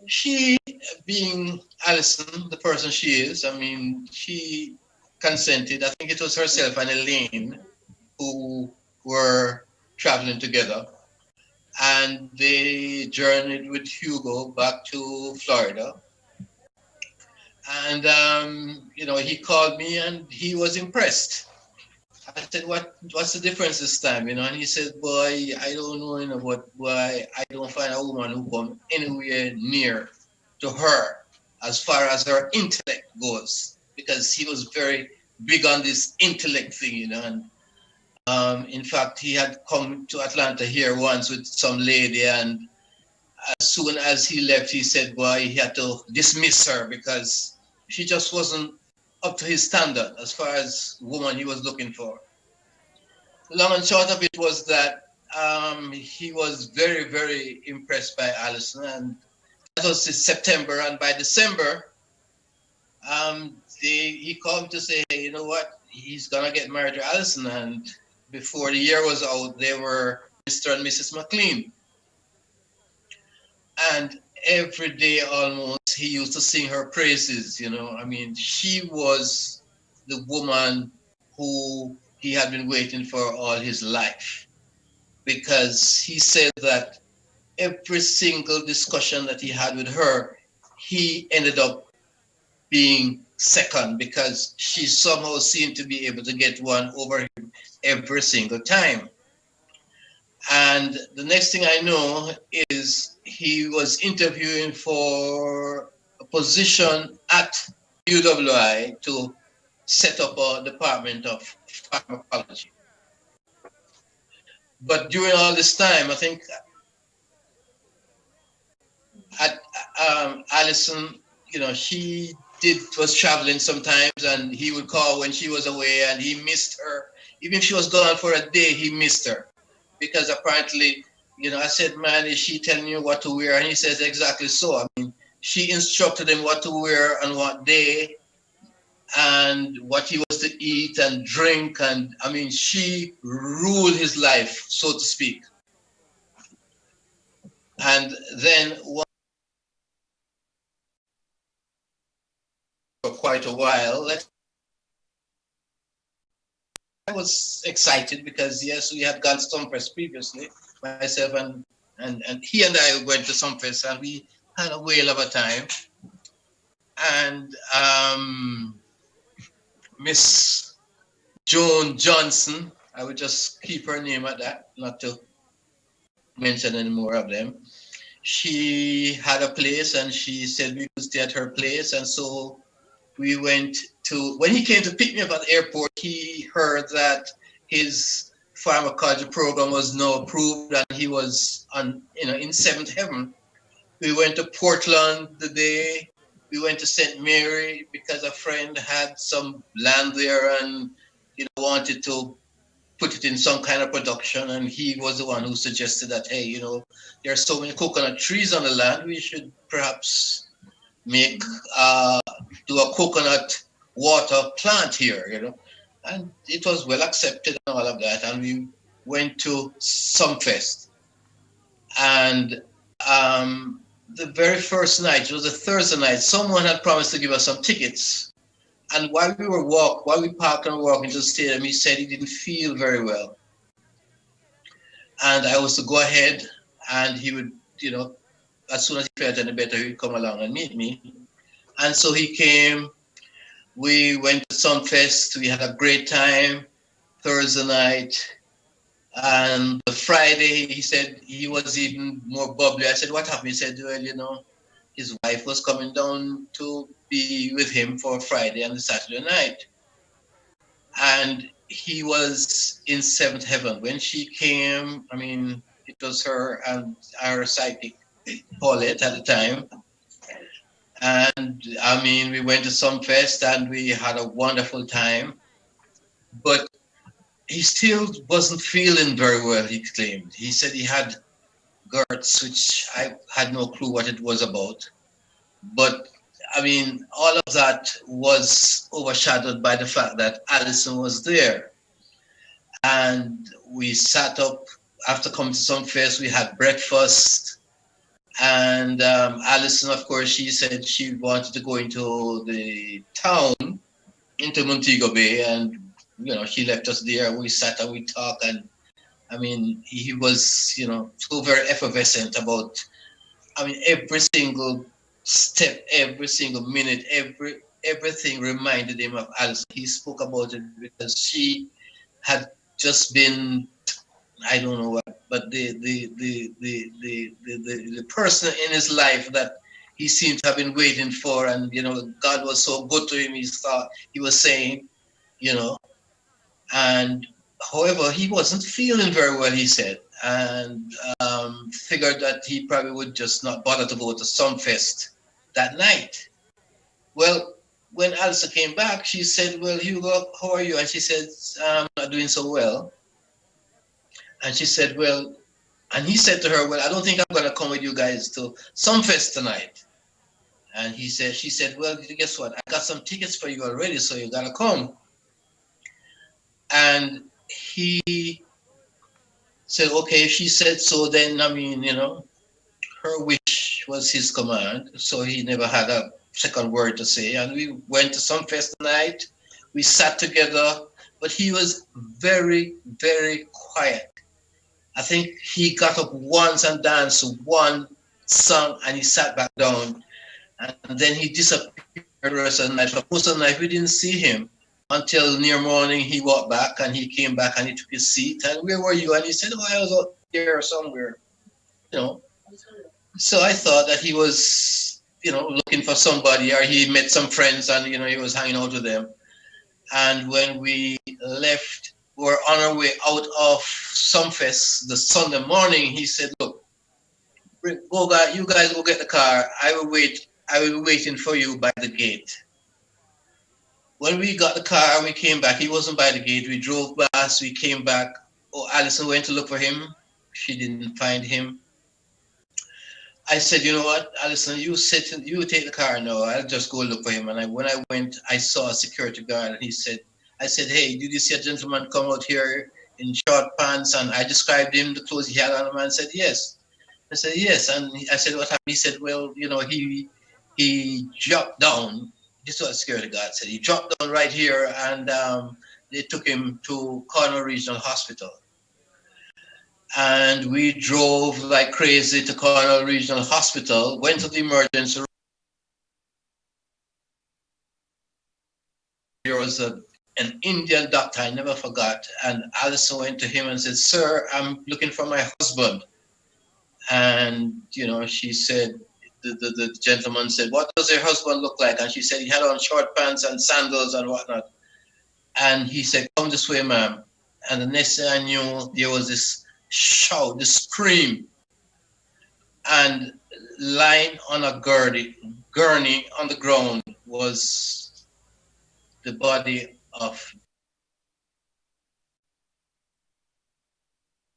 She, being Alison, the person she is, I mean, she consented. I think it was herself and Elaine who were traveling together. And they journeyed with Hugo back to Florida. And, he called me and he was impressed. I said, what's the difference this time? And he said, boy, I don't know, but boy, I don't find a woman who come anywhere near to her as far as her intellect goes, because he was very big on this intellect thing, and in fact, he had come to Atlanta here once with some lady, and as soon as he left, he said, boy, he had to dismiss her because she just wasn't up to his standard as far as woman he was looking for. Long and short of it was that he was very, very impressed by Alison, and that was in September. And by December, he called to say, hey, you know what? He's gonna get married to Alison. And before the year was out, they were Mr. and Mrs. Mclean. And every day almost, he used to sing her praises. I mean, she was the woman who he had been waiting for all his life, because he said that every single discussion that he had with her, he ended up being second, because she somehow seemed to be able to get one over him every single time. And the next thing I know is he was interviewing for a position at UWI to set up a department of pharmacology. But during all this time, I think Alison, she was traveling sometimes, and he would call when she was away, and he missed her. Even if she was gone for a day, he missed her, because apparently, I said, man, is she telling you what to wear? And he says, exactly so. I mean, she instructed him what to wear on what day, and what he was to eat and drink, and I mean, she ruled his life, so to speak. And then for quite a while, I was excited because, yes, we had gone to Sumfest previously, myself and he and I went to Sumfest, and we had a whale of a time. And Miss Joan Johnson, I would just keep her name at that, not to mention any more of them. She had a place, and she said we could stay at her place, and so we went to, when he came to pick me up at the airport, he heard that his pharmacology program was now approved, and he was in seventh heaven. We went to Portland the day. We went to St. Mary because a friend had some land there and wanted to put it in some kind of production, and he was the one who suggested that, hey, there are so many coconut trees on the land, we should perhaps do a coconut water plant here, and it was well accepted and all of that, and we went to Sumfest. And the very first night, it was a Thursday night, someone had promised to give us some tickets. And while we parked and were walking to the stadium, he said he didn't feel very well. And I was to go ahead, and he would, as soon as he felt any better, he would come along and meet me. And so he came, we went to Sumfest, we had a great time, Thursday night. And the Friday, he said he was even more bubbly. I said, what happened? He said, well, his wife was coming down to be with him for Friday and the Saturday night. And he was in seventh heaven. When she came, I mean, it was her and our psychic, Paulette, at the time. And I mean, we went to Sumfest and we had a wonderful time. But he still wasn't feeling very well, he claimed. He said he had GERDs, which I had no clue what it was about. But I mean, all of that was overshadowed by the fact that Alison was there. And we sat up after coming to some fest, we had breakfast. And Alison, of course, she said she wanted to go into the town, into Montego Bay, and she left us there. We sat and we talked, and I mean, he was, so very effervescent about, every single step, every single minute, everything reminded him of Alison. He spoke about it because she had just been, I don't know what, but the person in his life that he seemed to have been waiting for, and God was so good to him. He was saying, and however, he wasn't feeling very well, he said, and figured that he probably would just not bother to go to Sumfest that night. Well, when Alison came back, she said, well, Hugo, how are you? And she said, I'm not doing so well. And she said, well, and he said to her, well, I don't think I'm going to come with you guys to Sumfest tonight. And she said, well, guess what? I got some tickets for you already, so you got to come. And he said, okay, she said so, then, her wish was his command. So he never had a second word to say. And we went to Sumfest tonight. We sat together, but he was very, very quiet. I think he got up once and danced one song, and he sat back down. And then he disappeared the rest of the night. For most of the night, we didn't see him until near morning. He walked back, and he came back, and he took his seat. And where were you? And he said, oh, I was out there somewhere. So I thought that he was, looking for somebody, or he met some friends, and, he was hanging out with them. And when we left, we were on our way out of Sumfest the Sunday morning. He said, look, you guys go get the car. I will be waiting for you by the gate. When we got the car and we came back, he wasn't by the gate. We drove past, we came back. Oh, Alison went to look for him. She didn't find him. I said, you know what, Alison, you take the car now. I'll just go look for him. And when I went, I saw a security guard, and I said, hey, did you see a gentleman come out here in short pants? And I described him, the clothes he had on, and said, yes. I said, yes. And I said, what happened? He said, well, he dropped down. This is what the security guard said. He dropped down right here, and they took him to Cornwall Regional Hospital. And we drove like crazy to Cornwall Regional Hospital, went to the emergency room. There was an Indian doctor, I never forgot, and Alison went to him and said, sir, I'm looking for my husband. And, she said, the gentleman said, what does your husband look like? And she said, he had on short pants and sandals and whatnot. And he said, come this way, ma'am. And the next thing I knew, there was this shout, this scream. And lying on a gurney on the ground was the body of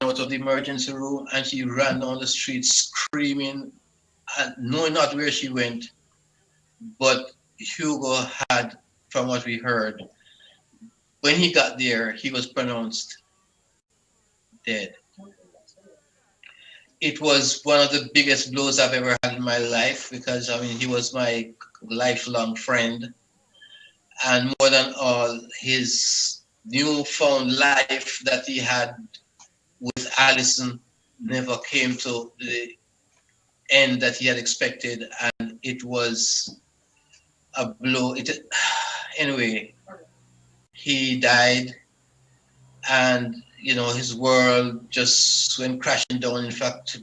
out of the emergency room, and she ran down the street screaming, and knowing not where she went. But Hugo had, from what we heard, when he got there, he was pronounced dead. It was one of the biggest blows I've ever had in my life, because he was my lifelong friend, and more than all, his newfound life that he had with Alison never came to the end that he had expected, and it was a blow. Anyway, he died, and his world just went crashing down. In fact,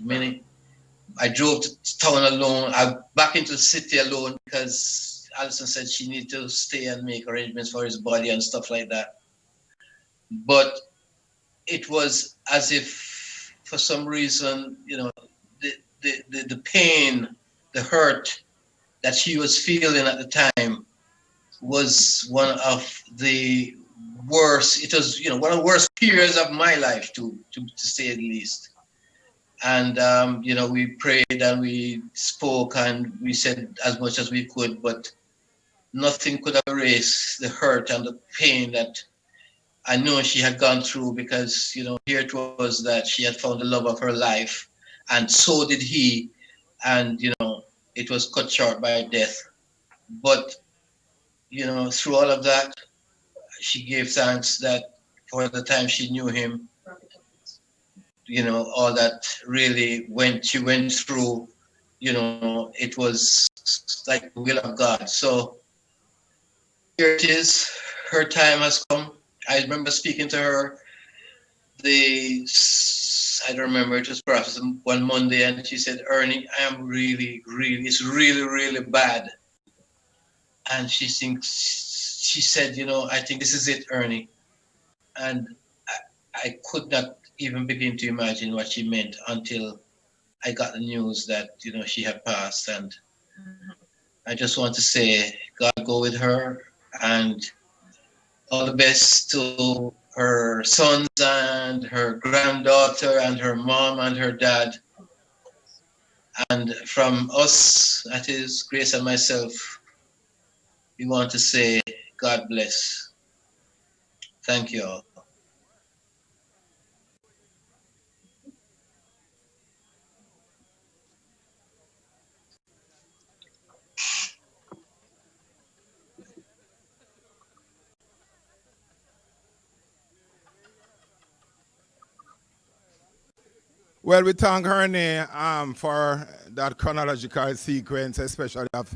I drove to town alone, back into the city alone, because Alison said she needed to stay and make arrangements for his body and stuff like that. But it was as if, for some reason, the pain, the hurt that she was feeling at the time was one of the worst. It was, one of the worst periods of my life, to say the least. And we prayed and we spoke and we said as much as we could, but nothing could erase the hurt and the pain that I know she had gone through because, here it was that she had found the love of her life, and so did he. And, it was cut short by death. But, through all of that, she gave thanks that for the time she knew him, all that really she went through, it was like the will of God. So here it is. Her time has come. I remember speaking to her I don't remember, it was perhaps one Monday, and she said, Ernie, I am really, really, it's really, really bad. And she said, I think this is it, Ernie. And I could not even begin to imagine what she meant until I got the news that, she had passed. And I just want to say, God go with her, and all the best to her sons and her granddaughter and her mom and her dad. And from us, that is Grace and myself, we want to say God bless. Thank you all. Well, we thank Ernie for that chronological sequence, especially of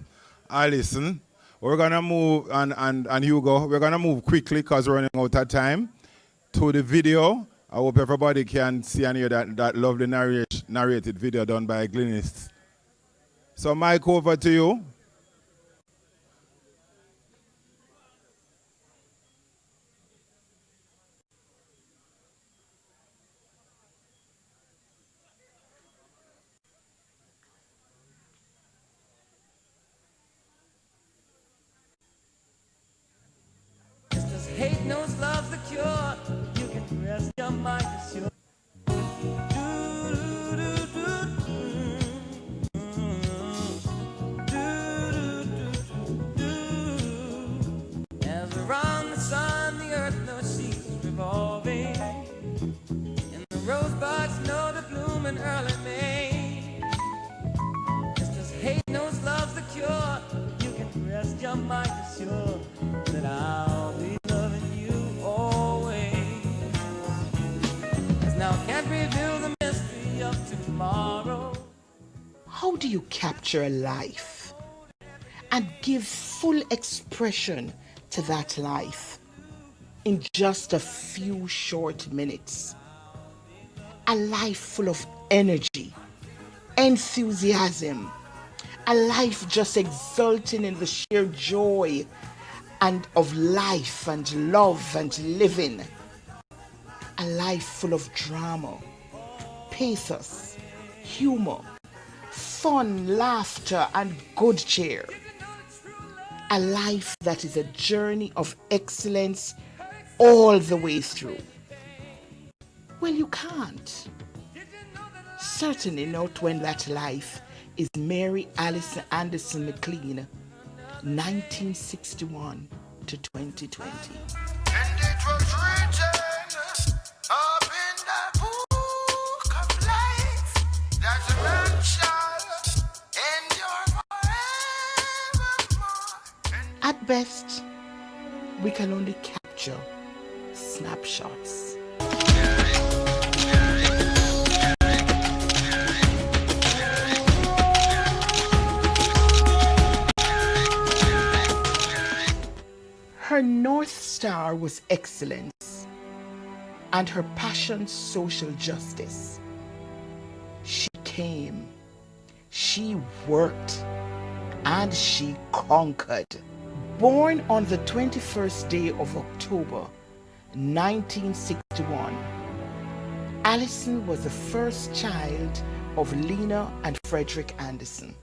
Alison. We're going to move, and Hugo, we're going to move quickly because we're running out of time to the video. I hope everybody can see and hear that lovely narrated video done by Glynis. So, Mike, over to you. Hate knows love's the cure. You can rest your mind assured. As around the sun, the earth knows she's revolving, and the rosebuds know the bloom in early May. Just as hate knows love's the cure, you can rest your mind assured that I'll be loving you always. 'Cause now can't reveal the mystery of tomorrow. How do you capture a life and give full expression to that life in just a few short minutes? A life full of energy, enthusiasm, a life just exulting in the sheer joy and of life and love and living. A life full of drama, pathos, humor, fun, laughter, and good cheer. A life that is a journey of excellence all the way through. Well, you can't. Certainly not when that life is Mary Alison Anderson Mclean, 1961 to 2020. And it was written up in the book of life that a man shall endure forevermore. At best, we can only capture snapshots. Her North Star was excellence, and her passion social justice. She came, she worked, and she conquered. Born on the 21st day of October, 1961, Alison was the first child of Lena and Frederick Anderson.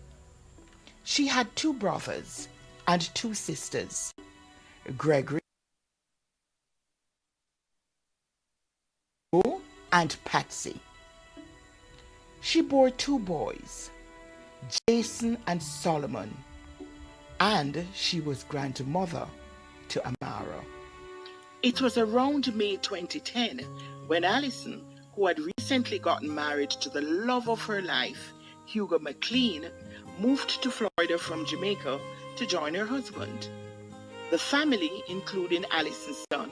She had 2 brothers and 2 sisters, Gregory and Patsy. She bore 2 boys, Jason and Solomon, and she was grandmother to Amara. It was around May 2010 when Alison, who had recently gotten married to the love of her life, Hugo Mclean, moved to Florida from Jamaica to join her husband. The family, including Alison's son,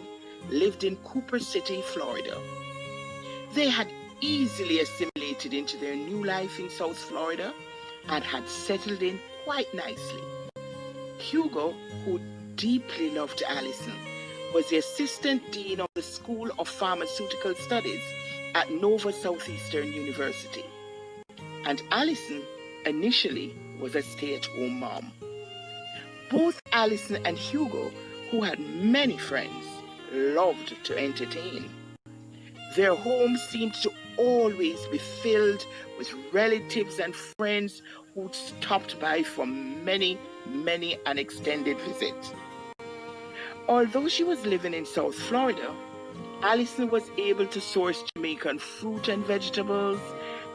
lived in Cooper City, Florida. They had easily assimilated into their new life in South Florida and had settled in quite nicely. Hugo, who deeply loved Alison, was the assistant dean of the School of Pharmaceutical Studies at Nova Southeastern University. And Alison initially was a stay-at-home mom. Both Alison and Hugo, who had many friends, loved to entertain. Their home seemed to always be filled with relatives and friends who'd stopped by for many an extended visit. Although she was living in South Florida, Alison was able to source Jamaican fruit and vegetables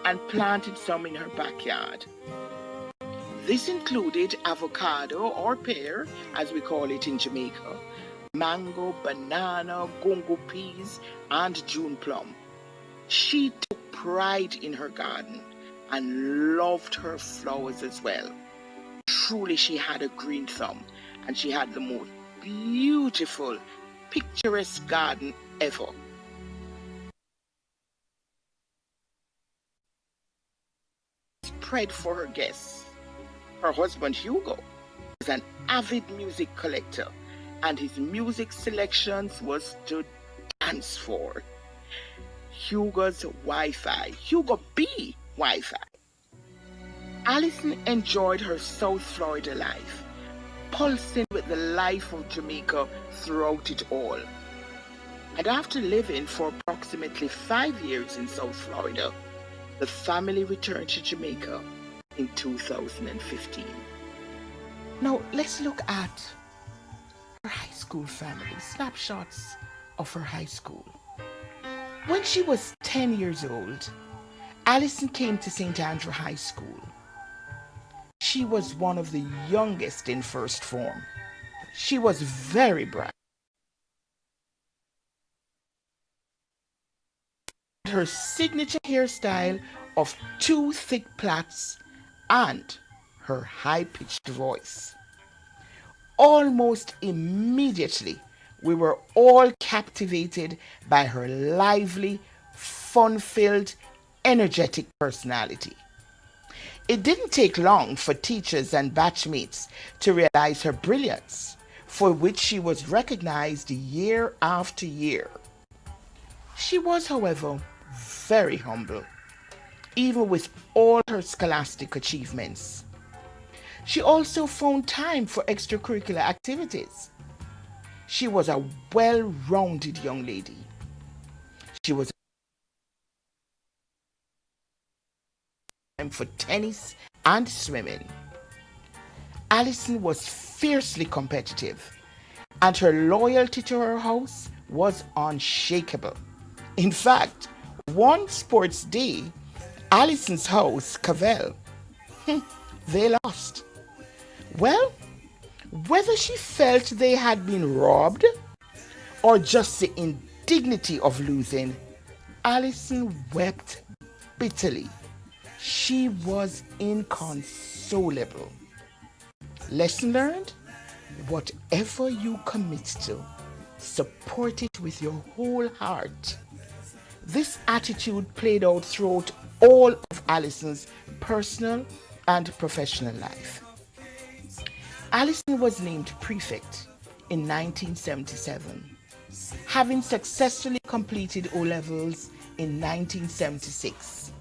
and planted some in her backyard. This included avocado or pear, as we call it in Jamaica, mango, banana, gongo peas, and June plum. She took pride in her garden and loved her flowers as well. Truly, she had a green thumb, and she had the most beautiful, picturesque garden ever. Spread for her guests. Her husband Hugo was an avid music collector, and his music selections was to dance for. Hugo's Wi-Fi, Hugo B Wi-Fi. Alison enjoyed her South Florida life, pulsing with the life of Jamaica throughout it all. And after living for approximately 5 years in South Florida, the family returned to Jamaica in 2015. Now let's look at her high school family, snapshots of her high school. When she was 10 years old, Alison came to St. Andrew High School. She was one of the youngest in first form. She was very bright. Her signature hairstyle of 2 thick plaits and her high-pitched voice. Almost immediately, we were all captivated by her lively, fun-filled, energetic personality. It didn't take long for teachers and batchmates to realize her brilliance, for which she was recognized year after year. She was, however, very humble, even with all her scholastic achievements. She also found time for extracurricular activities. She was a well-rounded young lady. She was time for tennis and swimming. Alison was fiercely competitive, and her loyalty to her house was unshakable. In fact, one sports day, Alison's house, Cavell, they lost. Well, whether she felt they had been robbed or just the indignity of losing, Alison wept bitterly. She was inconsolable. Lesson learned? Whatever you commit to, support it with your whole heart. This attitude played out throughout all of Alison's personal and professional life. Alison was named prefect in 1977, having successfully completed O-levels in 1976.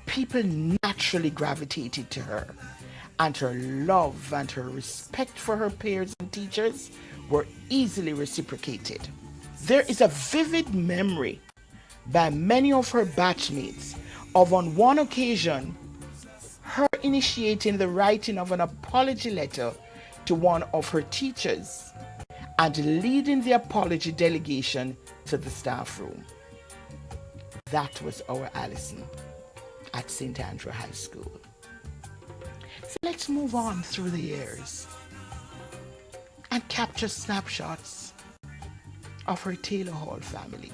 People naturally gravitated to her, and her love and her respect for her peers and teachers were easily reciprocated. There is a vivid memory by many of her batchmates of, on one occasion, her initiating the writing of an apology letter to one of her teachers and leading the apology delegation to the staff room. That was our Alison at St. Andrew High School. So let's move on through the years and capture snapshots of her Taylor Hall family.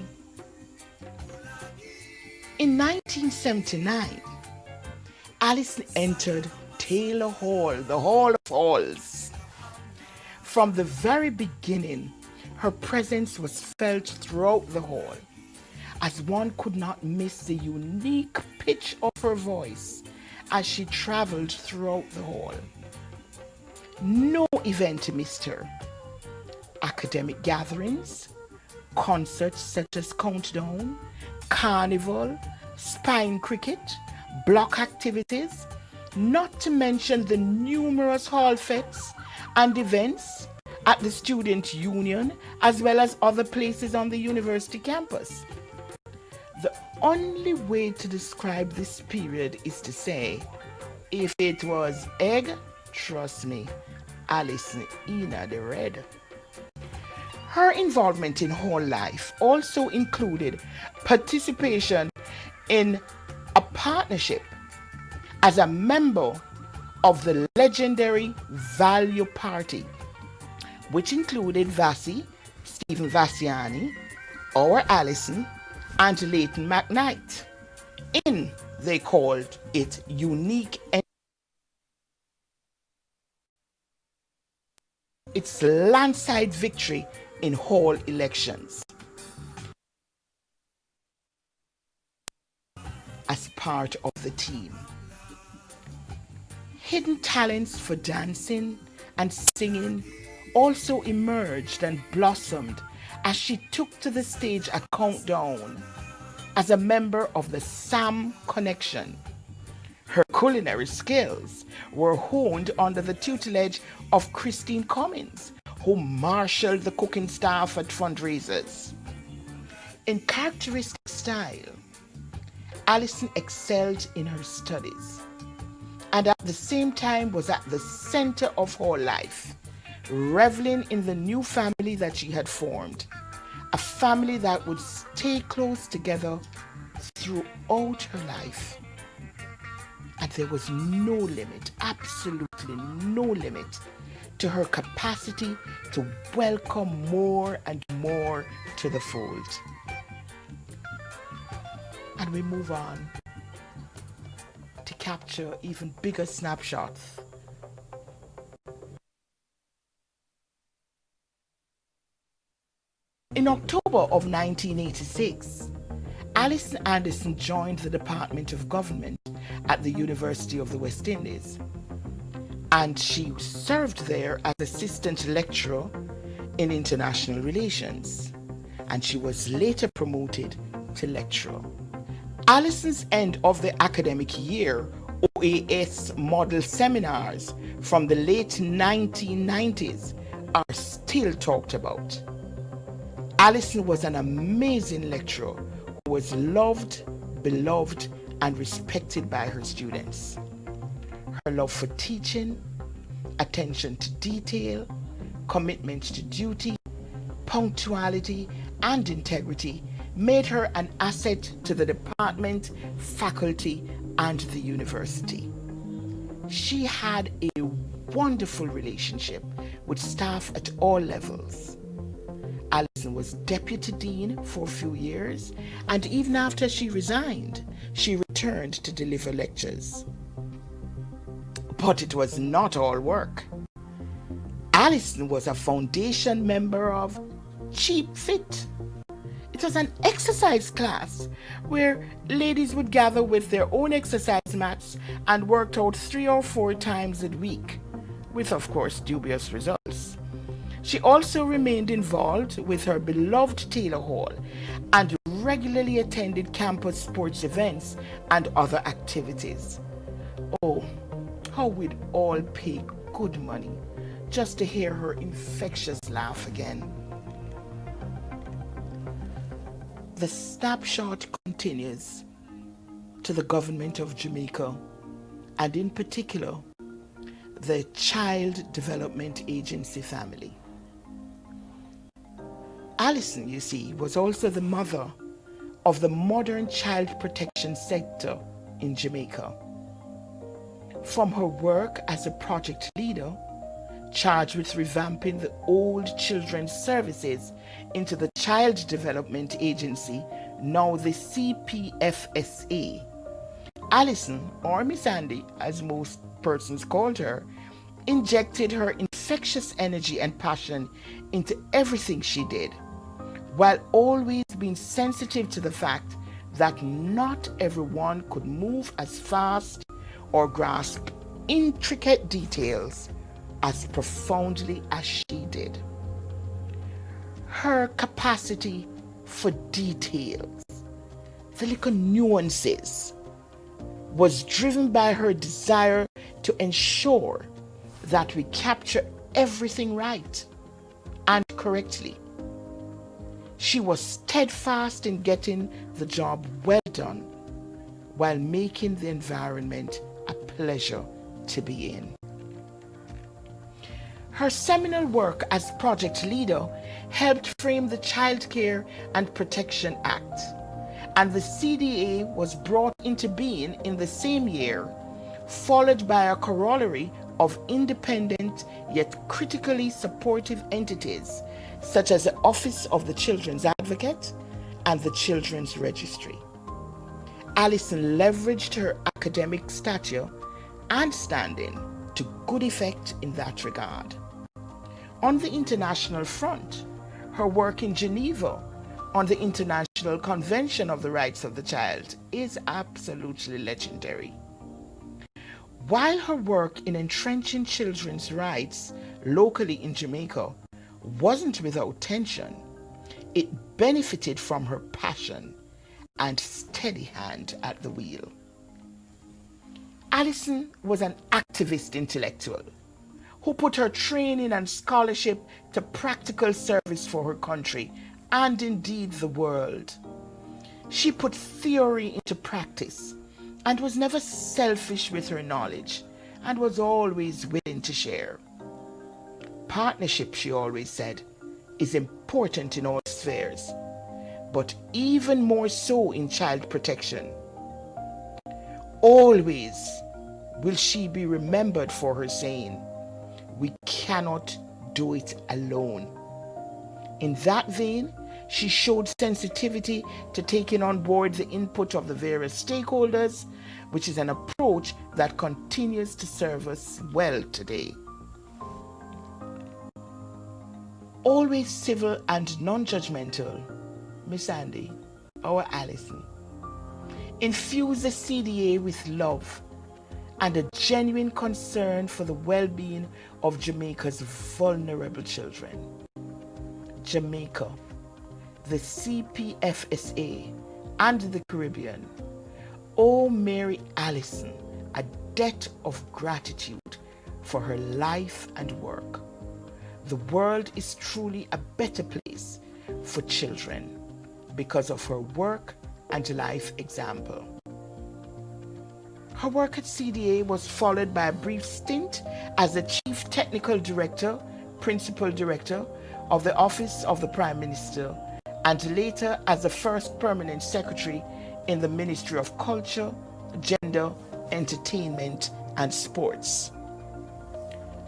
In 1979, Alison entered Taylor Hall, the Hall of Halls. From the very beginning, her presence was felt throughout the hall, as one could not miss the unique pitch of her voice as she traveled throughout the hall. No event missed her. Academic gatherings, concerts such as Countdown, Carnival, Spine Cricket, block activities, not to mention the numerous hall fetes and events at the Student Union as well as other places on the university campus. The only way to describe this period is to say, if it was egg, trust me, Alison Ina the Red. Her involvement in hall life also included participation in a partnership as a member of the legendary Value Party, which included Vassie, Stephen Vassiani, our Alison, and Leighton McKnight. They called it unique. Its landslide victory in hall elections. As part of the team. Hidden talents for dancing and singing also emerged and blossomed as she took to the stage at Countdown as a member of the Sam Connection. Her culinary skills were honed under the tutelage of Christine Cummins, who marshaled the cooking staff at fundraisers. In characteristic style, Alison excelled in her studies and at the same time was at the center of her life, reveling in the new family that she had formed, a family that would stay close together throughout her life. And there was no limit, absolutely no limit, to her capacity to welcome more and more to the fold. And we move on to capture even bigger snapshots. In October of 1986, Alison Anderson joined the Department of Government at the University of the West Indies, and she served there as assistant lecturer in international relations, and she was later promoted to lecturer. Alison's end of the academic year OAS model seminars from the late 1990s are still talked about. Alison was an amazing lecturer who was loved, beloved, and respected by her students. Her love for teaching, attention to detail, commitment to duty, punctuality, and integrity made her an asset to the department, faculty, and the university. She had a wonderful relationship with staff at all levels. Alison was deputy dean for a few years, and even after she resigned, she returned to deliver lectures. But it was not all work. Alison was a foundation member of Cheap Fit. It was an exercise class where ladies would gather with their own exercise mats and worked out 3 or 4 times a week, with of course dubious results. She also remained involved with her beloved Taylor Hall and regularly attended campus sports events and other activities. Oh, how we'd all pay good money just to hear her infectious laugh again. The snapshot continues to the government of Jamaica, and in particular, the Child Development Agency family. Alison, you see, was also the mother of the modern child protection sector in Jamaica. From her work as a project leader, charged with revamping the old children's services into the Child Development Agency, now the CPFSA. Alison, or Miss Andy, as most persons called her, injected her infectious energy and passion into everything she did, while always being sensitive to the fact that not everyone could move as fast or grasp intricate details as profoundly as she did. Her capacity for details, the little nuances, was driven by her desire to ensure that we capture everything right and correctly. She was steadfast in getting the job well done while making the environment a pleasure to be in. Her seminal work as project leader helped frame the Child Care and Protection Act, and the CDA was brought into being in the same year, followed by a corollary of independent yet critically supportive entities such as the Office of the Children's Advocate and the Children's Registry. Alison leveraged her academic stature and standing to good effect in that regard. On the international front, her work in Geneva on the International Convention of the Rights of the Child is absolutely legendary. While her work in entrenching children's rights locally in Jamaica wasn't without tension, it benefited from her passion and steady hand at the wheel. Alison was an activist intellectual who put her training and scholarship to practical service for her country and indeed the world. She put theory into practice and was never selfish with her knowledge and was always willing to share. Partnership, she always said, is important in all spheres, but even more so in child protection. Always will she be remembered for her saying, "We cannot do it alone." In that vein, she showed sensitivity to taking on board the input of the various stakeholders, which is an approach that continues to serve us well today. Always civil and non-judgmental, Miss Andy, our Alison, infused the CDA with love and a genuine concern for the well-being of Jamaica's vulnerable children. Jamaica, the CPFSA, and the Caribbean owe Mary Alison a debt of gratitude for her life and work. The world is truly a better place for children because of her work and life example. Her work at CDA was followed by a brief stint as the Chief Technical Director, Principal Director of the Office of the Prime Minister, and later as the first permanent secretary in the Ministry of Culture, Gender, Entertainment, and Sports.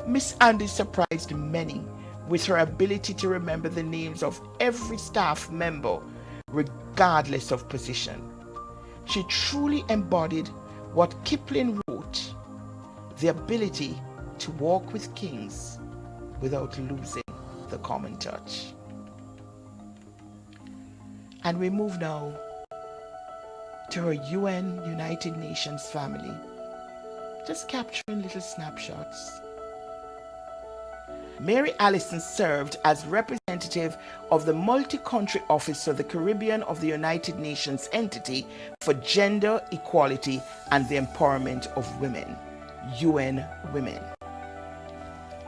Miss Andy surprised many with her ability to remember the names of every staff member, regardless of position. She truly embodied what Kipling wrote, the ability to walk with kings without losing the common touch. And we move now to her UN United Nations family, just capturing little snapshots. Mary Alison served as representative of the Multi-Country Office for the Caribbean of the United Nations Entity for Gender Equality and the Empowerment of Women, UN Women.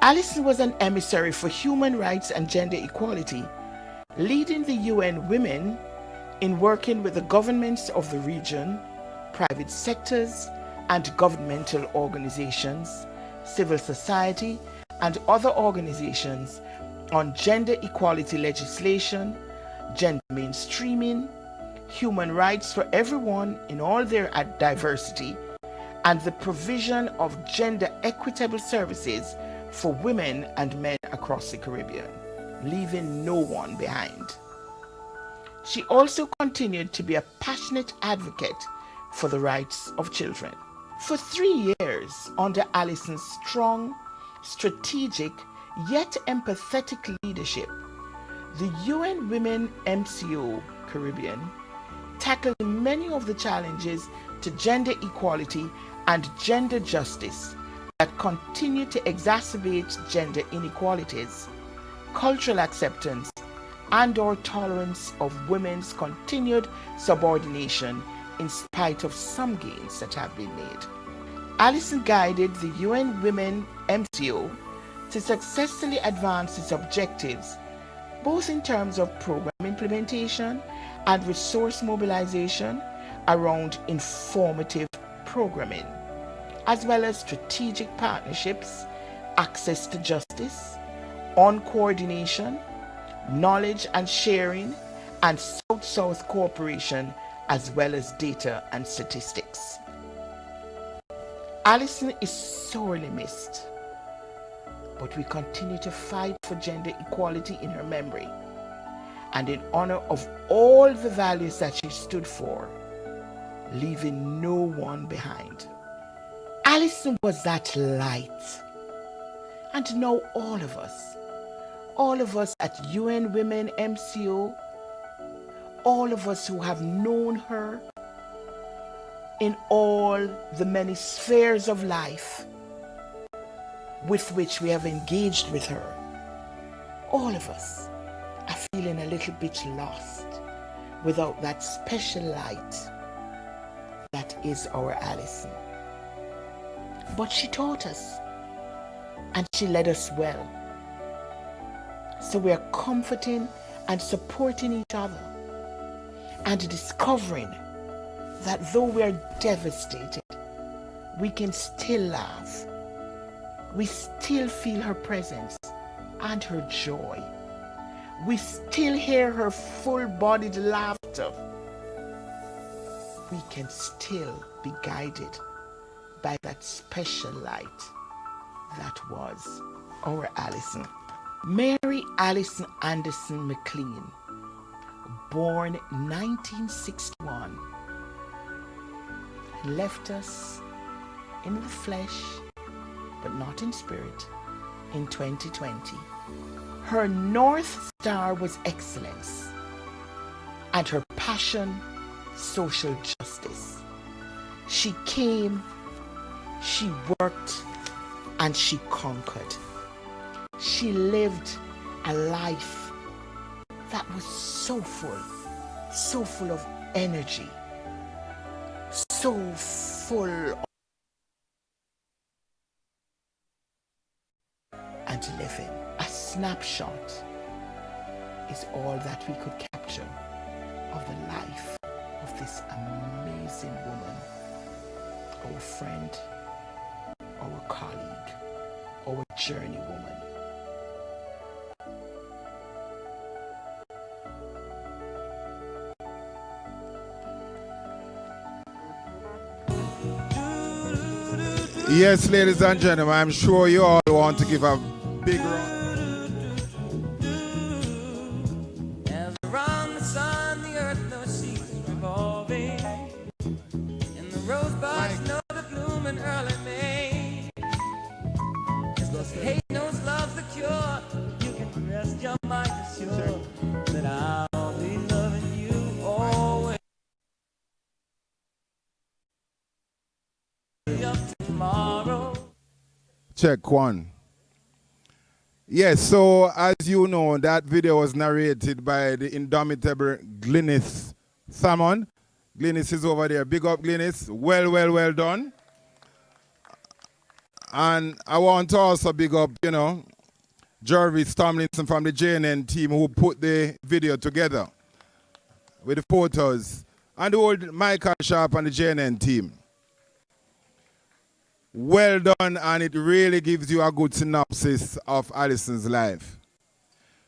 Alison was an emissary for human rights and gender equality, leading the UN Women in working with the governments of the region, private sectors and governmental organizations, civil society, and other organizations on gender equality legislation, gender mainstreaming, human rights for everyone in all their diversity, and the provision of gender equitable services for women and men across the Caribbean, leaving no one behind. She also continued to be a passionate advocate for the rights of children. For 3 years, under Alison's strong, strategic, yet empathetic leadership, the UN Women MCO Caribbean tackled many of the challenges to gender equality and gender justice that continue to exacerbate gender inequalities, cultural acceptance, and/or tolerance of women's continued subordination in spite of some gains that have been made. Alison guided the UN Women MCO to successfully advance its objectives, both in terms of program implementation and resource mobilization around informative programming, as well as strategic partnerships, access to justice, on coordination, knowledge and sharing, and South-South cooperation, as well as data and statistics. Alison is sorely missed, but we continue to fight for gender equality in her memory and in honor of all the values that she stood for, leaving no one behind. Alison was that light, and now all of us at UN Women MCO, all of us who have known her in all the many spheres of life with which we have engaged with her, all of us are feeling a little bit lost without that special light that is our Alison. But she taught us and she led us well. So we are comforting and supporting each other and discovering that though we are devastated, we can still laugh. We still feel her presence and her joy. We still hear her full-bodied laughter. We can still be guided by that special light that was our Alison. Mary Alison Anderson Mclean, born 1961, left us in the flesh, but not in spirit, in 2020. Her North Star was excellence, and her passion, social justice. She came, she worked, and she conquered. She lived a life that was so full of energy, so full of and living. A snapshot is all that we could capture of the life of this amazing woman, our friend, our colleague, our journey woman. Yes, ladies and gentlemen, I'm sure you all want to give a big round. As around the sun, the earth knows she's revolving. And the rosebuds know the bloom in early May. Just as hate knows love's the cure, you can rest your mind assured that I'll be loving you always. Up tomorrow. Check one. Yes, so as you know, that video was narrated by the indomitable Glynis Salmon. Glynis is over there. Big up, Glynis. Well done. And I want to also big up, Jervis Tomlinson from the JNN team who put the video together with the photos. And the old Michael Sharp and the JNN team. Well done, and it really gives you a good synopsis of Alison's life.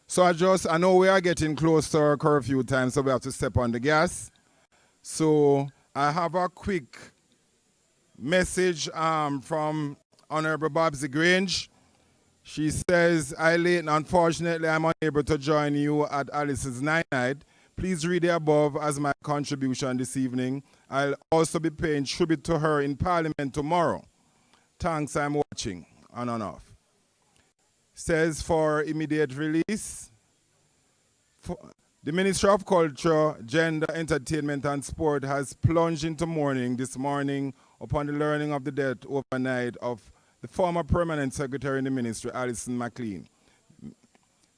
So I know we are getting close to our curfew time, so we have to step on the gas. So I have a quick message from Honorable Babsy Grange She says, "Hi, Leighton. Unfortunately, I'm unable to join you at Alice's night. Please read the above as my contribution this evening. I'll also be paying tribute to her in Parliament tomorrow. Thanks, I'm watching." On and off. Says for immediate release, the Ministry of Culture, Gender, Entertainment and Sport has plunged into mourning this morning upon the learning of the death overnight of the former Permanent Secretary in the Ministry, Alison Mclean.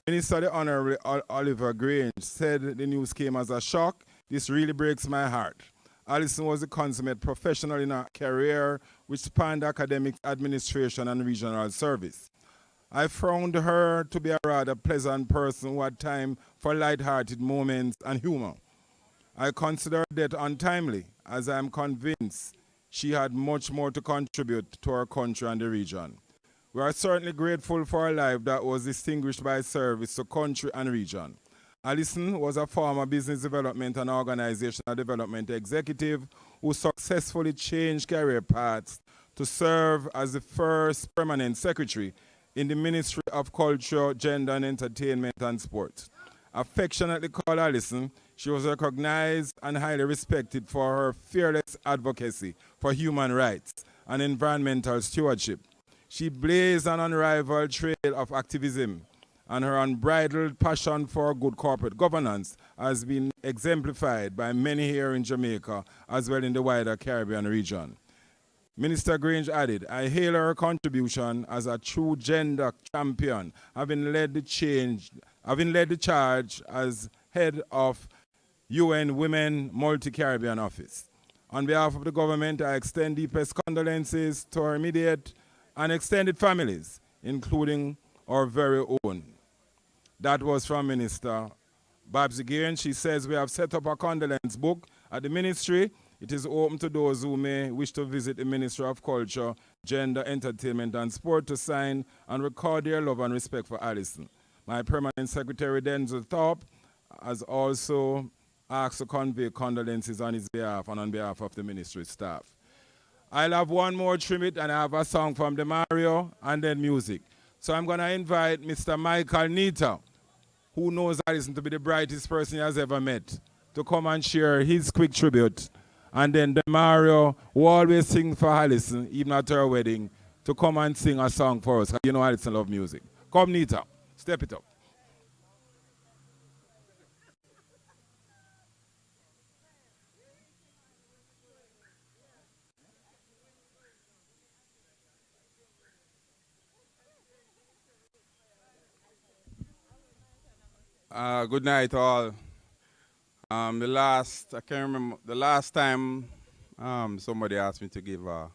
Minister the Honorable Oliver Grange said the news came as a shock. "This really breaks my heart." Alison was a consummate professional in her career, which spanned academics, administration, and regional service. I found her to be a rather pleasant person who had time for light-hearted moments and humor. I consider her death untimely, as I am convinced she had much more to contribute to our country and the region. We are certainly grateful for a life that was distinguished by service to country and region. Alison was a former business development and organizational development executive who successfully changed career paths to serve as the first permanent secretary in the Ministry of Culture, Gender and Entertainment and Sport. Affectionately called Alison, she was recognized and highly respected for her fearless advocacy for human rights and environmental stewardship. She blazed an unrivaled trail of activism, and her unbridled passion for good corporate governance has been exemplified by many here in Jamaica as well in the wider Caribbean region. Minister Grange added, "I hail her contribution as a true gender champion, having led the charge as head of UN Women Multi-Caribbean Office. On behalf of the government, I extend deepest condolences to her immediate and extended families, including our very own." That was from Minister Babsy Grange. She says, "We have set up a condolence book at the ministry. It is open to those who may wish to visit the Ministry of Culture, Gender, Entertainment and Sport to sign and record their love and respect for Alison." My Permanent Secretary, Denzel Thorpe, has also asked to convey condolences on his behalf and on behalf of the ministry staff. I'll have one more tribute and I have a song from the Mario and then music. So I'm going to invite Mr. Michael Nita, who knows Alison to be the brightest person he has ever met, to come and share his quick tribute. And then the Mario, who always sings for Alison, even at her wedding, to come and sing a song for us. You know Alison loves music. Come, Nita. Step it up. Good night, all. I can't remember, the last time somebody asked me to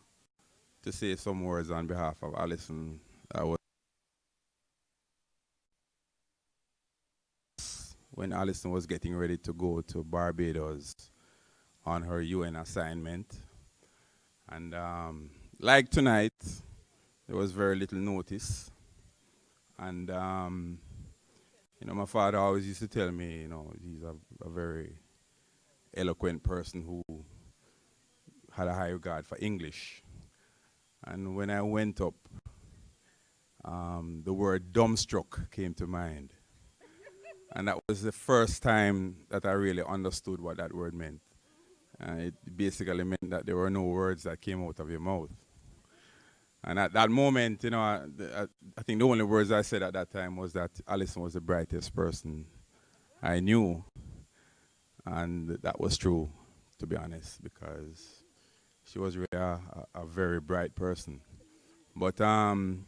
say some words on behalf of Alison, I was when Alison was getting ready to go to Barbados on her UN assignment. And like tonight, there was very little notice. And my father always used to tell me, he's a very eloquent person who had a high regard for English. And when I went up, the word dumbstruck came to mind. And that was the first time that I really understood what that word meant. It basically meant that there were no words that came out of your mouth. And at that moment, I think the only words I said at that time was that Alison was the brightest person I knew. And that was true, to be honest, because she was really a very bright person. But, the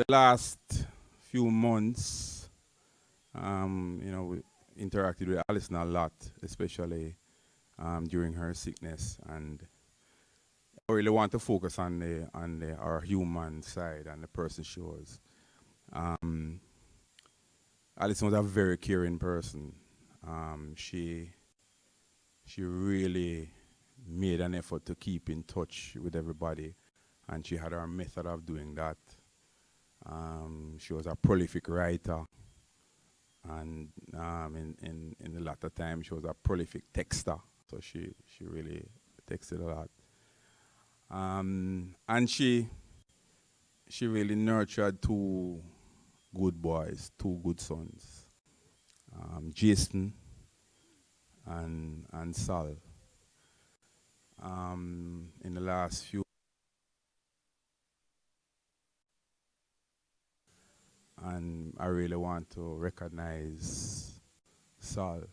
last few months, we interacted with Alison a lot, especially during her sickness. And I really want to focus on our human side and the person she was. Alison was a very caring person. She really made an effort to keep in touch with everybody, and she had her method of doing that. She was a prolific writer, and in the latter time she was a prolific texter. So she really texted a lot. And she she really nurtured two good boys, two good sons, Jason and Sal. In the last few, and I really want to recognize Sal,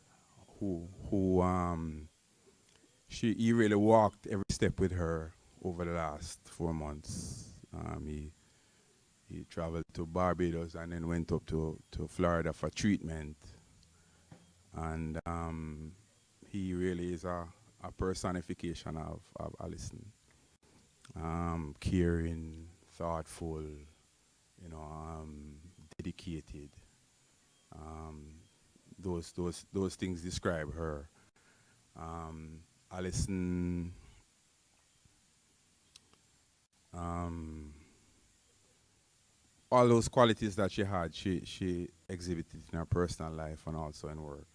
he really walked every step with her over the last 4 months. He traveled to Barbados and then went up to Florida for treatment. And he really is a personification of Alison. Caring, thoughtful, dedicated. Those things describe her. Alison all those qualities that she had, she exhibited in her personal life and also in work.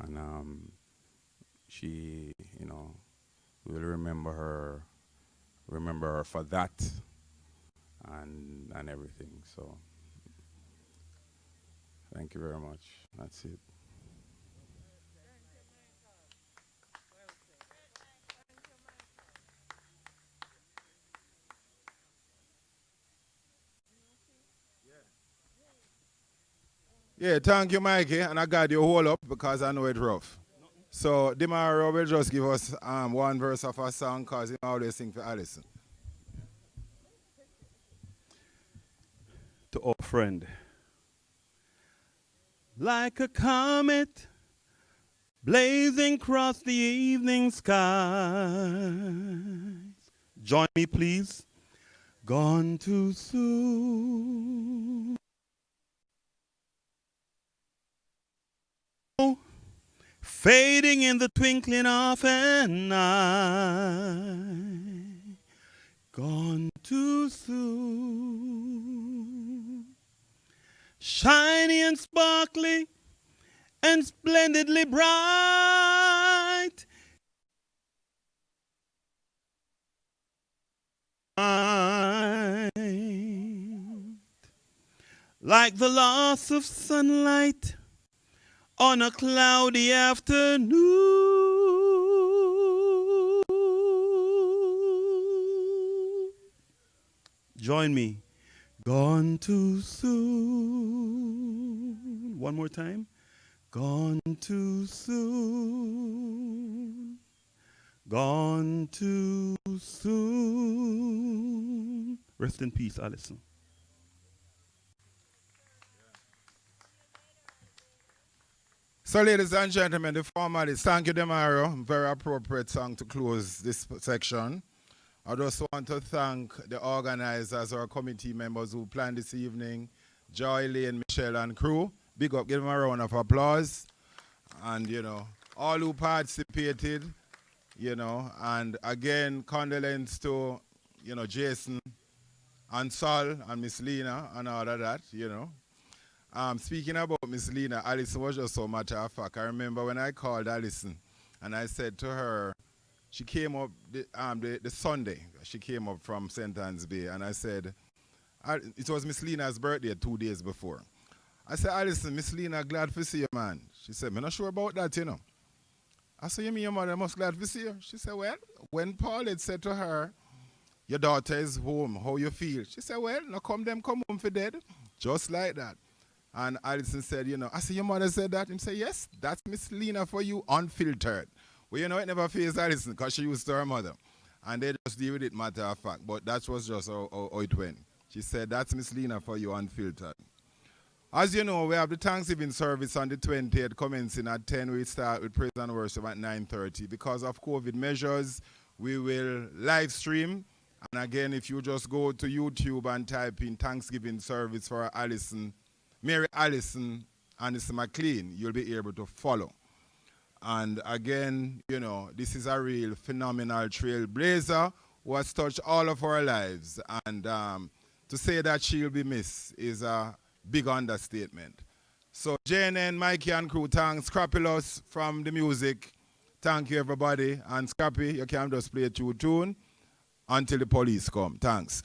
And she, will remember her for that and everything. So thank you very much. That's it. Yeah, thank you, Mikey. And I got you all up because I know it's rough. So, Demaro will just give us one verse of a song because he always sing for Alison. To our friend. Like a comet blazing across the evening skies. Join me, please. Gone too soon. Fading in the twinkling of an eye. Gone too soon. Shiny and sparkly and splendidly bright. Like the loss of sunlight on a cloudy afternoon. Join me. Gone too soon. One more time. Gone too soon. Gone too soon. Rest in peace, Alison. So, ladies and gentlemen, the formalists, thank you, Demaro. Very appropriate song to close this section. I just want to thank the organizers, our committee members who planned this evening, Joy, Lane, Michelle, and crew. Big up, give them a round of applause. And, all who participated, and again, condolence to, Jason and Sol and Miss Lena and all of that, Speaking about Miss Lena, Alison was just so matter of fact. I remember when I called Alison and I said to her, she came up the Sunday, she came up from St. Anne's Bay, and I said, it was Miss Lena's birthday 2 days before. I said, Alison, Miss Lena, glad to see you, man. She said, I'm not sure about that, I said, you mean your mother must glad to see you? She said, well, when Paul had said to her, your daughter is home, how you feel? She said, well, now come home for dead. Just like that. And Alison said, I said, your mother said that? He said, yes, that's Miss Lena for you, unfiltered. Well, it never faced Alison because she used to her mother. And they just deal with it matter of fact. But that was just how it went. She said, that's Miss Lena for you, unfiltered. As you know, we have the Thanksgiving service on the 20th commencing at 10. We start with praise and worship at 9:30. Because of COVID measures, we will live stream. And again, if you just go to YouTube and type in Thanksgiving service for Alison, Mary Alison and Mr. Mclean, you'll be able to follow. And again, this is a real phenomenal trailblazer who has touched all of our lives. And to say that she'll be missed is a big understatement. So JNN, Mikey and crew, thanks. Scrappylus from the music. Thank you, everybody. And Scrappy, you can just play a tune until the police come. Thanks.